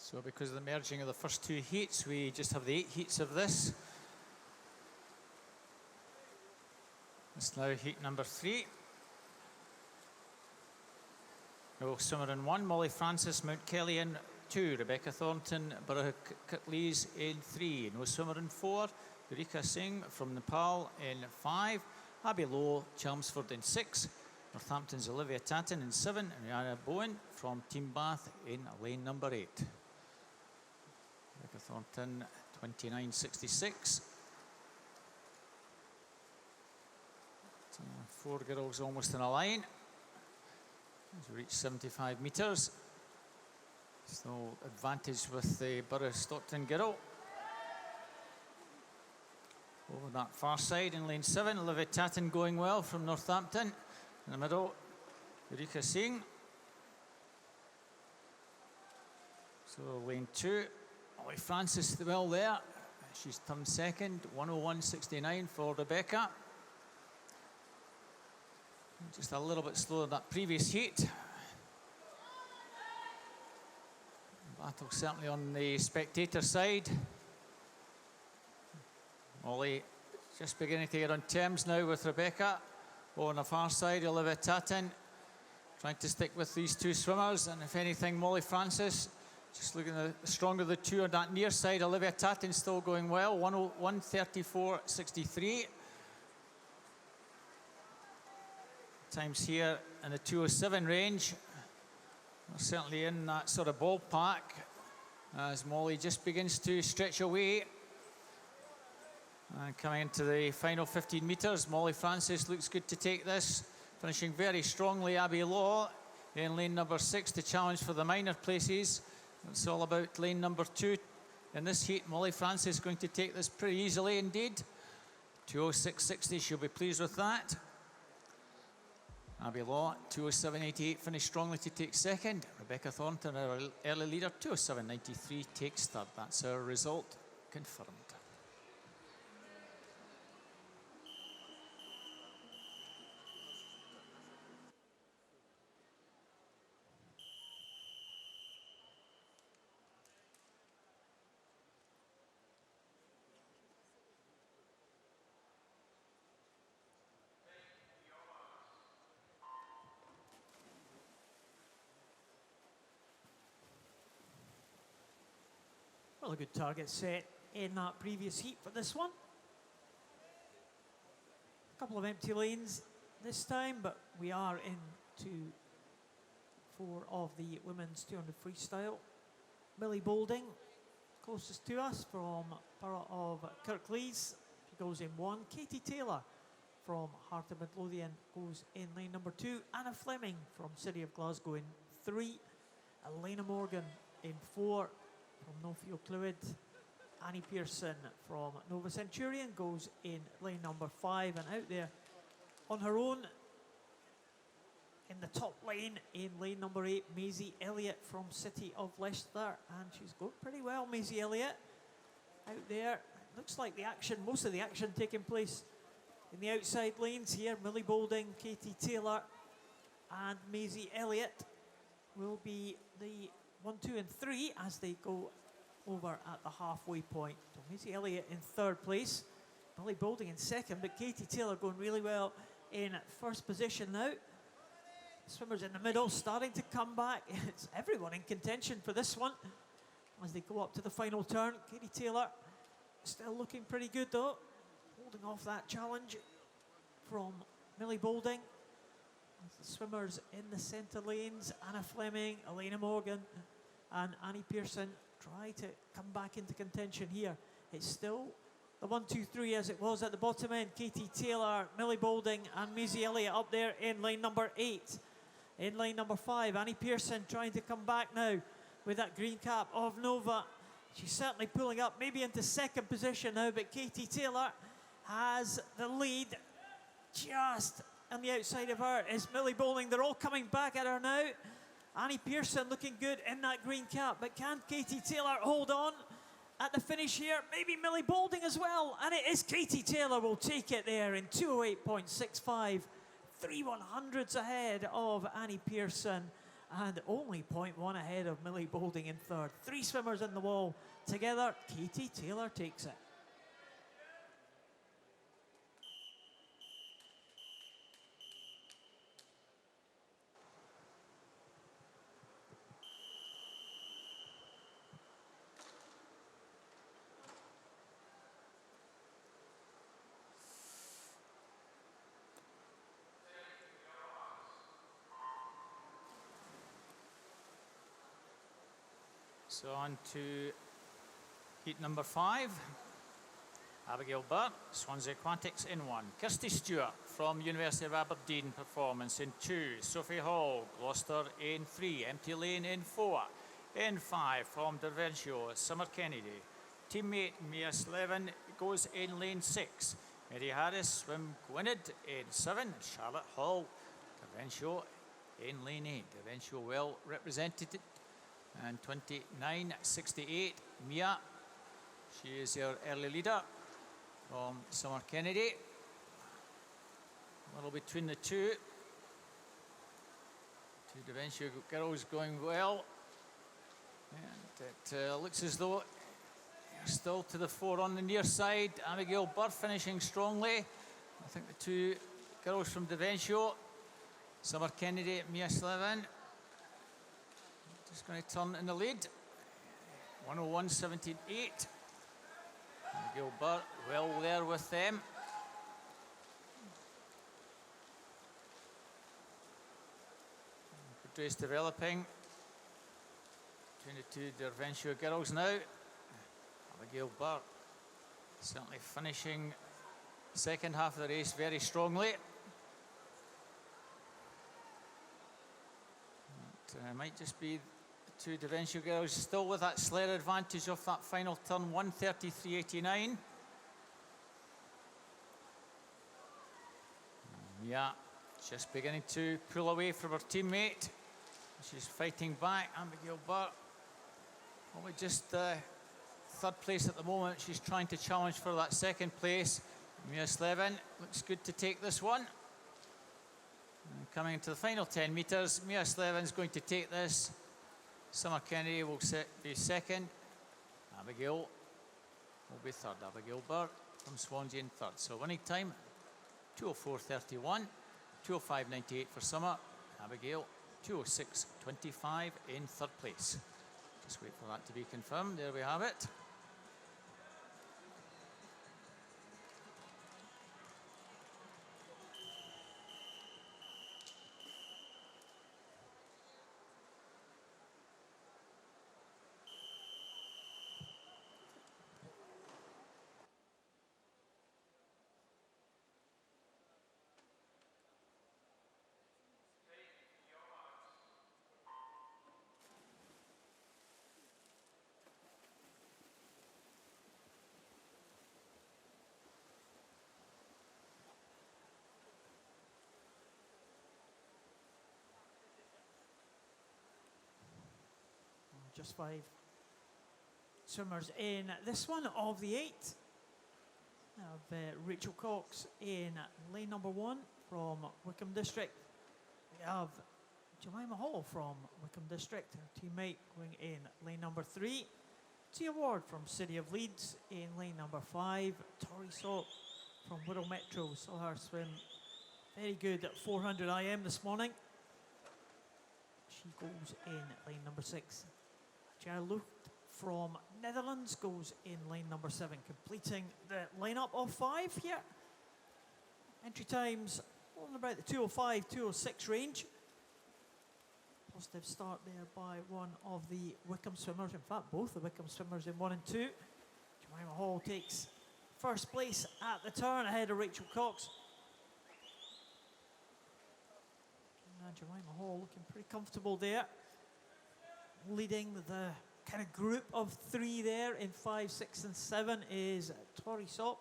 So because of the merging of the first two heats, we just have the 8 heats of this. It's now heat number 3. No swimmer in 1, Molly Francis, Mount Kelly in 2, Rebecca Thornton, Burra-Cutley's in 3. No swimmer in 4, Eureka Singh from Nepal in 5, Abby Lowe, Chelmsford in 6, Northampton's Olivia Tatton in 7, and Rihanna Bowen from Team Bath in lane number 8. Rebecca Thornton, 29.66. 4 girls almost in a line. As we reach 75 metres. Still advantage with the Burra Stockton girl. Over that far side in lane 7, Olivia Tatton going well from Northampton. In the middle, Eureka Singh. So lane 2, Molly Francis well there. She's turned second, 101.69 for Rebecca. Just a little bit slower than that previous heat. Battle certainly on the spectator side. Molly just beginning to get on terms now with Rebecca. On the far side, Olivia Tatton trying to stick with these two swimmers, and if anything, Molly Francis just looking at the stronger of the two on that near side. Olivia Tatton still going well, 101.34.63. Times here in the 207 range. We're certainly in that sort of ballpark as Molly just begins to stretch away. And coming into the final 15 metres, Molly Francis looks good to take this. Finishing very strongly, Abby Law in lane number 6 to challenge for the minor places. It's all about lane number 2 in this heat. Molly Francis going to take this pretty easily indeed. 206.60, she'll be pleased with that. Abby Law, 207.88, finished strongly to take second. Rebecca Thornton, our early leader, 207.93, takes third. That's our result. confirmed. Well, a good target set in that previous heat for this one. A couple of empty lanes this time, but we are into 4 of the women's 200 freestyle. Millie Boulding, closest to us from Borough of Kirklees. She goes in 1. Katie Taylor from Heart of Midlothian goes in lane number 2. Anna Fleming from City of Glasgow in 3. Elena Morgan in 4 from No Fuel Fluid. Annie Pearson from Nova Centurion goes in lane number 5, and out there on her own in the top lane in lane number 8, Maisie Elliott from City of Leicester, and she's going pretty well, Maisie Elliott out there. Looks like the action, most of the action taking place in the outside lanes here. Millie Boulding, Katie Taylor and Maisie Elliott will be the 1, 2 and 3 as they go over at the halfway point. So Maisie Elliott in 3rd place, Millie Boulding in 2nd, but Katie Taylor going really well in 1st position now. Swimmers in the middle starting to come back. It's everyone in contention for this one as they go up to the final turn. Katie Taylor still looking pretty good though, holding off that challenge from Millie Boulding. As the swimmers in the centre lanes, Anna Fleming, Elena Morgan and Annie Pearson try to come back into contention here. It's still the 1, 2, 3 as it was at the bottom end. Katie Taylor, Millie Boulding and Maisie Elliott up there in lane number 8. In lane number 5, Annie Pearson trying to come back now with that green cap of Nova. She's certainly pulling up, maybe into 2nd position now, but Katie Taylor has the lead. Just on the outside of her is Millie Boulding. They're all coming back at her now. Annie Pearson looking good in that green cap, but can Katie Taylor hold on at the finish here? Maybe Millie Boulding as well, and it is Katie Taylor will take it there in 2:08.65. 3/100ths ahead of Annie Pearson and only 0.1 ahead of Millie Boulding in 3rd. 3 swimmers in the wall together. Katie Taylor takes it. So on to heat number 5. Abigail Burt, Swansea Aquatics in 1. Kirsty Stewart from University of Aberdeen Performance in 2. Sophie Hall, Gloucester in 3. Empty Lane in 4. In 5 from Derventio, Summer Kennedy. Teammate Mia Slevin goes in lane 6. Mary Harris, Swim Gwynedd in 7. Charlotte Hall, Derventio in lane 8. Derventio well represented. And 29.68, Mia. She is your early leader from Summer Kennedy. A little between the two. 2 Derventio girls going well. And it looks as though they're still to the fore on the near side. Abigail Burt finishing strongly. I think the 2 girls from Derventio, Summer Kennedy, Mia Slevin, just going to turn in the lead. 101.78. Abigail Burt well there with them. Good race developing between the 2 Derventio girls now. Abigail Burt certainly finishing the second half of the race very strongly. It might just be 2 Derventio girls still with that sled advantage of that final turn, 133.89. Yeah, just beginning to pull away from her teammate. She's fighting back. Abigail Burt probably just third place at the moment. She's trying to challenge for that second place. Mia Slevin looks good to take this one. And coming into the final 10 metres, Mia Slevin's going to take this. Summer Kennedy will be second. Abigail will be third. Abigail Burr from Swansea in third. So winning time, 2:04.31, 2:05.98 for Summer. Abigail, 2:06.25 in third place. Just wait for that to be confirmed. There we have it. Just 5 swimmers in this one of the 8. We have Rachel Cox in lane number 1 from Wickham District. We have Jemima Hall from Wickham District, her teammate going in lane number 3. Tia Ward from City of Leeds in lane number 5. Tori Sock from Wirral Metro, saw her swim very good at 400 IM this morning. She goes in lane number 6. Lucht from Netherlands goes in lane number 7, completing the lineup of 5 here. Entry times on about the 2:05, 2:06 range. Positive start there by one of the Wickham swimmers. In fact, both the Wickham swimmers in 1 and 2. Jemima Hall takes first place at the turn ahead of Rachel Cox. And Jemima Hall looking pretty comfortable there. Leading the kind of group of 3 there in 5, 6 and 7 is Tori Sock.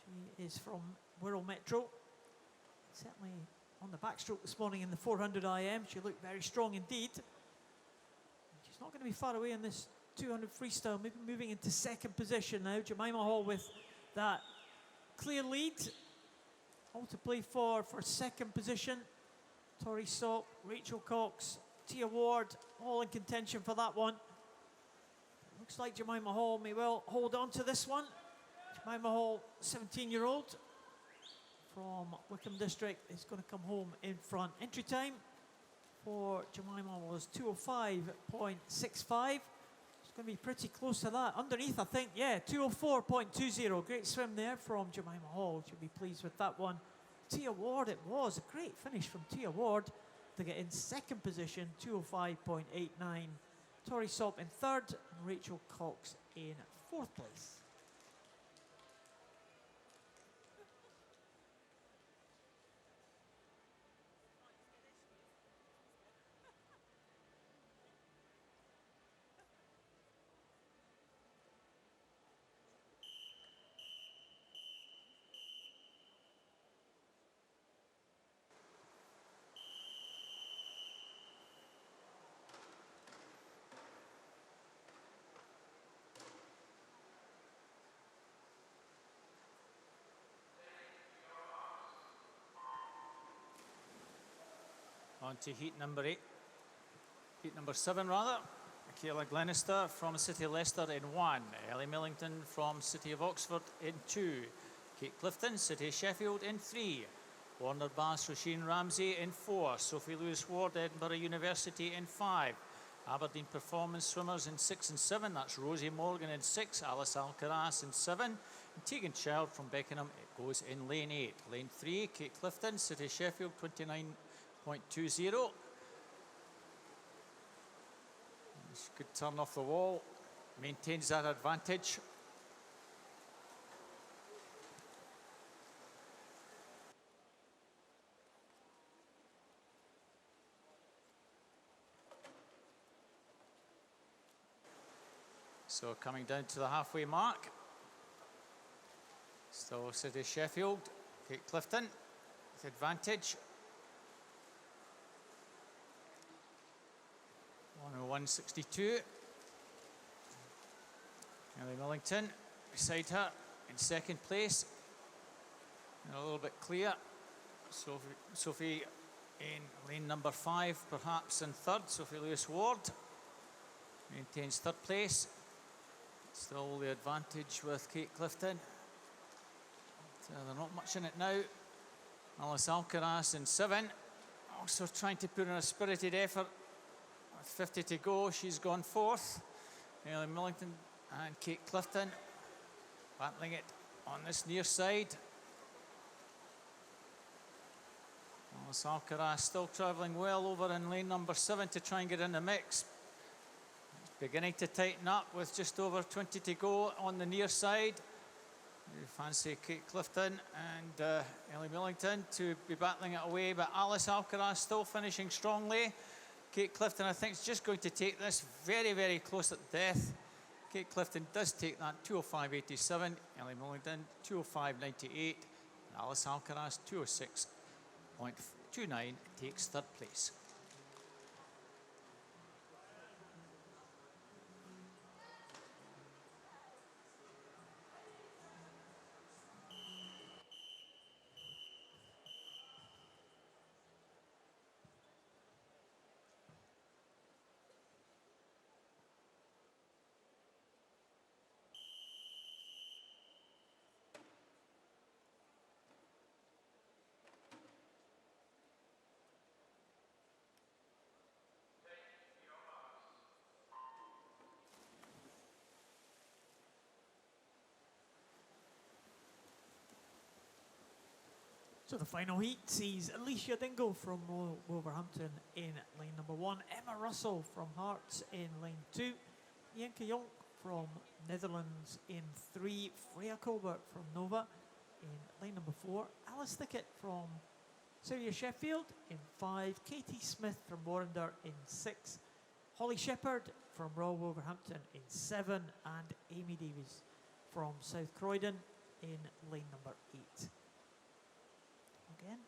She is from Wirral Metro. Certainly on the backstroke this morning in the 400 IM. She looked very strong indeed. She's not going to be far away in this 200 freestyle, maybe moving into second position now. Jemima Hall with that clear lead. All to play for second position. Tori Sock, Rachel Cox, Tia Ward, all in contention for that one. Looks like Jemima Hall may well hold on to this one. Jemima Hall, 17-year-old from Wickham District, is going to come home in front. Entry time for Jemima was 2:05.65. It's going to be pretty close to that. Underneath, I think, yeah, 2:04.20. Great swim there from Jemima Hall. Should be pleased with that one. Tia Ward, it was a great finish from Tia Ward to get in second position, 2:05.89. Tori Sopp in third, and Rachel Cox in fourth place. On to heat number 7 rather. Kayla Glenister from City of Leicester in 1. Ellie Millington from City of Oxford in 2. Kate Clifton, City of Sheffield in 3. Warner Bass, Roisin Ramsey in 4. Sophie Lewis Ward, Edinburgh University in 5. Aberdeen Performance Swimmers in 6 and 7. That's Rosie Morgan in 6. Alice Alcaraz in 7. And Tegan Child from Beckenham, it goes in lane 8. Lane 3, Kate Clifton, City of Sheffield, 29.20. Good turn off the wall, maintains that advantage. So coming down to the halfway mark, still City of Sheffield, Kate Clifton with advantage. 101.62. Ellie Millington beside her in second place. And a little bit clear. Sophie in lane number 5, perhaps in third. Sophie Lewis-Ward maintains third place. Still the advantage with Kate Clifton. They're not much in it now. Alice Alcaraz in 7. Also trying to put in a spirited effort. With 50 to go, she's gone 4th. Ellie Millington and Kate Clifton battling it on this near side. Alice Alcaraz still travelling well over in lane number 7 to try and get in the mix. It's beginning to tighten up with just over 20 to go on the near side. You fancy Kate Clifton and Ellie Millington to be battling it away, but Alice Alcaraz still finishing strongly. Kate Clifton, I think, is just going to take this very, very close at death. Kate Clifton does take that 2:05.87. Ellie Millington 2:05.98. Alice Alcaraz 2:06.29 takes third place. So the final heat sees Alicia Dingle from Wolverhampton in lane number 1, Emma Russell from Hearts in lane 2, Yenke Jonk from Netherlands in 3, Freya Colbert from Nova in lane number 4, Alice Thickett from Syria Sheffield in 5, Katie Smith from Warrender in 6, Holly Shepherd from Royal Wolverhampton in 7, and Amy Davies from South Croydon in lane number 8. Again,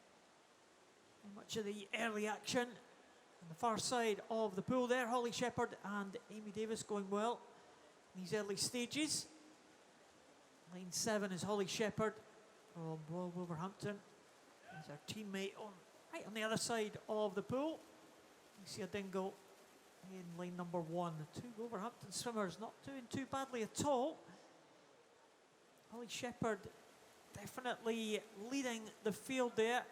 much of the early action on the far side of the pool there. Holly Shepherd and Amy Davis going well in these early stages. Lane 7 is Holly Shepherd from Royal Wolverhampton. He's our teammate right on the other side of the pool. Alicia Dingle in lane number 1. The two Wolverhampton swimmers not doing too badly at all. Holly Shepherd definitely leading the field there,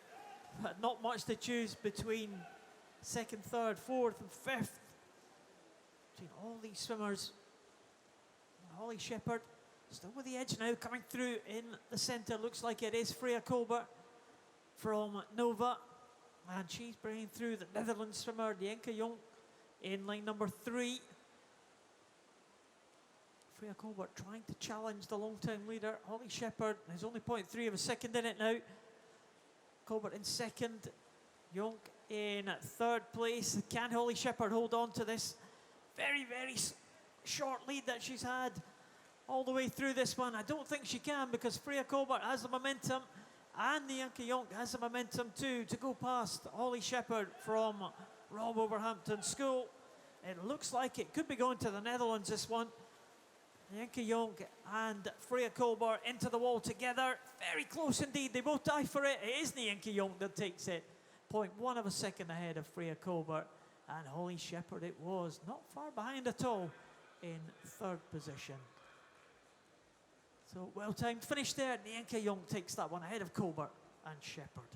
but not much to choose between second, third, fourth and fifth. Between all these swimmers. Holly Shepherd still with the edge now, coming through in the centre. Looks like it is Freya Colbert from Nova. And she's bringing through the Netherlands swimmer, Yenke Jonk, in lane number 3. Freya Colbert trying to challenge the long-time leader, Holly Shepherd. There's only 0.3 of a second in it now. Colbert in second, Jonk in third place. Can Holly Shepherd hold on to this very, very short lead that she's had all the way through this one? I don't think she can, because Freya Colbert has the momentum and the Yenke Jonk has the momentum too to go past Holly Shepherd from Royal Wolverhampton School. It looks like it could be going to the Netherlands, this one. Yenke Jonk and Freya Colbert into the wall together. Very close indeed. They both die for it. It is the Yenke Jonk that takes it. 0.1 of a second ahead of Freya Colbert. And Holly Shepherd it was. Not far behind at all in third position. So well-timed finish there. Yenke Jonk takes that one ahead of Colbert and Shepherd.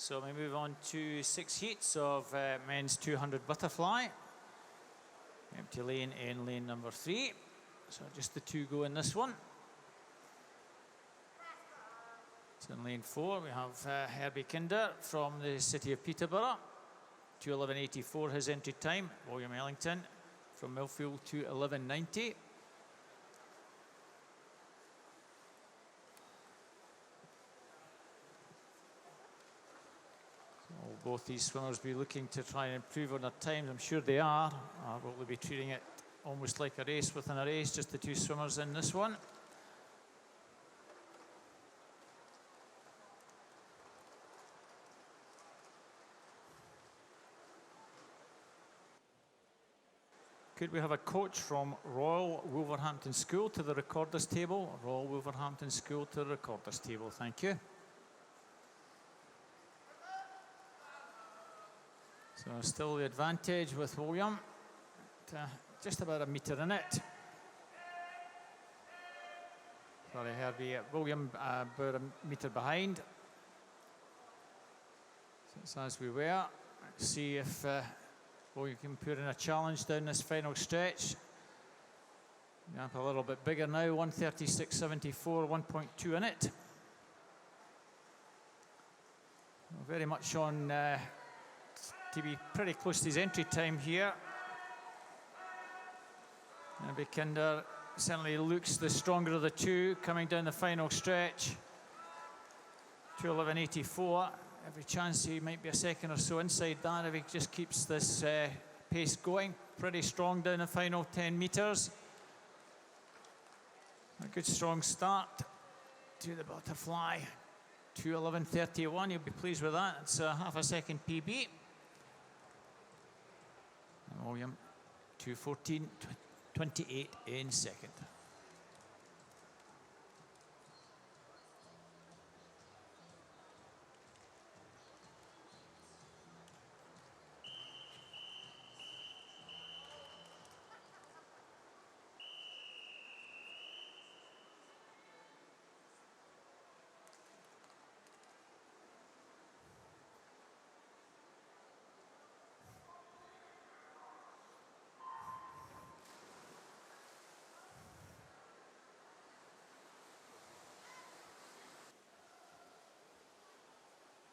So we move on to 6 heats of men's 200 butterfly. Empty lane in lane number 3. So just the 2 go in this one. So in lane 4 we have Herbie Kinder from the city of Peterborough. 2:11.84 his entry time. William Ellington from Millfield, 2:11.90. Will both these swimmers be looking to try and improve on their times? I'm sure they are. Will they be treating it almost like a race within a race, just the 2 swimmers in this one? Could we have a coach from Royal Wolverhampton School to the recorders table? Royal Wolverhampton School to the recorders table, thank you. So still the advantage with William, just about a metre in it. Sorry, Herbie, William about a metre behind. So it's as we were. Let's see if William can put in a challenge down this final stretch. Up a little bit bigger now, 1:36.74, 1.2 in it. Very much on to be pretty close to his entry time here. And Kinder certainly looks the stronger of the 2 coming down the final stretch. 2:11.84. Every chance he might be a second or so inside that if he just keeps this pace going. Pretty strong down the final 10 metres. A good strong start to the butterfly. 2:11.31, you'll be pleased with that. It's half a second PB. And William, 2:14.28 in second.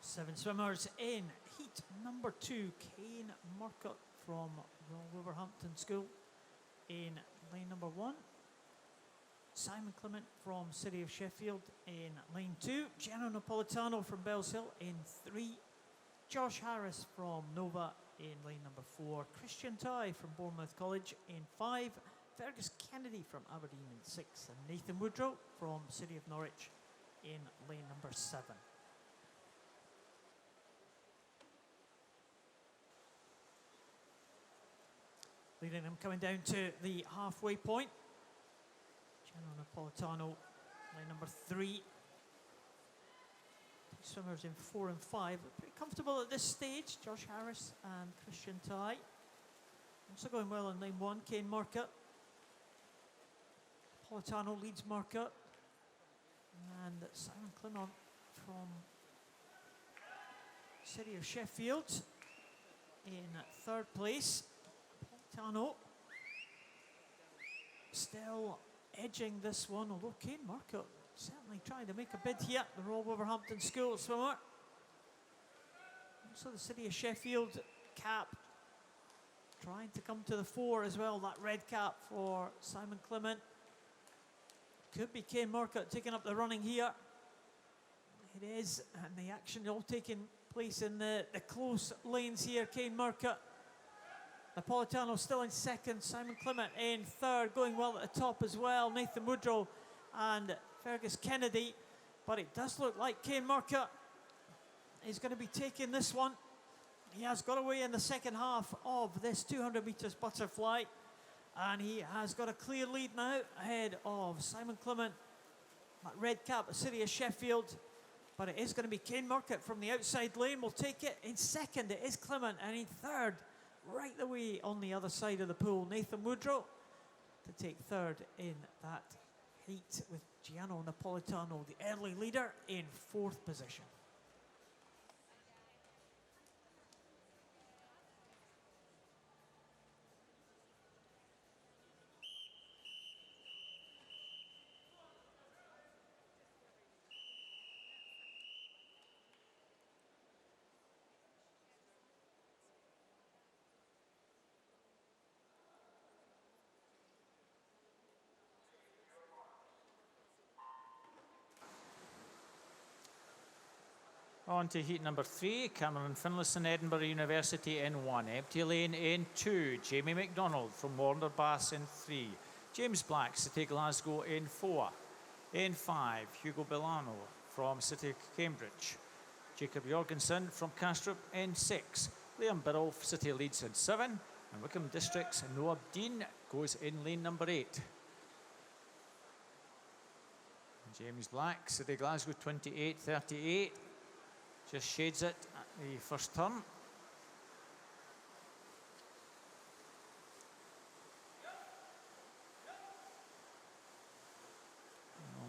Seven swimmers in heat number 2. Kane Murcutt from Royal Wolverhampton School in lane number 1. Simon Clement from City of Sheffield in lane 2. Gianno Napolitano from Bells Hill in 3. Josh Harris from Nova in lane number 4. Christian Ty from Bournemouth College in 5. Fergus Kennedy from Aberdeen in 6. And Nathan Woodrow from City of Norwich in lane number 7. Leading them coming down to the halfway point. Gianno Napolitano, lane number 3. Swimmers in 4 and 5. Pretty comfortable at this stage. Josh Harris and Christian Ty. Also going well in lane 1, Kane Murcutt. Napolitano leads Murcutt. And Simon Clement from City of Sheffield in 3rd place. Napolitano still edging this one, although Kane Murcutt certainly trying to make a bid here. The Royal Wolverhampton School swimmer. Also the City of Sheffield cap trying to come to the fore as well. That red cap for Simon Clement. Could be Kane Murcutt taking up the running here. It is, and the action all taking place in the close lanes here. Kane Murcutt. Napolitano still in 2nd, Simon Clement in 3rd, going well at the top as well. Nathan Woodrow and Fergus Kennedy. But it does look like Kane Murcutt is going to be taking this one. He has got away in the second half of this 200 metres butterfly. And he has got a clear lead now ahead of Simon Clement. That red cap, the City of Sheffield. But it is going to be Kane Murcutt from the outside lane. We'll take it. In 2nd, it is Clement. And in 3rd, right the way on the other side of the pool, Nathan Woodrow to take 3rd in that heat with Gianno Napolitano, the early leader, in 4th position. On to heat number 3, Cameron Finlayson, Edinburgh University in 1. Empty lane in 2, Jamie McDonald from Warner Bass in 3. James Black, City Glasgow in 4. In 5, Hugo Bilano from City Cambridge. Jacob Jorgensen from Castrop in 6. Liam Birrell, City Leeds in 7. And Wickham Districts, Noah Dean goes in lane number 8. James Black, City Glasgow 28.38. Just shades it at the first turn.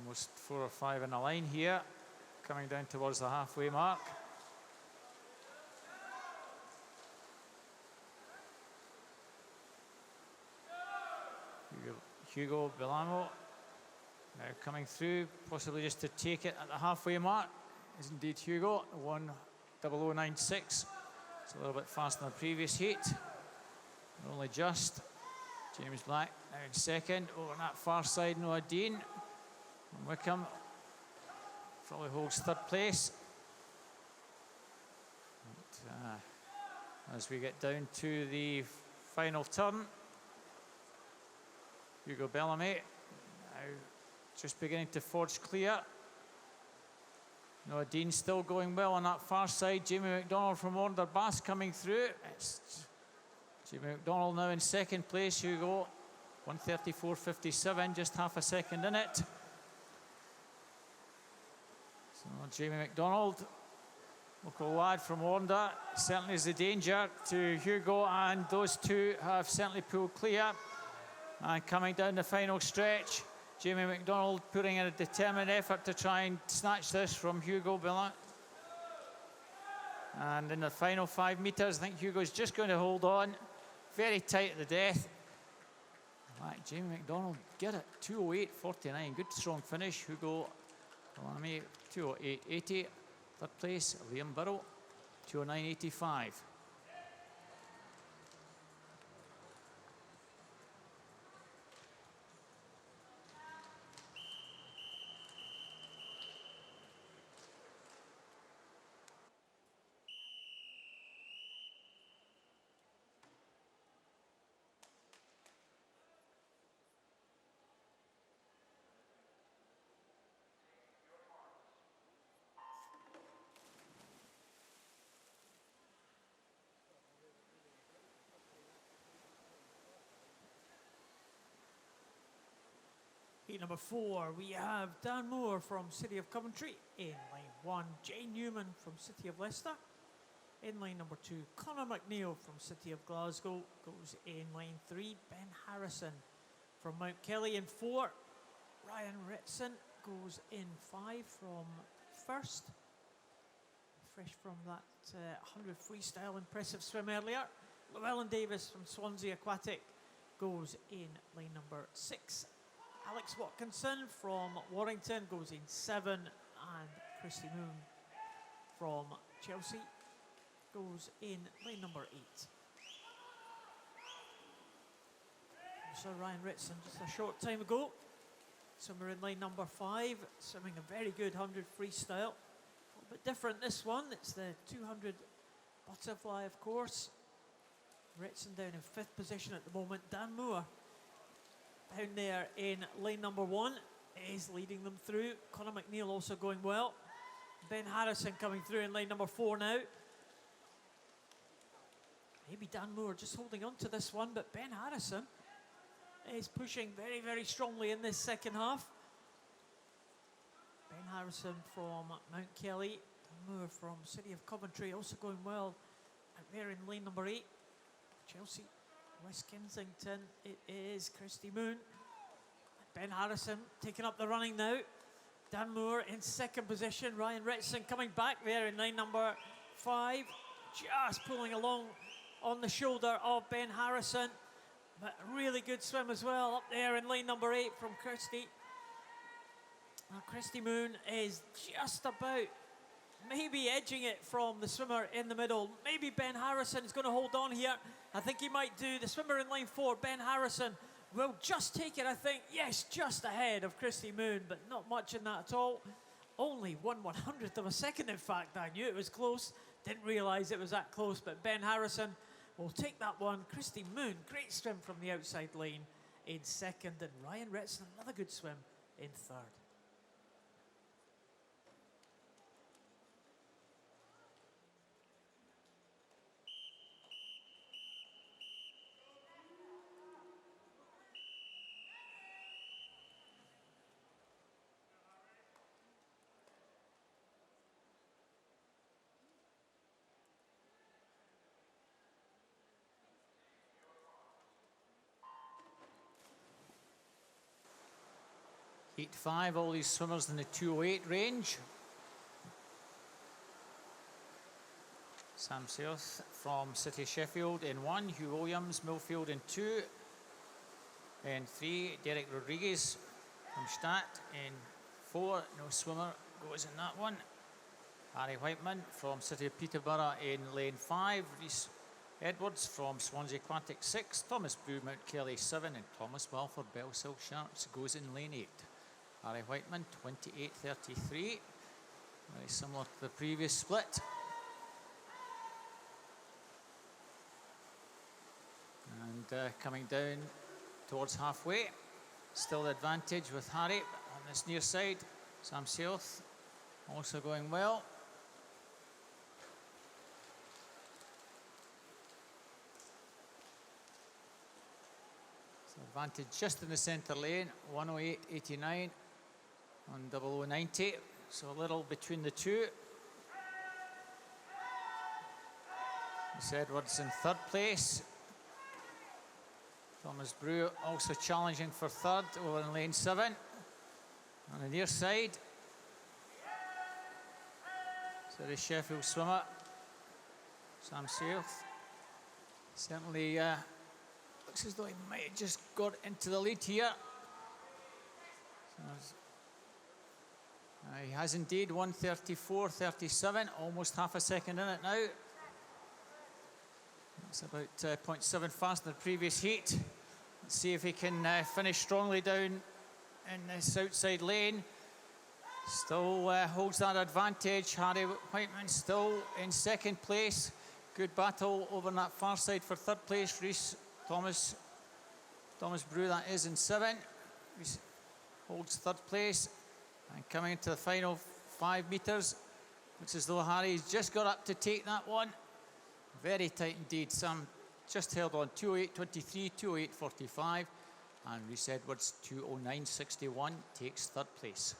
Almost 4 or 5 in a line here, coming down towards the halfway mark. Hugo Bilamo now coming through, possibly just to take it at the halfway mark. Is indeed Hugo, 1:00.96. It's a little bit faster than the previous heat. Only just. James Black now in second. Over on that far side, Noah Dean from Wickham probably holds third place. But, as we get down to the final turn, Hugo Bellamy now just beginning to forge clear. Noah Dean still going well on that far side. Jamie McDonald from Warner Bass coming through. It's Jamie McDonald now in second place. Hugo, 1:34.57, just half a second in it. So Jamie McDonald, local lad from Warner, certainly is a danger to Hugo, and those two have certainly pulled clear. And coming down the final stretch, Jamie McDonald putting in a determined effort to try and snatch this from Hugo Billan. And in the final 5 metres, I think Hugo's just going to hold on. Very tight at the death. Right, Jamie McDonald, get it, 2:08.49. Good strong finish. Hugo Bellamy, 2:08.80. Third place, Liam Birrell, 2:09.85. Heat number 4, we have Dan Moore from City of Coventry in lane 1, Jay Newman from City of Leicester. In lane number 2, Conor McNeil from City of Glasgow goes in lane 3, Ben Harrison from Mount Kelly in 4. Ryan Ritson goes in 5 from first. Fresh from that 100 freestyle impressive swim earlier. Llewellyn Davis from Swansea Aquatic goes in lane number 6. Alex Watkinson from Warrington goes in 7, and Christy Moon from Chelsea goes in lane number 8. So Ryan Ritson just a short time ago, somewhere in lane number 5, swimming a very good 100 freestyle. A little bit different this one, it's the 200 butterfly of course. Ritson down in 5th position at the moment. Dan Moore down there in lane number 1 is leading them through. Conor McNeil also going well. Ben Harrison coming through in lane number 4 now. Maybe Dan Moore just holding on to this one, but Ben Harrison is pushing very, very strongly in this second half. Ben Harrison from Mount Kelly, Dan Moore from City of Coventry also going well out there in lane number 8. Chelsea, West Kensington, it is Christy Moon. Ben Harrison taking up the running now. Dan Moore in 2nd position. Ryan Ritson coming back there in lane number 5. Just pulling along on the shoulder of Ben Harrison. But a really good swim as well up there in lane number 8 from Christy. Christy Moon is just about maybe edging it from the swimmer in the middle. Maybe Ben Harrison is going to hold on here. I think he might do. The swimmer in lane 4, Ben Harrison, will just take it, I think. Yes, just ahead of Christy Moon, but not much in that at all. Only 1/100th of a second, in fact. I knew it was close, didn't realise it was that close, but Ben Harrison will take that one. Christy Moon, great swim from the outside lane in second, and Ryan Retson, another good swim in third. Heat 5, all these swimmers in the 2:08 range. Sam Searth from City of Sheffield in 1, Hugh Williams, Millfield in 2, in 3, Derek Rodriguez from Stadt in 4, no swimmer goes in that one. Harry Whiteman from City of Peterborough in lane 5, Rhys Edwards from Swansea Aquatic 6, Thomas Brew, Mount Kelly 7, and Thomas Walford, Bellsill Sharks goes in lane 8. Harry Whiteman, 28.33, very similar to the previous split. And coming down towards halfway, still the advantage with Harry on this near side. Sam Searth also going well. So advantage just in the centre lane, 108.89 on 0090, so a little between the two. Rhys Edwards in third place. Thomas Brew also challenging for third over in lane 7. On the near side, so the Sheffield swimmer, Sam Searth, certainly looks as though he might have just got into the lead here. So he has indeed, 1:34.37, almost half a second in it now. It's about 0.7 faster than the previous heat. Let's see if he can finish strongly down in this outside lane. Still holds that advantage. Harry Whiteman still in second place. Good battle over on that far side for third place. Rhys Thomas Brew, that is, in 7. Rhys holds third place. And coming into the final 5 metres, looks as though Harry's just got up to take that one. Very tight indeed. Sam just held on, 2:08.23, 2:08.45. And Rhys Edwards, 2:09.61, takes third place.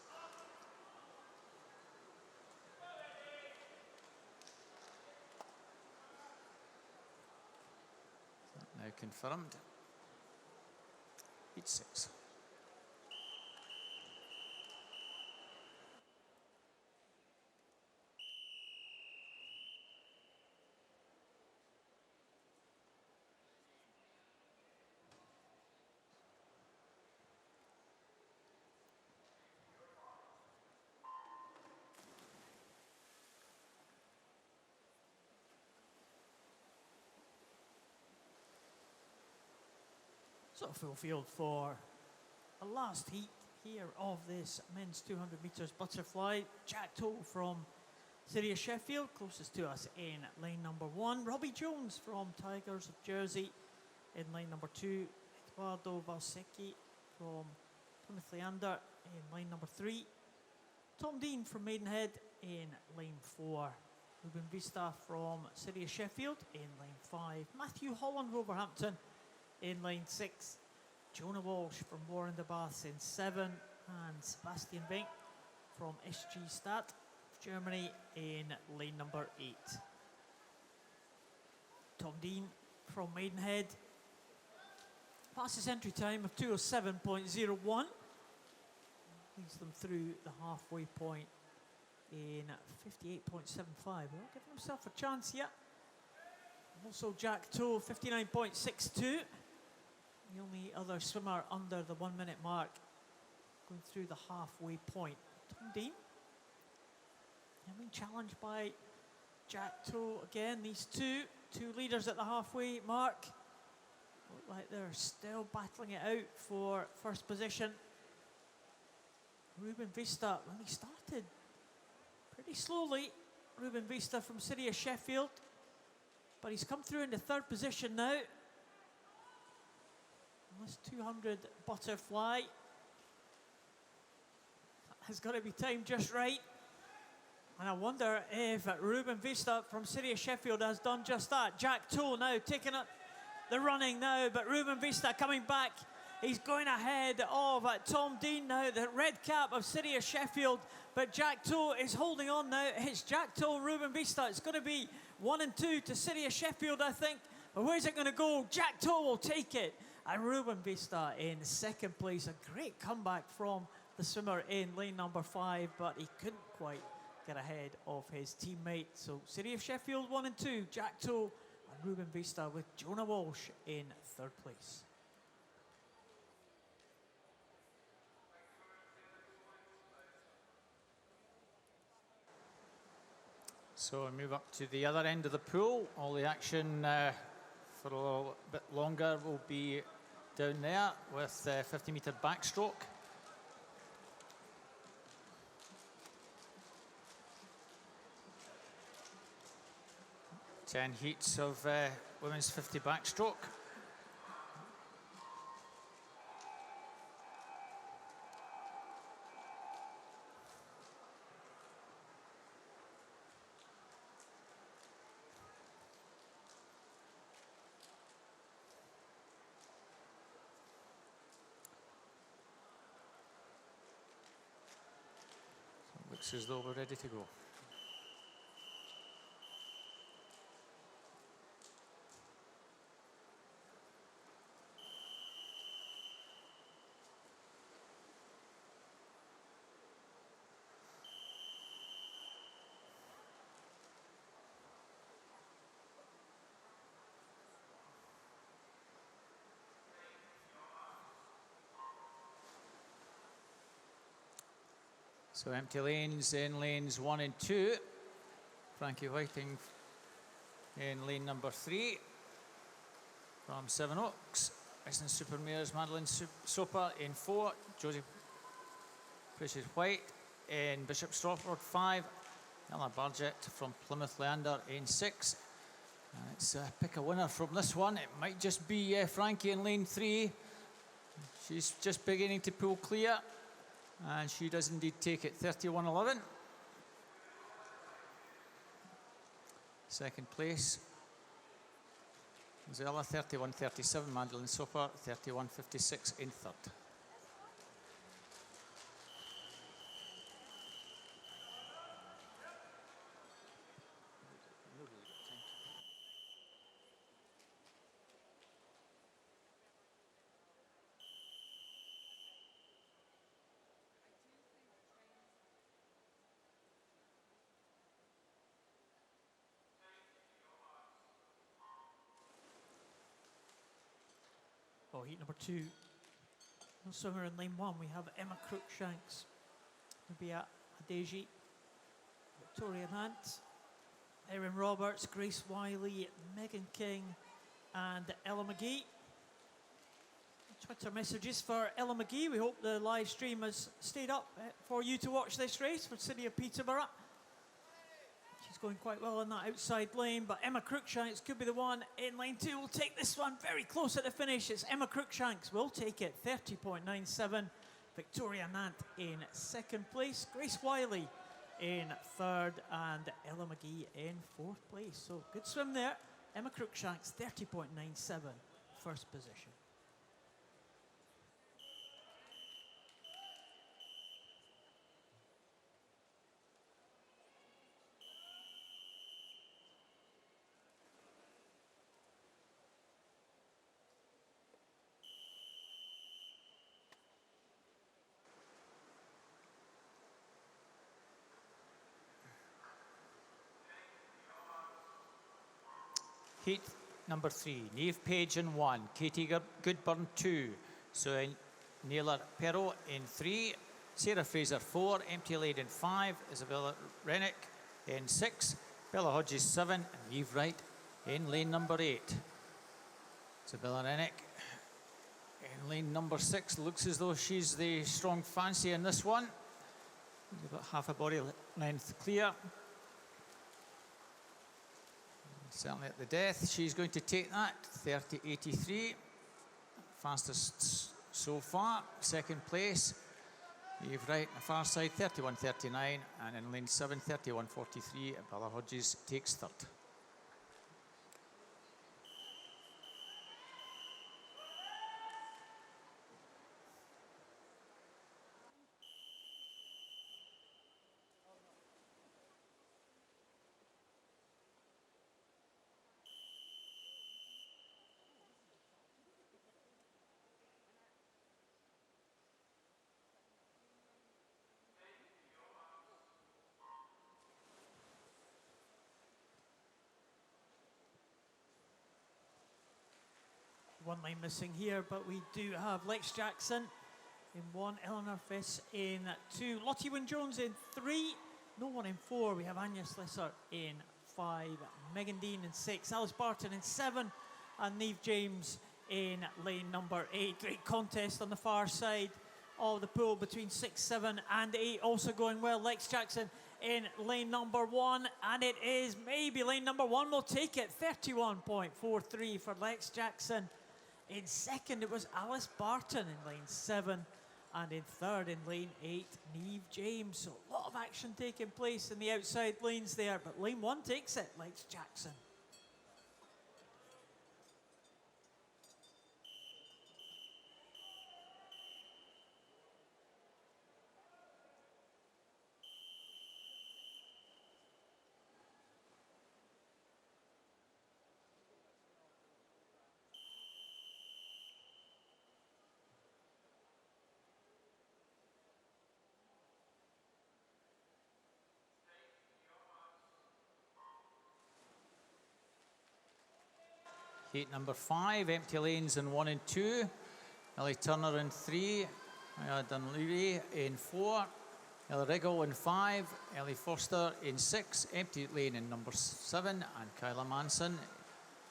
Now confirmed. Heat 6. So full field for a last heat here of this men's 200 metres butterfly. Jack Toll from City of Sheffield, closest to us in lane number 1. Robbie Jones from Tigers of Jersey in lane number 2. Eduardo Valsecchi from Plymouth Leander in lane number 3. Tom Dean from Maidenhead in lane 4. Ruben Vista from City of Sheffield in lane 5. Matthew Holland, Wolverhampton in lane 6, Jonah Walsh from Warren de Baths in 7, and Sebastian Vink from SG Stadt of Germany in lane number 8. Tom Dean from Maidenhead passes entry time of 2:07.01, leads them through the halfway point in 58.75. Well, giving himself a chance yet. Also Jack Toll, 59.62. The only other swimmer under the 1 minute mark going through the halfway point. Tom Dean, being challenged by Jack Toll again. These two leaders at the halfway mark look like they're still battling it out for first position. Ruben Vista, when he started Pretty slowly, Ruben Vista from City of Sheffield. But he's come through into third position now. On this 200 butterfly. That has got to be timed just right. And I wonder if Ruben Vista from City of Sheffield has done just that. Jack Toll now taking up the running now, but Ruben Vista coming back. He's going ahead of Tom Dean now, the red cap of City of Sheffield. But Jack Toll is holding on now. It's Jack Toll, Ruben Vista. It's going to be 1 and 2 to City of Sheffield, I think. But where's it going to go? Jack Toll will take it. And Ruben Vista in second place. A great comeback from the swimmer in lane number 5, but he couldn't quite get ahead of his teammate. So City of Sheffield 1 and 2, Jack Toll and Ruben Vista with Jonah Walsh in third place. So we move up to the other end of the pool. All the action for a little bit longer will be down there with 50-metre backstroke. 10 heats of women's 50 backstroke. Looks as though we're ready to go. So empty lanes in lanes 1 and 2. Frankie Whiting in lane number 3 from Seven Oaks. Iceland Supermares Madeline Soper in 4. Josie Precious White in Bishop Stortford 5. Ella Bargett from Plymouth Leander in 6. And let's pick a winner from this one. It might just be Frankie in lane 3. She's just beginning to pull clear. And she does indeed take it, 31.11. Second place, Zella, 31.37. Madeline Soper, 31.56 in third. Oh, heat number 2. No swimmer in lane 1. We have Emma Crookshanks, Nubia Adeji, Victoria Nant, Erin Roberts, Grace Wiley, Megan King, and Ella McGee. Twitter messages for Ella McGee. We hope the live stream has stayed up for you to watch this race for City of Peterborough. She's going quite well in that outside lane, but Emma Crookshanks could be the one in lane 2. We'll take this one very close at the finish. It's Emma Crookshanks. We'll take it, 30.97. Victoria Nant in second place. Grace Wiley in third, and Ella McGee in fourth place. So good swim there. Emma Crookshanks, 30.97, first position. Heat number 3, Niamh Page in 1, Katie Goodburn 2, so Neela Perro in 3, Sarah Fraser 4, Empty Lane in 5, Isabella Rennick in 6, Bella Hodges 7, and Eve Wright in lane number 8. Isabella Rennick in lane number 6, looks as though she's the strong fancy in this one. She's got half a body length clear. Certainly at the death, she's going to take that, 30.83. Fastest so far. Second place, Eve Wright on the far side, 31.39. And in lane 7, 31.43. Bella Hodges takes third. One line missing here, but we do have Lex Jackson in 1, Eleanor Fiss in 2, Lottie Wynne-Jones in 3, no one in 4. We have Anya Slisser in 5, Megan Dean in 6, Alice Barton in 7, and Neve James in lane number 8. Great contest on the far side of the pool between 6, 7 and 8. Also going well, Lex Jackson in lane number 1, and it is maybe lane number 1 will take it. 31.43 for Lex Jackson. In second, it was Alice Barton in lane 7, and in third, in lane 8, Neve James. So a lot of action taking place in the outside lanes there, but lane 1 takes it, Lex Jackson. Heat number 5, empty lanes in 1 and 2. Ellie Turner in 3, Maya Dunleary in 4, Ella Riggle in 5, Ellie Foster in 6, empty lane in number 7, and Kyla Manson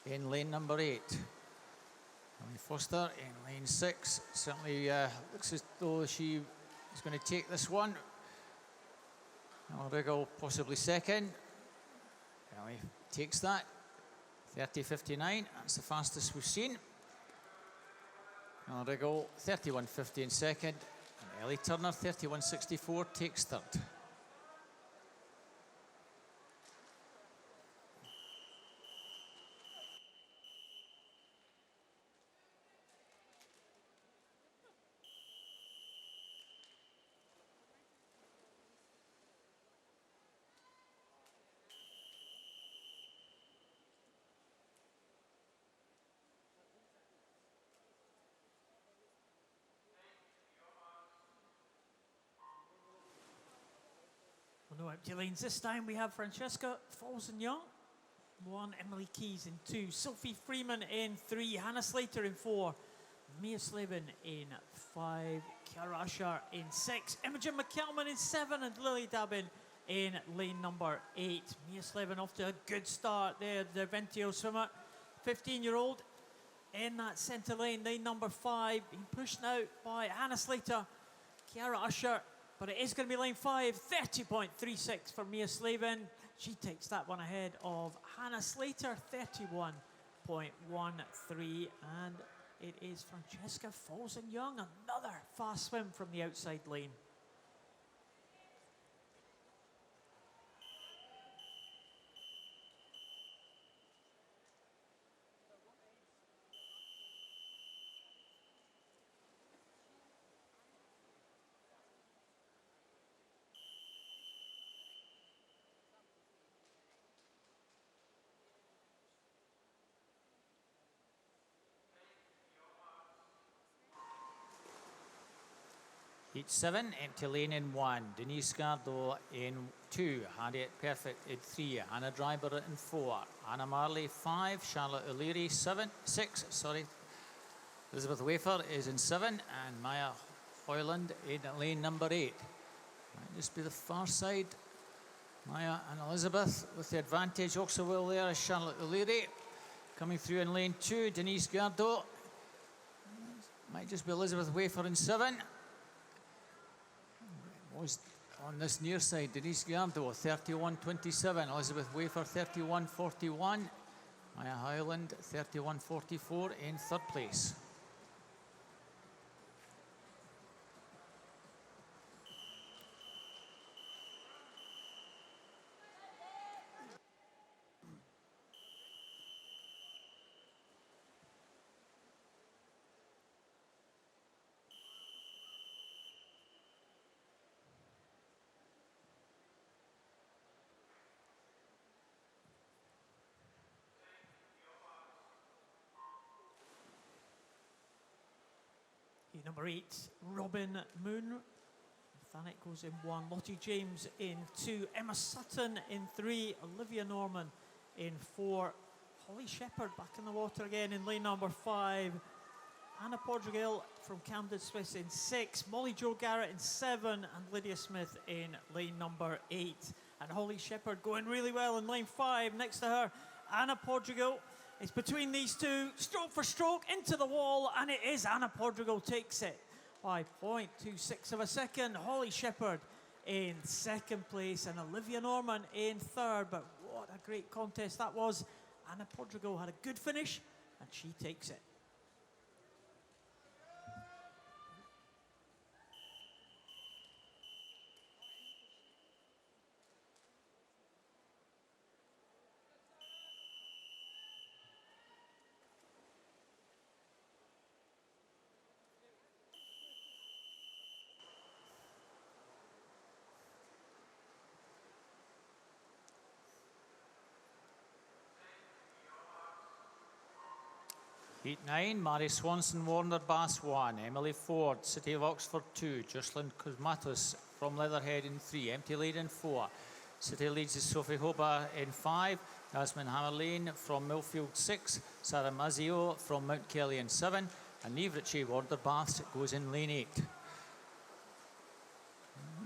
in lane number 8. Ellie Foster in lane 6, certainly looks as though she is going to take this one. Ella Riggle possibly second. Ellie takes that. 30.59, that's the fastest we've seen. Ella Riggle, 31.50 in second. And Ellie Turner, 31.64, takes third. No empty lanes this time. We have Francesca Folsen-Young, 1, Emily Keys in 2, Sophie Freeman in 3, Hannah Slater in 4, Mia Slavin in 5, Kiara Usher in 6, Imogen McKelman in 7, and Lily Dabin in lane number 8. Mia Slavin off to a good start there, the Ventio swimmer, 15-year-old in that centre lane number 5, being pushed now by Hannah Slater, Kiara Usher. But it is going to be lane 5, 30.36 for Mia Slavin. She takes that one ahead of Hannah Slater, 31.13. And it is Francesca Folsen-Young, another fast swim from the outside lane. Heat 7, empty lane in 1, Denise Gardo in 2, Harriet Perfect in 3, Hannah Driver in 4, Anna Marley 5, Charlotte O'Leary 6, Elizabeth Wafer is in 7, and Maya Hoyland in lane number 8. Might just be the far side. Maya and Elizabeth with the advantage. Also well there is Charlotte O'Leary. Coming through in lane 2, Denise Gardo. Might just be Elizabeth Wafer in 7. Was On this near side, Denise Giardo, 31.27. Elizabeth Wafer, 31.41. Maya Highland, 31.44 in third place. Number 8, Robin Moon. Thanet goes in 1. Lottie James in 2. Emma Sutton in 3. Olivia Norman in 4. Holly Shepherd back in the water again in lane number 5. Anna Portugal from Camden Swiss in 6. Molly Jo Garrett in 7. And Lydia Smith in lane number 8. And Holly Shepherd going really well in lane 5. Next to her, Anna Portugal. It's between these two, stroke for stroke, into the wall, and it is Anna Portugal takes it by 0.26 of a second. Holly Shepherd in second place, and Olivia Norman in third. But what a great contest that was. Anna Portugal had a good finish, and she takes it. Heat 9, Mary Swanson, Warner Bass 1, Emily Ford, City of Oxford 2, Jocelyn Kosmatos from Leatherhead in 3, Empty Lane in 4, City Leeds is Sophie Hoba in 5, Jasmine Hammerlane from Millfield 6, Sarah Mazzio from Mount Kelly in 7, and Niamh Ritchie, Warner Bass goes in lane 8.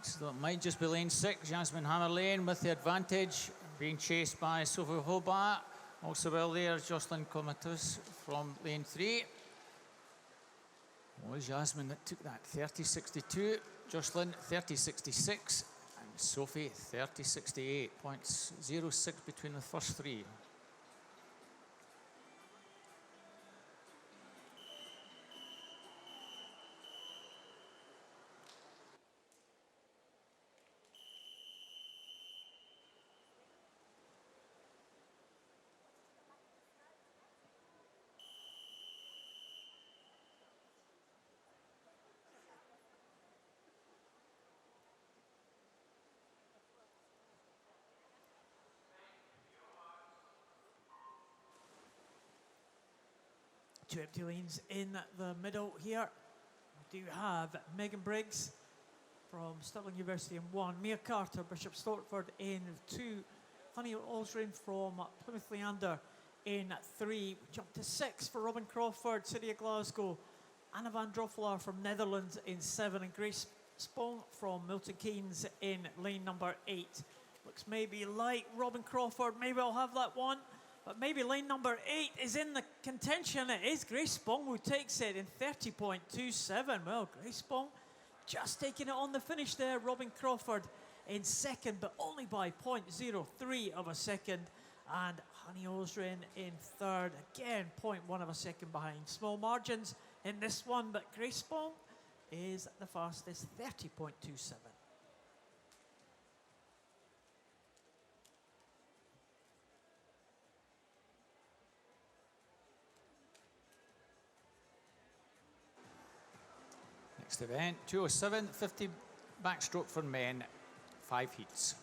So it might just be lane 6, Jasmine Hammerlane with the advantage, being chased by Sophie Hoba. Also well there, Jocelyn Comatus from lane 3. It was Jasmine that took that 30.62, Jocelyn 30.66, and Sophie 30.68. 0.06 between the first three. Two empty lanes in the middle here. We do have Megan Briggs from Stirling University in 1, Mia Carter, Bishop Stortford in 2, Honey Osrin from Plymouth Leander in 3. We jump to 6 for Robin Crawford, City of Glasgow, Anna van Droffelaar from Netherlands in 7, and Grace Spong from Milton Keynes in lane number 8. Looks maybe like Robin Crawford, maybe I'll have that one. But maybe lane number 8 is in the contention. It is Grace Spong who takes it in 30.27. Well, Grace Spong just taking it on the finish there. Robin Crawford in second, but only by 0.03 of a second. And Honey Osrin in third. Again, 0.1 of a second behind. Small margins in this one, but Grace Spong is the fastest, 30.27. Next event, 207.50 backstroke for men, 5 heats.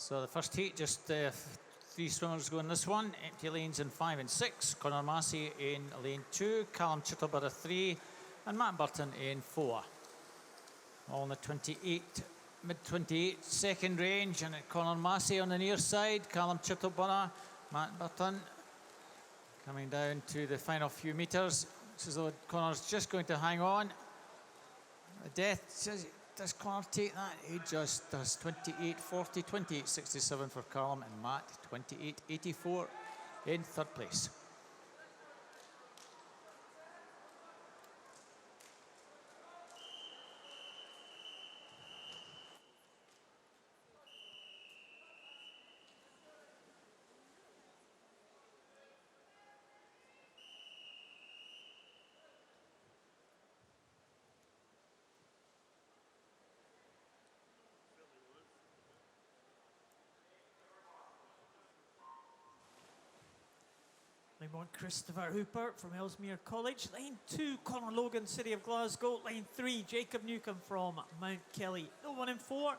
So the first heat, just 3 swimmers going this one. Empty lanes in 5 and 6. Conor Massey in lane 2. Callum Chittleborough 3. And Matt Burton in 4. All in the 28, mid-28 second range. And Conor Massey on the near side. Callum Chittleborough, Matt Burton coming down to the final few metres. Looks as though Conor's just going to hang on. The death says, does Conor take that? He just does. 28.40, 28.67 for Callum, and Matt 28.84 in third place. Lane 1, Christopher Hooper from Ellesmere College. Lane 2, Conor Logan, City of Glasgow. Lane 3, Jacob Newcombe from Mount Kelly. No one in 4.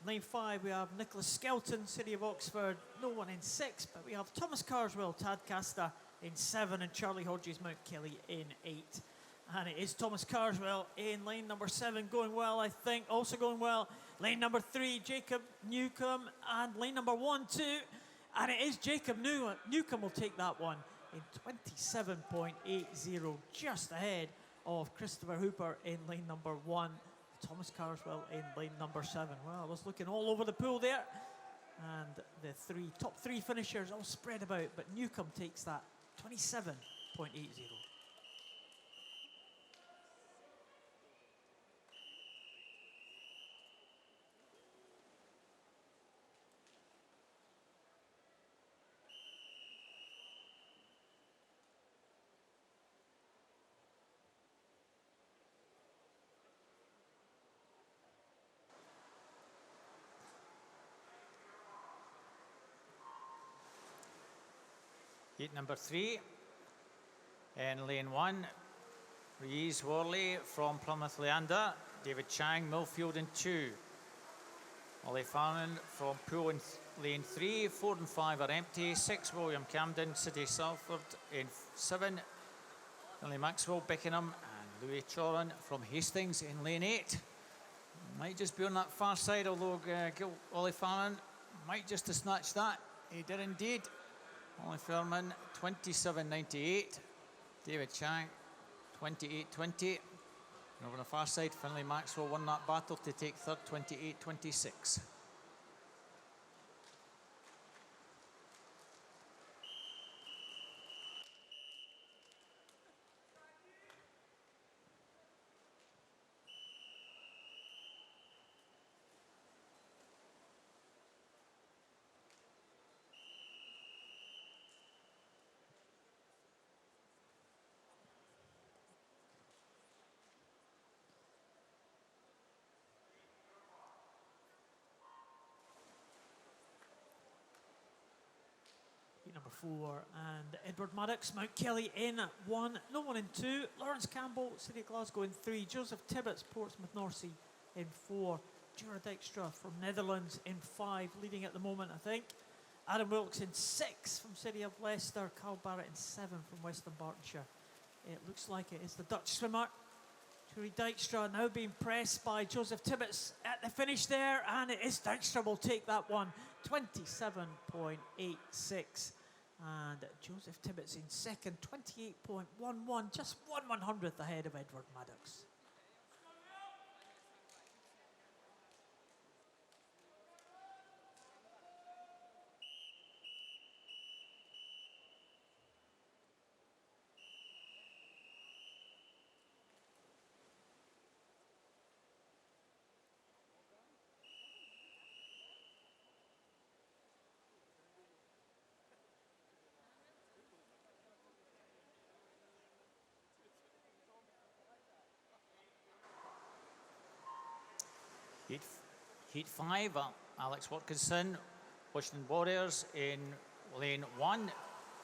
In lane 5, we have Nicholas Skelton, City of Oxford. No one in 6, but we have Thomas Carswell, Tadcaster in 7, and Charlie Hodges, Mount Kelly in 8. And it is Thomas Carswell in lane number 7, going well, I think. Also going well, lane number 3, Jacob Newcombe, and lane number 1, 2. And it is Jacob Newcombe will take that one in 27.80, just ahead of Christopher Hooper in lane number 1, Thomas Carswell in lane number 7. Well, I was looking all over the pool there, and the top three finishers all spread about, but Newcombe takes that 27.80. Heat number 3, in lane 1, Rees Worley from Plymouth Leander, David Chang, Millfield in 2, Ollie Farnan from Poole in lane 3, 4 and 5 are empty, 6 William Camden, City Salford in 7, Finlay Maxwell, Beckenham, and Louis Choran from Hastings in lane 8. Might just be on that far side, although Ollie Farnan might just have snatched that. He did indeed. Ollie Fairman, 27.98. David Chang, 28.20. And over the far side, Finlay Maxwell won that battle to take third, 28.26. Number 4, and Edward Maddox, Mount Kelly in 1, no one in 2, Lawrence Campbell, City of Glasgow in 3, Joseph Tibbets, Portsmouth Northsea in 4, Jura Dijkstra from Netherlands in 5, leading at the moment, I think. Adam Wilkes in 6 from City of Leicester, Carl Barrett in 7 from Western Bartonshire. It looks like it is the Dutch swimmer, Jura Dijkstra, now being pressed by Joseph Tibbets at the finish there, and it is Dijkstra will take that one, 27.86. And Joseph Tibbets in second, 28.11, just 1/100th ahead of Edward Maddox. Heat 5, Alex Watkinson, Washington Warriors in lane 1,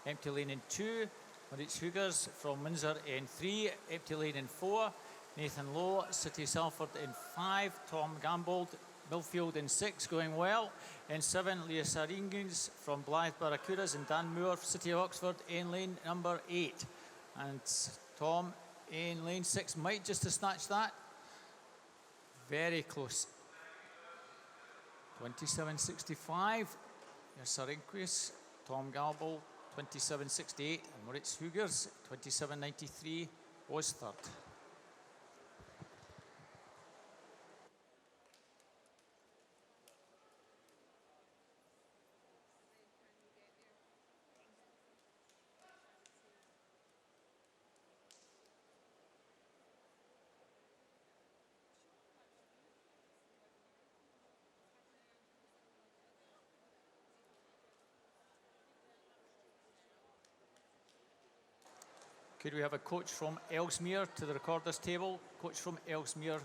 empty lane in 2, Maurice Hugers from Windsor in 3, empty lane in 4, Nathan Lowe, City Salford in 5, Tom Gambold, Millfield in 6, going well. In 7, Leah Saringens from Blythe Barracudas, and Dan Moore, City of Oxford, in lane number 8. And Tom in lane 6 might just have snatched that. Very close. 27.65. Sarinquis, Tom Galbel, 27.68. And Moritz Hugers, 27.93, was third. Could we have a coach from Ellesmere to the recorders table? Coach from Ellesmere,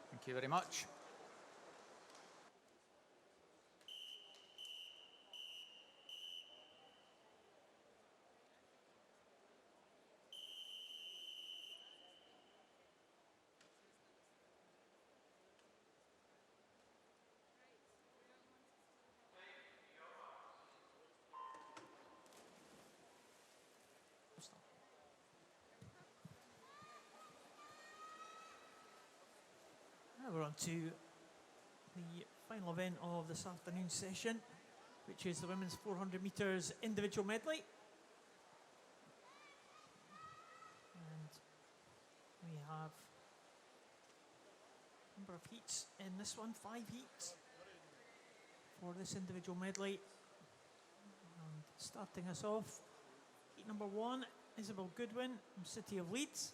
thank you very much. Now we're on to the final event of this afternoon session, which is the women's 400 metres individual medley. And we have a number of heats in this one, 5 heats for this individual medley. And starting us off, heat number 1, Isabel Goodwin from City of Leeds.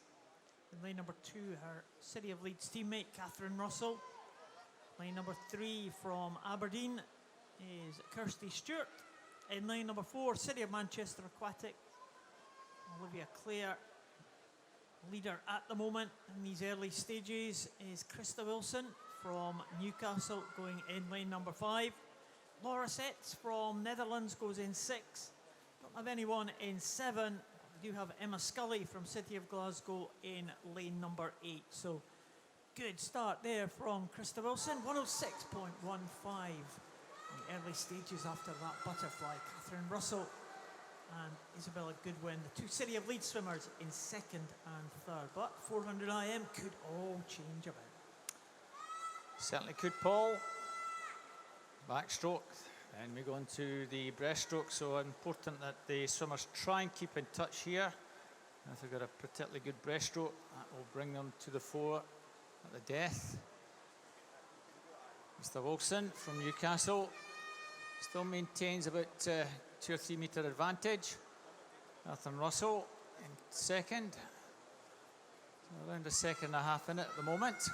In lane number 2, her City of Leeds teammate, Catherine Russell. Lane number 3 from Aberdeen is Kirsty Stewart. In lane number 4, City of Manchester Aquatic, Olivia Clare. Leader at the moment in these early stages is Krista Wilson from Newcastle, going in lane number 5. Laura Setz from Netherlands goes in 6. Don't have anyone in 7. We do have Emma Scully from City of Glasgow in lane number 8. So good start there from Krista Wilson. 106.15 in the early stages after that butterfly. Catherine Russell and Isabella Goodwin, the 2 City of Leeds swimmers, in 2nd and 3rd. But 400 IM could all change about. Certainly could, Paul. Backstroke. And we go on to the breaststroke, so important that the swimmers try and keep in touch here. If they've got a particularly good breaststroke, that will bring them to the fore at the death. Mr. Wilson from Newcastle still maintains about 2 or 3 metre advantage. Nathan Russell in 2nd. So around a 2.5 seconds in it at the moment.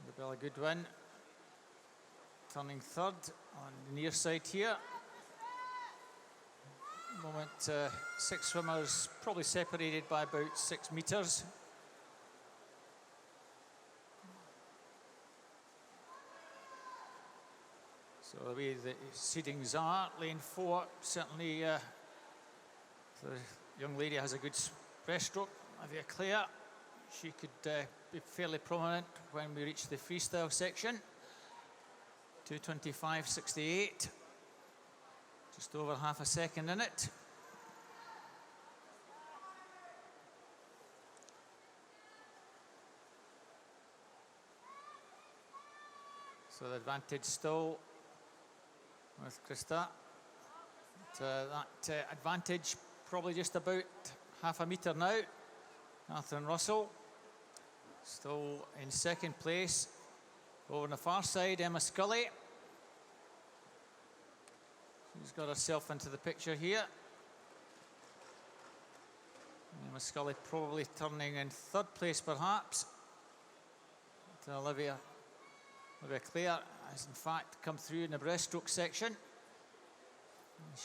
Isabella Goodwin turning 3rd on the near side here. At the moment, 6 swimmers probably separated by about 6 metres. So the way the seedings are, lane 4, certainly the young lady has a good breaststroke. Olivia Clare, she could be fairly prominent when we reach the freestyle section. 2:25.68, just over half a second in it. So the advantage still with Krista. That advantage probably just about half a metre now. Catherine Russell still in 2nd place. Over on the far side, Emma Scully. She's got herself into the picture here. Emma Scully probably turning in 3rd place perhaps. To Olivia Clare has in fact come through in the breaststroke section.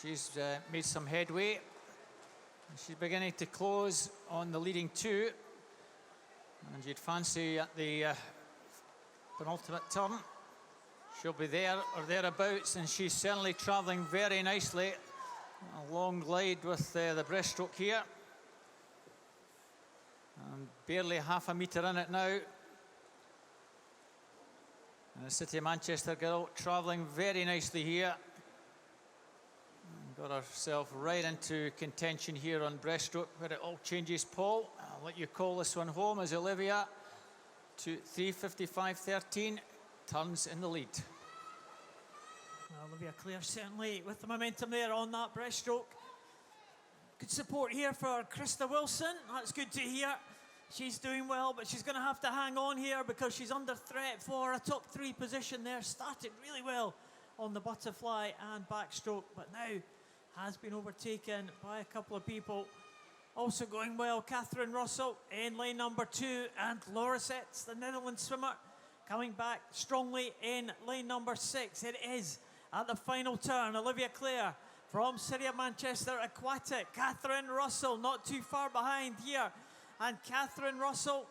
She's made some headway. She's beginning to close on the leading 2. And you'd fancy at the penultimate turn she'll be there or thereabouts, and she's certainly travelling very nicely. A long glide with the breaststroke here. And barely half a metre in it now. And the City of Manchester girl travelling very nicely here. Got herself right into contention here on breaststroke where it all changes. Paul, I'll let you call this one home as Olivia to 3:55.13 turns in the lead. Olivia Clare certainly with the momentum there on that breaststroke. Good support here for Krista Wilson. That's good to hear. She's doing well, but she's going to have to hang on here because she's under threat for a top 3 position there. Started really well on the butterfly and backstroke, but now has been overtaken by a couple of people. Also going well, Catherine Russell in lane number 2, and Laura Setz, the Netherlands swimmer, coming back strongly in lane number 6. It is at the final turn. Olivia Clare from City of Manchester Aquatic. Catherine Russell not too far behind here. And Catherine Russell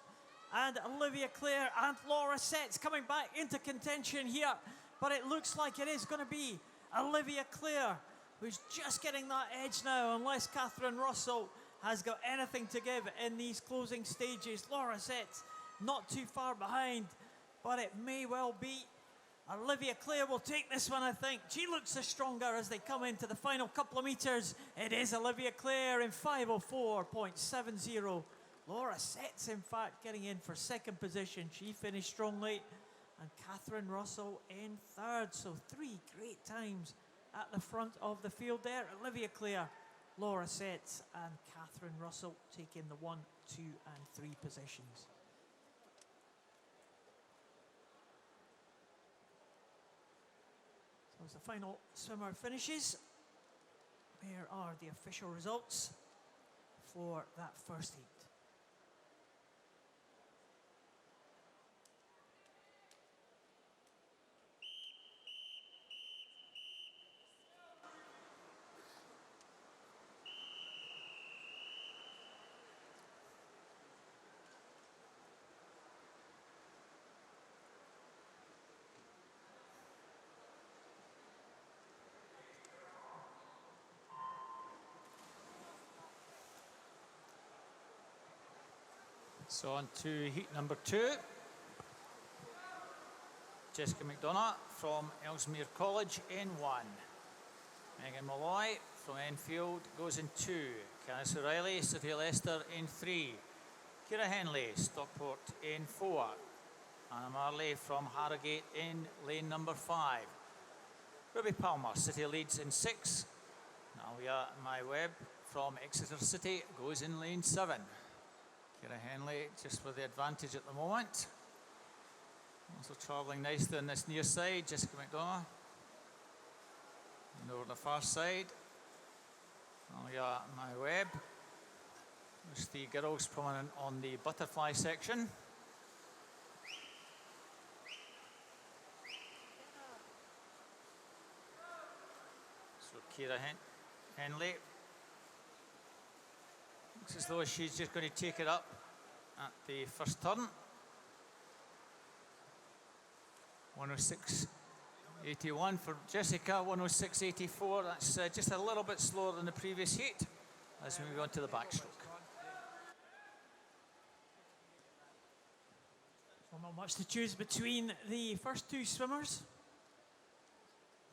and Olivia Clare and Laura Setz coming back into contention here. But it looks like it is going to be Olivia Clare who's just getting that edge now, unless Catherine Russell has got anything to give in these closing stages. Laura Setz not too far behind, but it may well be Olivia Clare will take this one, I think. She looks the stronger as they come into the final couple of metres. It is Olivia Clare in 5:04.70. Laura Setz, in fact, getting in for second position. She finished strongly. And Catherine Russell in third. So 3 great times at the front of the field there. Olivia Clare, Laura Setz, and Catherine Russell taking the 1, 2, and 3 positions. So as the final swimmer finishes, here are the official results for that first heat. So on to heat number 2. Jessica McDonough from Ellesmere College in 1. Megan Malloy from Enfield goes in 2. Candice O'Reilly, City of Leicester in 3. Ciara Henley, Stockport in 4. Anna Marley from Harrogate in lane number 5. Ruby Palmer, City of Leeds in 6. Nalia Myweb from Exeter City goes in lane 7. Ciara Henley just with the advantage at the moment. Also travelling nicely on this near side, Jessica McDonough. And over the far side, Nalia Myweb. There's the girls prominent on the butterfly section. So Ciara Henley looks as though she's just going to take it up at the first turn. 106.81 for Jessica, 106.84. That's just a little bit slower than the previous heat as we move on to the backstroke. Well, not much to choose between the first 2 swimmers.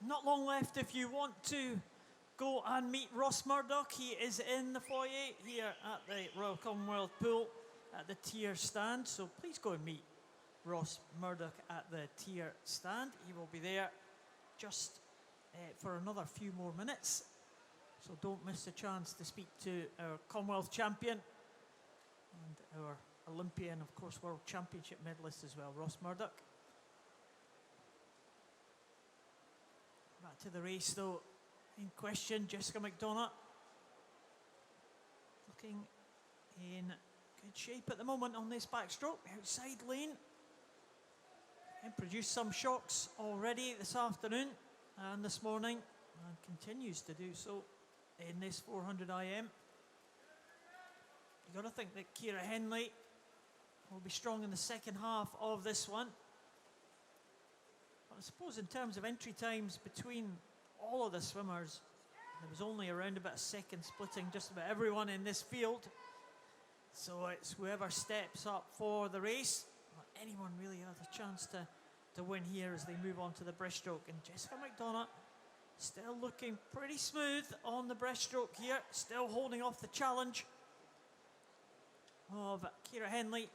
Not long left if you want to go and meet Ross Murdoch. He is in the foyer here at the Royal Commonwealth Pool at the tier stand. So please go and meet Ross Murdoch at the tier stand. He will be there just for another few more minutes. So don't miss the chance to speak to our Commonwealth champion and our Olympian, of course, World Championship medalist as well, Ross Murdoch. Back to the race though. In question, Jessica McDonough looking in good shape at the moment on this backstroke, outside lane, and produced some shocks already this afternoon and this morning, and continues to do so in this 400 IM. You've got to think that Ciara Henley will be strong in the second half of this one. But I suppose in terms of entry times between all of the swimmers, there was only around about a second splitting just about everyone in this field. So it's whoever steps up for the race. Not anyone really has a chance to win here as they move on to the breaststroke. And Jessica McDonough still looking pretty smooth on the breaststroke here. Still holding off the challenge of Ciara Henley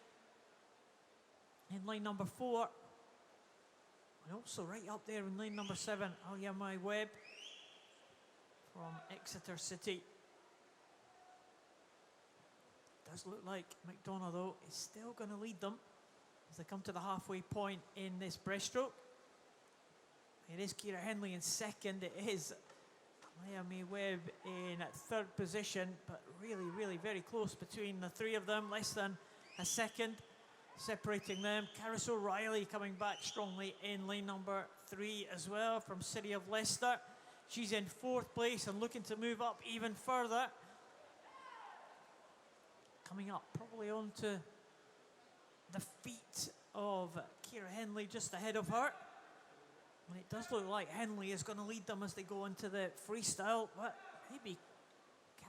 in lane number 4. And also right up there in lane number 7, Alia Mai Webb from Exeter City. Does look like McDonough, though, is still going to lead them as they come to the halfway point in this breaststroke. It is Ciara Henley in second. It is Alia Mai Webb in third position, but really, really very close between the three of them. Less than a second separating them. Caris O'Reilly coming back strongly in lane number 3 as well from City of Leicester. She's in 4th place and looking to move up even further. Coming up probably onto the feet of Ciara Henley just ahead of her. And it does look like Henley is going to lead them as they go into the freestyle, but maybe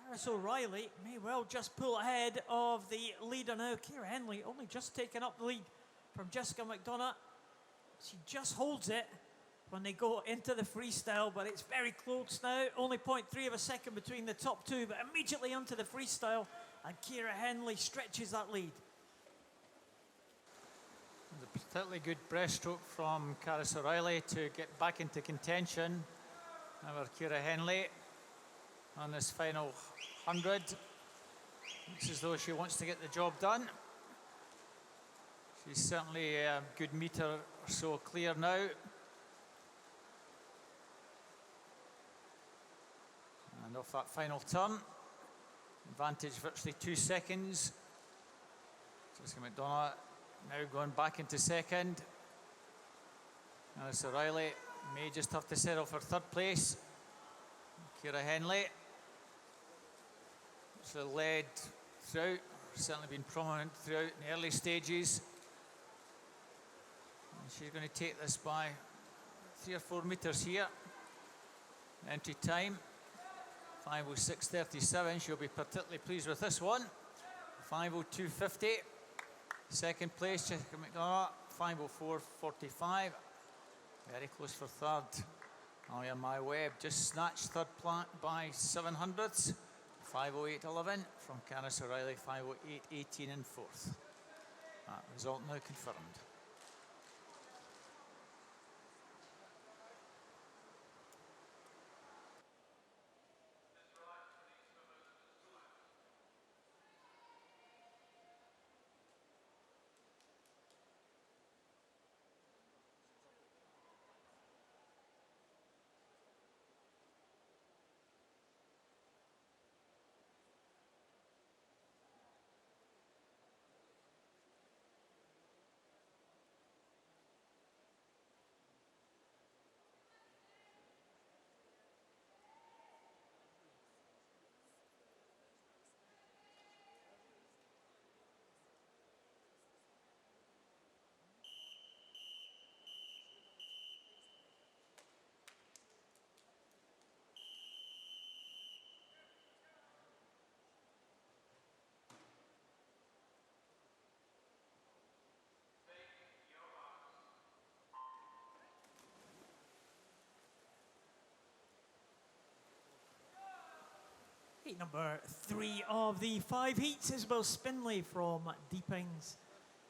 Caris O'Reilly may well just pull ahead of the leader now. Ciara Henley only just taken up the lead from Jessica McDonough. She just holds it when they go into the freestyle, but it's very close now. Only 0.3 of a second between the top two, but immediately onto the freestyle, and Ciara Henley stretches that lead. A particularly good breaststroke from Caris O'Reilly to get back into contention. However, Ciara Henley on this final 100 looks as though she wants to get the job done. She's certainly a good metre or so clear now. And off that final turn, advantage virtually 2 seconds. Jessica McDonough now going back into second. Caris O'Reilly may just have to settle for 3rd place. Ciara Henley, she led throughout, certainly been prominent throughout in the early stages. And she's going to take this by 3 or 4 metres here. Entry time 5:06.37. She'll be particularly pleased with this one. 5:02.50. Second place, Jessica McDonough, 5:04.45. Very close for 3rd. Alia Mai Webb just snatched 3rd by 7 hundredths. 5:08.11 from Caris O'Reilly, 5:08.18 in 4th. That result now confirmed. Heat number 3 of the 5 heats, Isabel Spinley from Deepings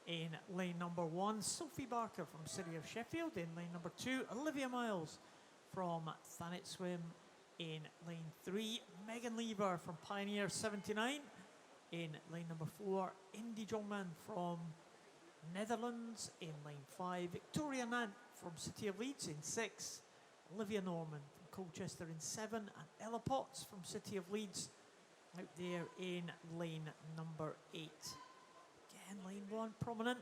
in lane number 1. Sophie Barker from City of Sheffield in lane number 2. Olivia Miles from Thanet Swim in lane 3. Megan Lever from Pioneer 79 in lane number 4. Indy Jongman from Netherlands in lane 5. Victoria Nant from City of Leeds in 6. Olivia Norman from Colchester in 7, and Ella Potts from City of Leeds out there in lane number 8. Again, lane 1 prominent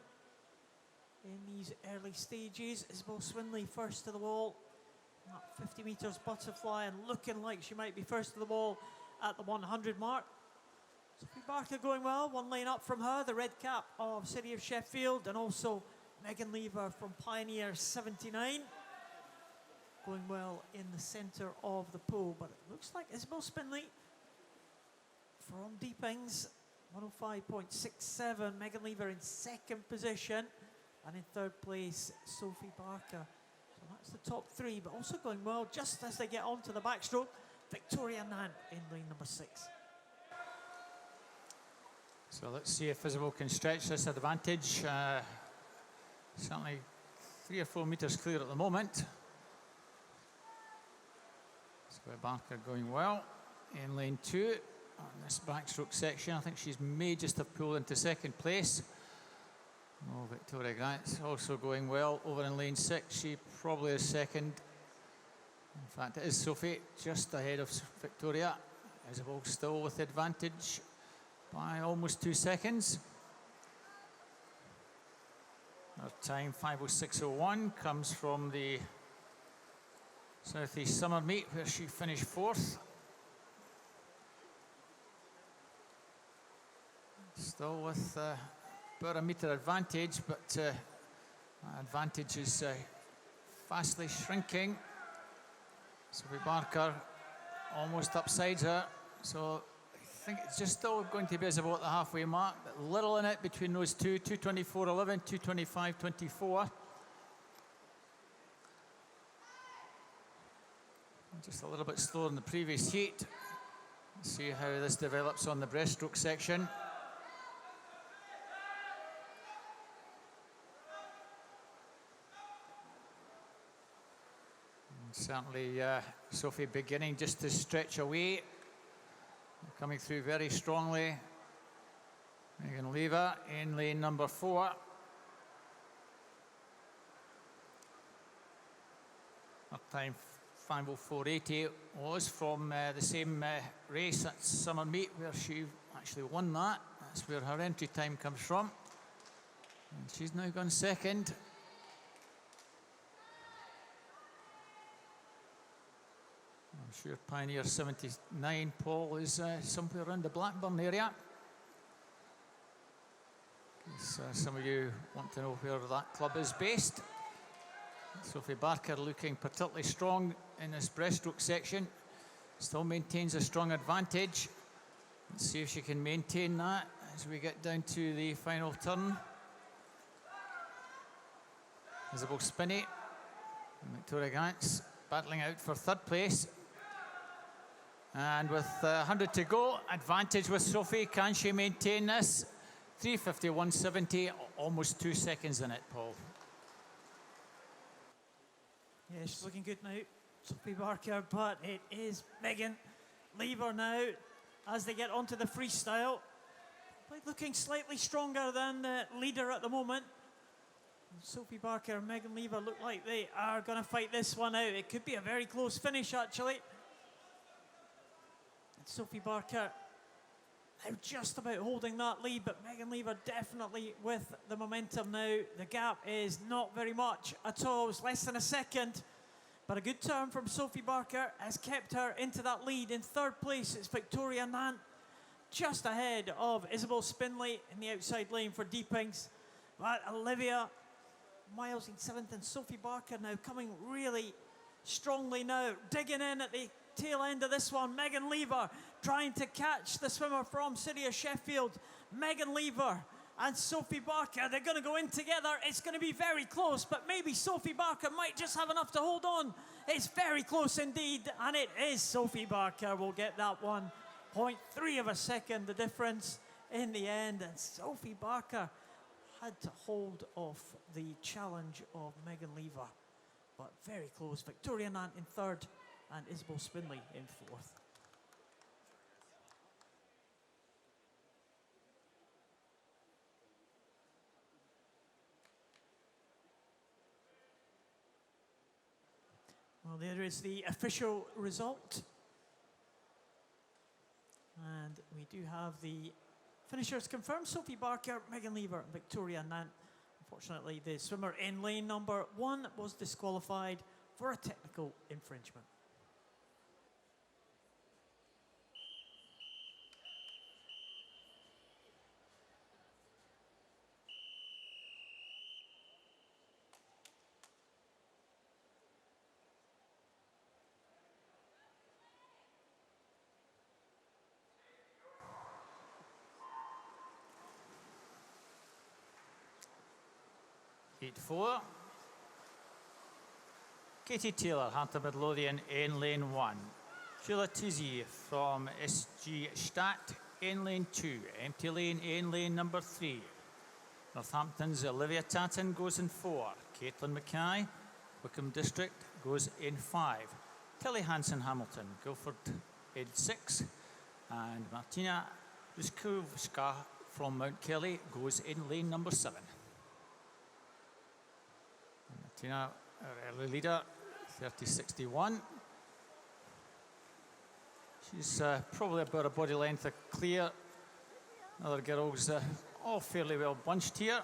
in these early stages. Isabel Swinley first to the wall. That 50 metres butterfly and looking like she might be first to the wall at the 100 mark. Sophie Barker going well, 1 lane up from her, the red cap of City of Sheffield, and also Megan Lever from Pioneer 79. Going well in the centre of the pool, but it looks like Isabel Spinley from Deepings 105.67. Megan Lever in second position. And in third place, Sophie Barker. So that's the top three, but also going well just as they get onto the backstroke. Victoria Nant in lane number 6. So let's see if Isabel can stretch this advantage. Certainly 3 or 4 metres clear at the moment. So Barker going well in lane 2 on this backstroke section. I think she's may just have pulled into second place. Oh, Victoria Grant's also going well over in lane 6. She probably is second. In fact, it is Sophie just ahead of Victoria. Isabel still with the advantage by almost 2 seconds. Her time 5:06:01 comes from the South East Summer Meet where she finished 4th. Still with about a metre advantage, but that advantage is fastly shrinking. Sophie Barker almost upsides her, so I think it's just still going to be Isabel at the halfway mark. But little in it between those two, 2:24:11, 2:25:24. Just a little bit slower than the previous heat. Let's see how this develops on the breaststroke section. Certainly Sophie beginning just to stretch away, coming through very strongly. Megan Lever in lane number 4. Her time 5:04:80 was from the same race at Summer Meet where she actually won that. That's where her entry time comes from. And she's now gone second. I'm sure Pioneer 79, Paul, is somewhere around the Blackburn area. In case some of you want to know where that club is based. Sophie Barker looking particularly strong in this breaststroke section. Still maintains a strong advantage. Let's see if she can maintain that as we get down to the final turn. Isabel Spinney and Victoria Gantz battling out for third place. And with 100 to go, advantage with Sophie. Can she maintain this? 3:51:70, almost 2 seconds in it, Paul. Yeah, she's looking good now, Sophie Barker, but it is Megan Lever now as they get onto the freestyle. Looking slightly stronger than the leader at the moment. Sophie Barker and Megan Lever look like they are going to fight this one out. It could be a very close finish, actually. Sophie Barker now just about holding that lead, but Megan Lever definitely with the momentum now. The gap is not very much at all. It's less than a second, but a good turn from Sophie Barker has kept her into that lead. In third place, it's Victoria Nant, just ahead of Isabel Spindley in the outside lane for Deepings. But Olivia Miles in 7th, and Sophie Barker now coming really strongly now, digging in at the tail end of this one. Megan Lever trying to catch the swimmer from City of Sheffield. Megan Lever and Sophie Barker, they're going to go in together. It's going to be very close, but maybe Sophie Barker might just have enough to hold on. It's very close indeed, and it is Sophie Barker will get that 1.3 of a second, the difference in the end. And Sophie Barker had to hold off the challenge of Megan Lever, but very close. Victoria Nant in third, and Isabel Spindley in 4th. Well, there is the official result. And we do have the finishers confirmed. Sophie Barker, Megan Lever, and Victoria Nant. Unfortunately, the swimmer in lane number 1 was disqualified for a technical infringement. 8-4. Katie Taylor, Hunter Midlothian, in lane 1. Sheila Tizzy from SG Stadt, in lane 2. Empty lane in lane number 3. Northampton's Olivia Tatton goes in 4. Caitlin Mackay, Wickham District, goes in 5. Tilly Hansen-Hamilton, Guildford in 6. And Martina Ruskowska from Mount Kelly goes in lane number 7. Martina, our early leader, 30.61. She's probably about a body length clear. Other girls all fairly well bunched here.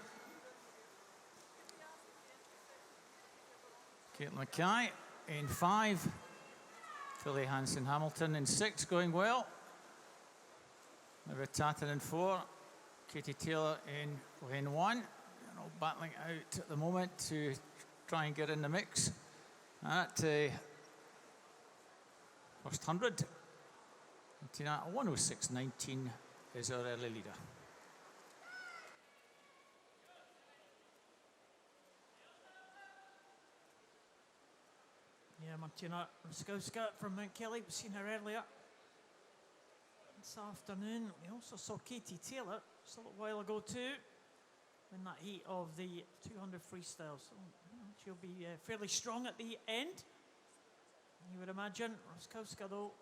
Caitlin Mackay in 5. Tilly Hansen-Hamilton in 6, going well. Olivia Tatton in 4. Katie Taylor in lane 1. And all battling out at the moment to try and get in the mix. At first 100. 106.19 is our early leader. Yeah, Martina Ruskowska from Mount Kelly. We've seen her earlier this afternoon. We also saw Katie Taylor just a little while ago too, in that heat of the 200 freestyle. So she'll be fairly strong at the end, you would imagine. Ruskowska, though,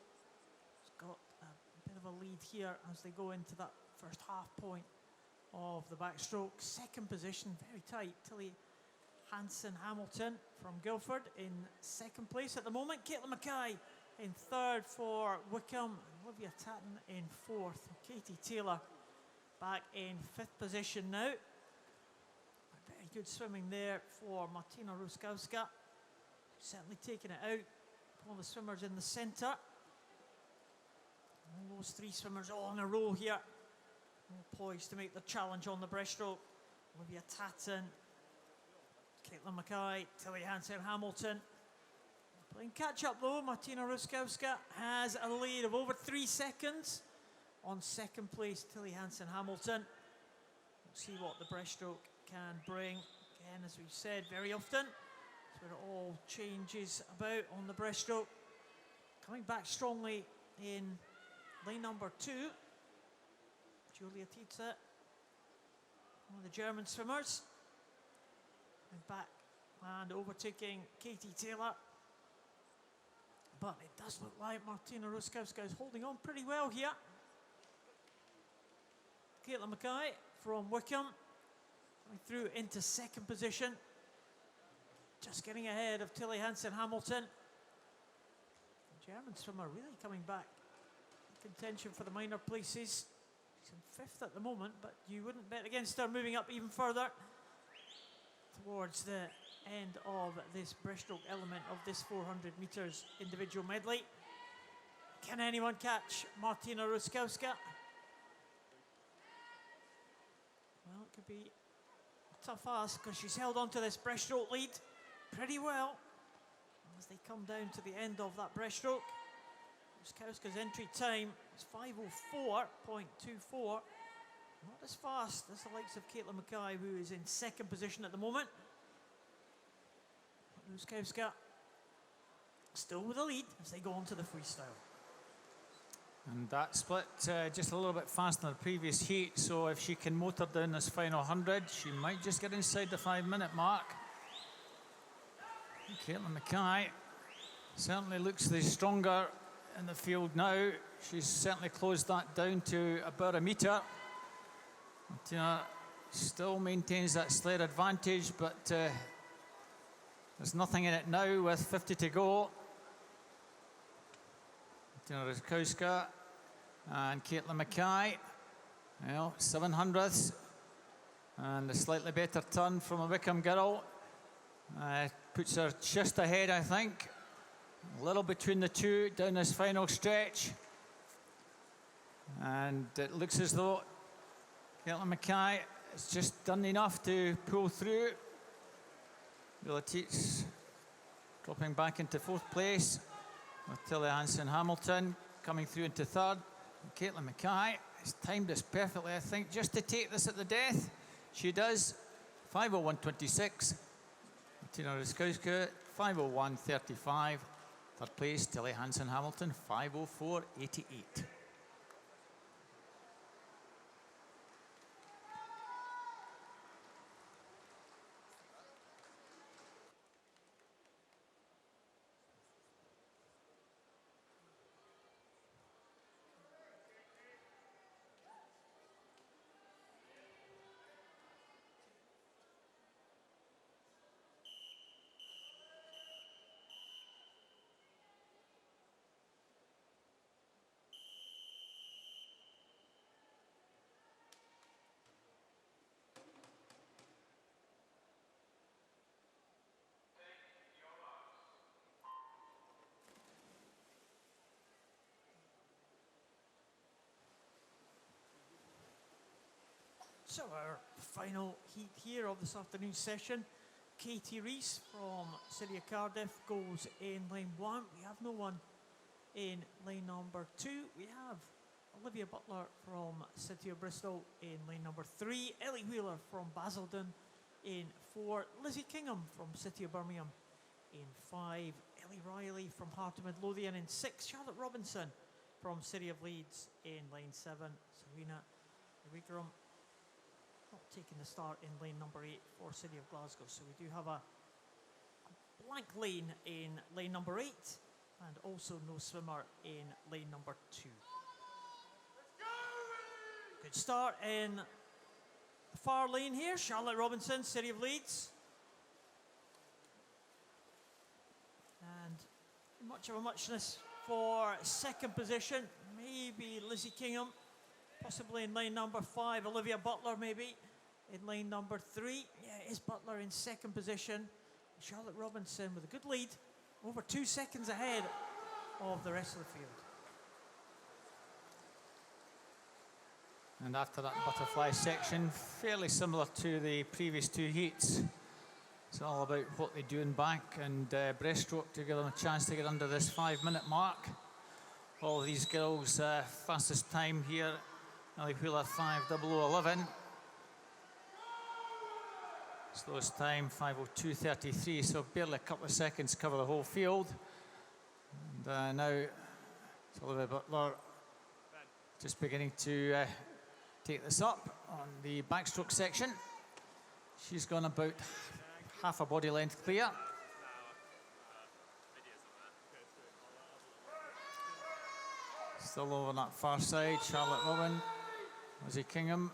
has got a bit of a lead here as they go into that first half point of the backstroke. Second position, very tight. Tilly Hansen-Hamilton from Guildford in second place at the moment. Caitlin Mackay in third for Wickham. Olivia Tatton in fourth. Katie Taylor back in fifth position now. Very good swimming there for Martina Ruskowska. Certainly taking it out. All the swimmers in the centre. All those three swimmers all in a row here. All poised to make the challenge on the breaststroke. Olivia Tatton, Caitlin Mackay, Tilly Hansen-Hamilton. Playing catch up though, Martina Ruskowska has a lead of over 3 seconds. On second place, Tilly Hansen-Hamilton. We'll see what the breaststroke can bring. Again, as we've said very often, it's where it all changes about on the breaststroke. Coming back strongly in lane number 2, Julia Tietze, one of the German swimmers. And back and overtaking Katie Taylor. But it does look like Martina Ruskowska is holding on pretty well here. Caitlin Mackay from Wickham going through into second position. Just getting ahead of Tilly Hansen-Hamilton. The German swimmer really coming back in contention for the minor places. She's in fifth at the moment, but you wouldn't bet against her moving up even further towards the end of this breaststroke element of this 400 metres individual medley. Can anyone catch Martina Ruskowska? Well, it could be a tough ask because she's held on to this breaststroke lead pretty well as they come down to the end of that breaststroke. Ruskowska's entry time is 5:04.24. Not as fast as the likes of Caitlin Mackay, who is in second position at the moment. Ruskowska still with the lead as they go on to the freestyle. And that split just a little bit faster than the previous heat, so if she can motor down this final 100, she might just get inside the 5-minute mark. Caitlin Mackay certainly looks the stronger in the field now. She's certainly closed that down to about a metre. Martina still maintains that slight advantage, but there's nothing in it now with 50 to go. Martina Ruskowska and Caitlin Mackay. Well, 700ths. And a slightly better turn from a Wickham girl. Puts her just ahead, I think. A little between the two down this final stretch. And it looks as though Caitlin Mackay has just done enough to pull through. Villatits dropping back into fourth place, with Tilly Hansen-Hamilton coming through into third. And Caitlin Mackay has timed this perfectly, I think, just to take this at the death. She does. 5:01.26. Tina Ruskowska, 5:01.35. Third place, Tilly Hansen-Hamilton, 5:04.88. So our final heat here of this afternoon's session, Katie Rees from City of Cardiff goes in lane 1. We have no one in lane number 2. We have Olivia Butler from City of Bristol in lane number 3. Ellie Wheeler from Basildon in 4. Lizzie Kingham from City of Birmingham in 5. Ellie Riley from Heart of Midlothian in 6. Charlotte Robinson from City of Leeds in lane 7. Serena Wigram not taking the start in lane number 8 for City of Glasgow. So we do have a blank lane in lane number 8 and also no swimmer in lane number 2. Good start in the far lane here. Charlotte Robinson, City of Leeds. And much of a muchness for second position. Maybe Lizzie Kingham. Possibly in lane number 5, Olivia Butler maybe. In lane number 3, yeah, it is Butler in second position. Charlotte Robinson with a good lead, over 2 seconds ahead of the rest of the field. And after that butterfly section, fairly similar to the previous 2 heats. It's all about what they do in back and breaststroke to give them a chance to get under this 5-minute mark. All of these girls, fastest time here, Ellie Wheeler 5:00:11. Slowest time 5:02:33, so barely a couple of seconds cover the whole field. And now it's Olivia Butler just beginning to take this up on the backstroke section. She's gone about half a body length clear. Still over on that far side, Charlotte Robin, Lizzie Kingham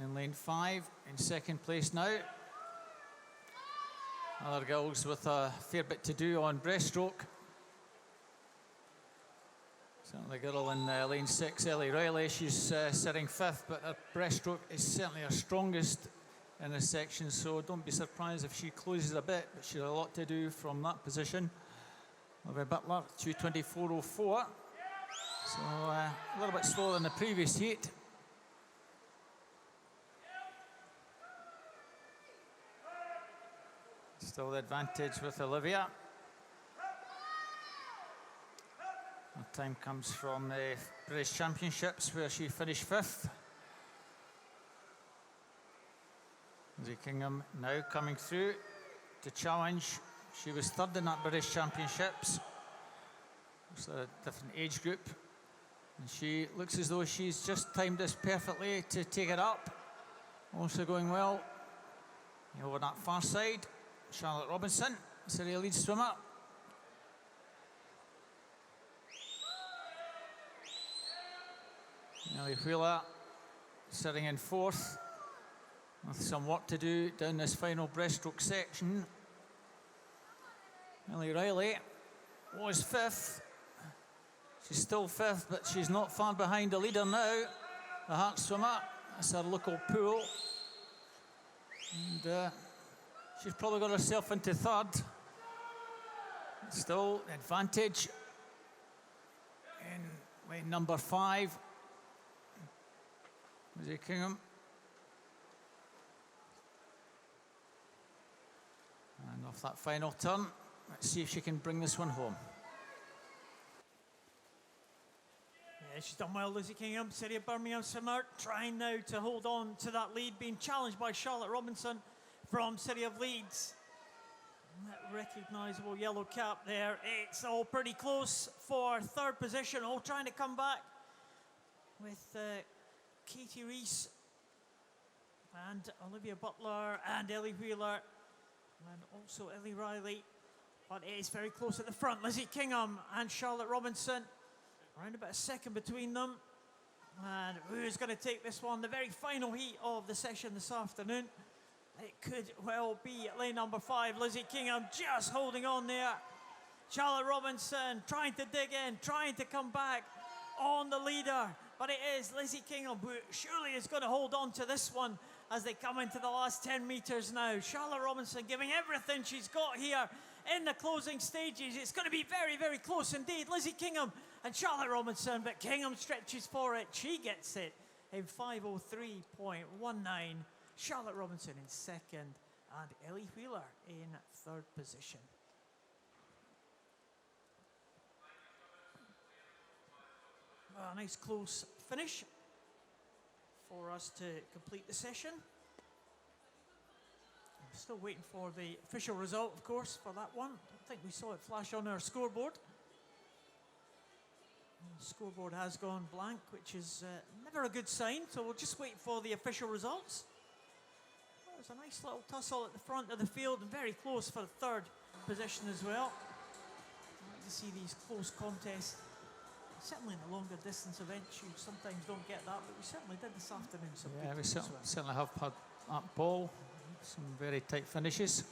in lane 5, in second place now. Other girls with a fair bit to do on breaststroke. Certainly the girl in lane 6, Ellie Riley, she's sitting 5th, but her breaststroke is certainly her strongest in this section, so don't be surprised if she closes a bit, but she's a lot to do from that position. Olivia Butler, 2:24:04. So a little bit slower than the previous heat. Still the advantage with Olivia. That time comes from the British Championships where she finished 5th. Lizzie Kingham now coming through to challenge. She was 3rd in that British Championships. It's a different age group. And she looks as though she's just timed this perfectly to take it up. Also going well. Over that far side, Charlotte Robinson, City of Leeds swimmer. Ellie Wheeler sitting in 4th with some work to do down this final breaststroke section. Ellie Riley was 5th. She's still 5th, but she's not far behind the leader now, the Hart swimmer. That's our local pool. And she's probably got herself into 3rd. Still advantage in lane number 5. Lizzie Kingham. And off that final turn, let's see if she can bring this one home. Yeah, she's done well, Lizzie Kingham. City of Birmingham swimmer trying now to hold on to that lead, being challenged by Charlotte Robinson from City of Leeds. That recognisable yellow cap there. It's all pretty close for third position, all trying to come back with Katie Rees and Olivia Butler and Ellie Wheeler and also Ellie Riley. But it is very close at the front. Lizzie Kingham and Charlotte Robinson. Around about a second between them. And who's going to take this one? The very final heat of the session this afternoon. It could well be lane number 5. Lizzie Kingham just holding on there. Charlotte Robinson trying to dig in, trying to come back on the leader. But it is Lizzie Kingham who surely is going to hold on to this one as they come into the last 10 metres now. Charlotte Robinson giving everything she's got here in the closing stages. It's going to be very, very close indeed. Lizzie Kingham and Charlotte Robinson, but Kingham stretches for it. She gets it in 5:03.19. Charlotte Robinson in second and Ellie Wheeler in third position. A nice close finish for us to complete the session. I'm still waiting for the official result, of course, for that one. I don't think we saw it flash on our scoreboard. The scoreboard has gone blank, which is never a good sign, so we'll just wait for the official results. There's a nice little tussle at the front of the field and very close for the third position as well. I like to see these close contests. Certainly in the longer distance events, you sometimes don't get that, but we certainly did this afternoon. Yeah, we certainly have had that ball. Some very tight finishes.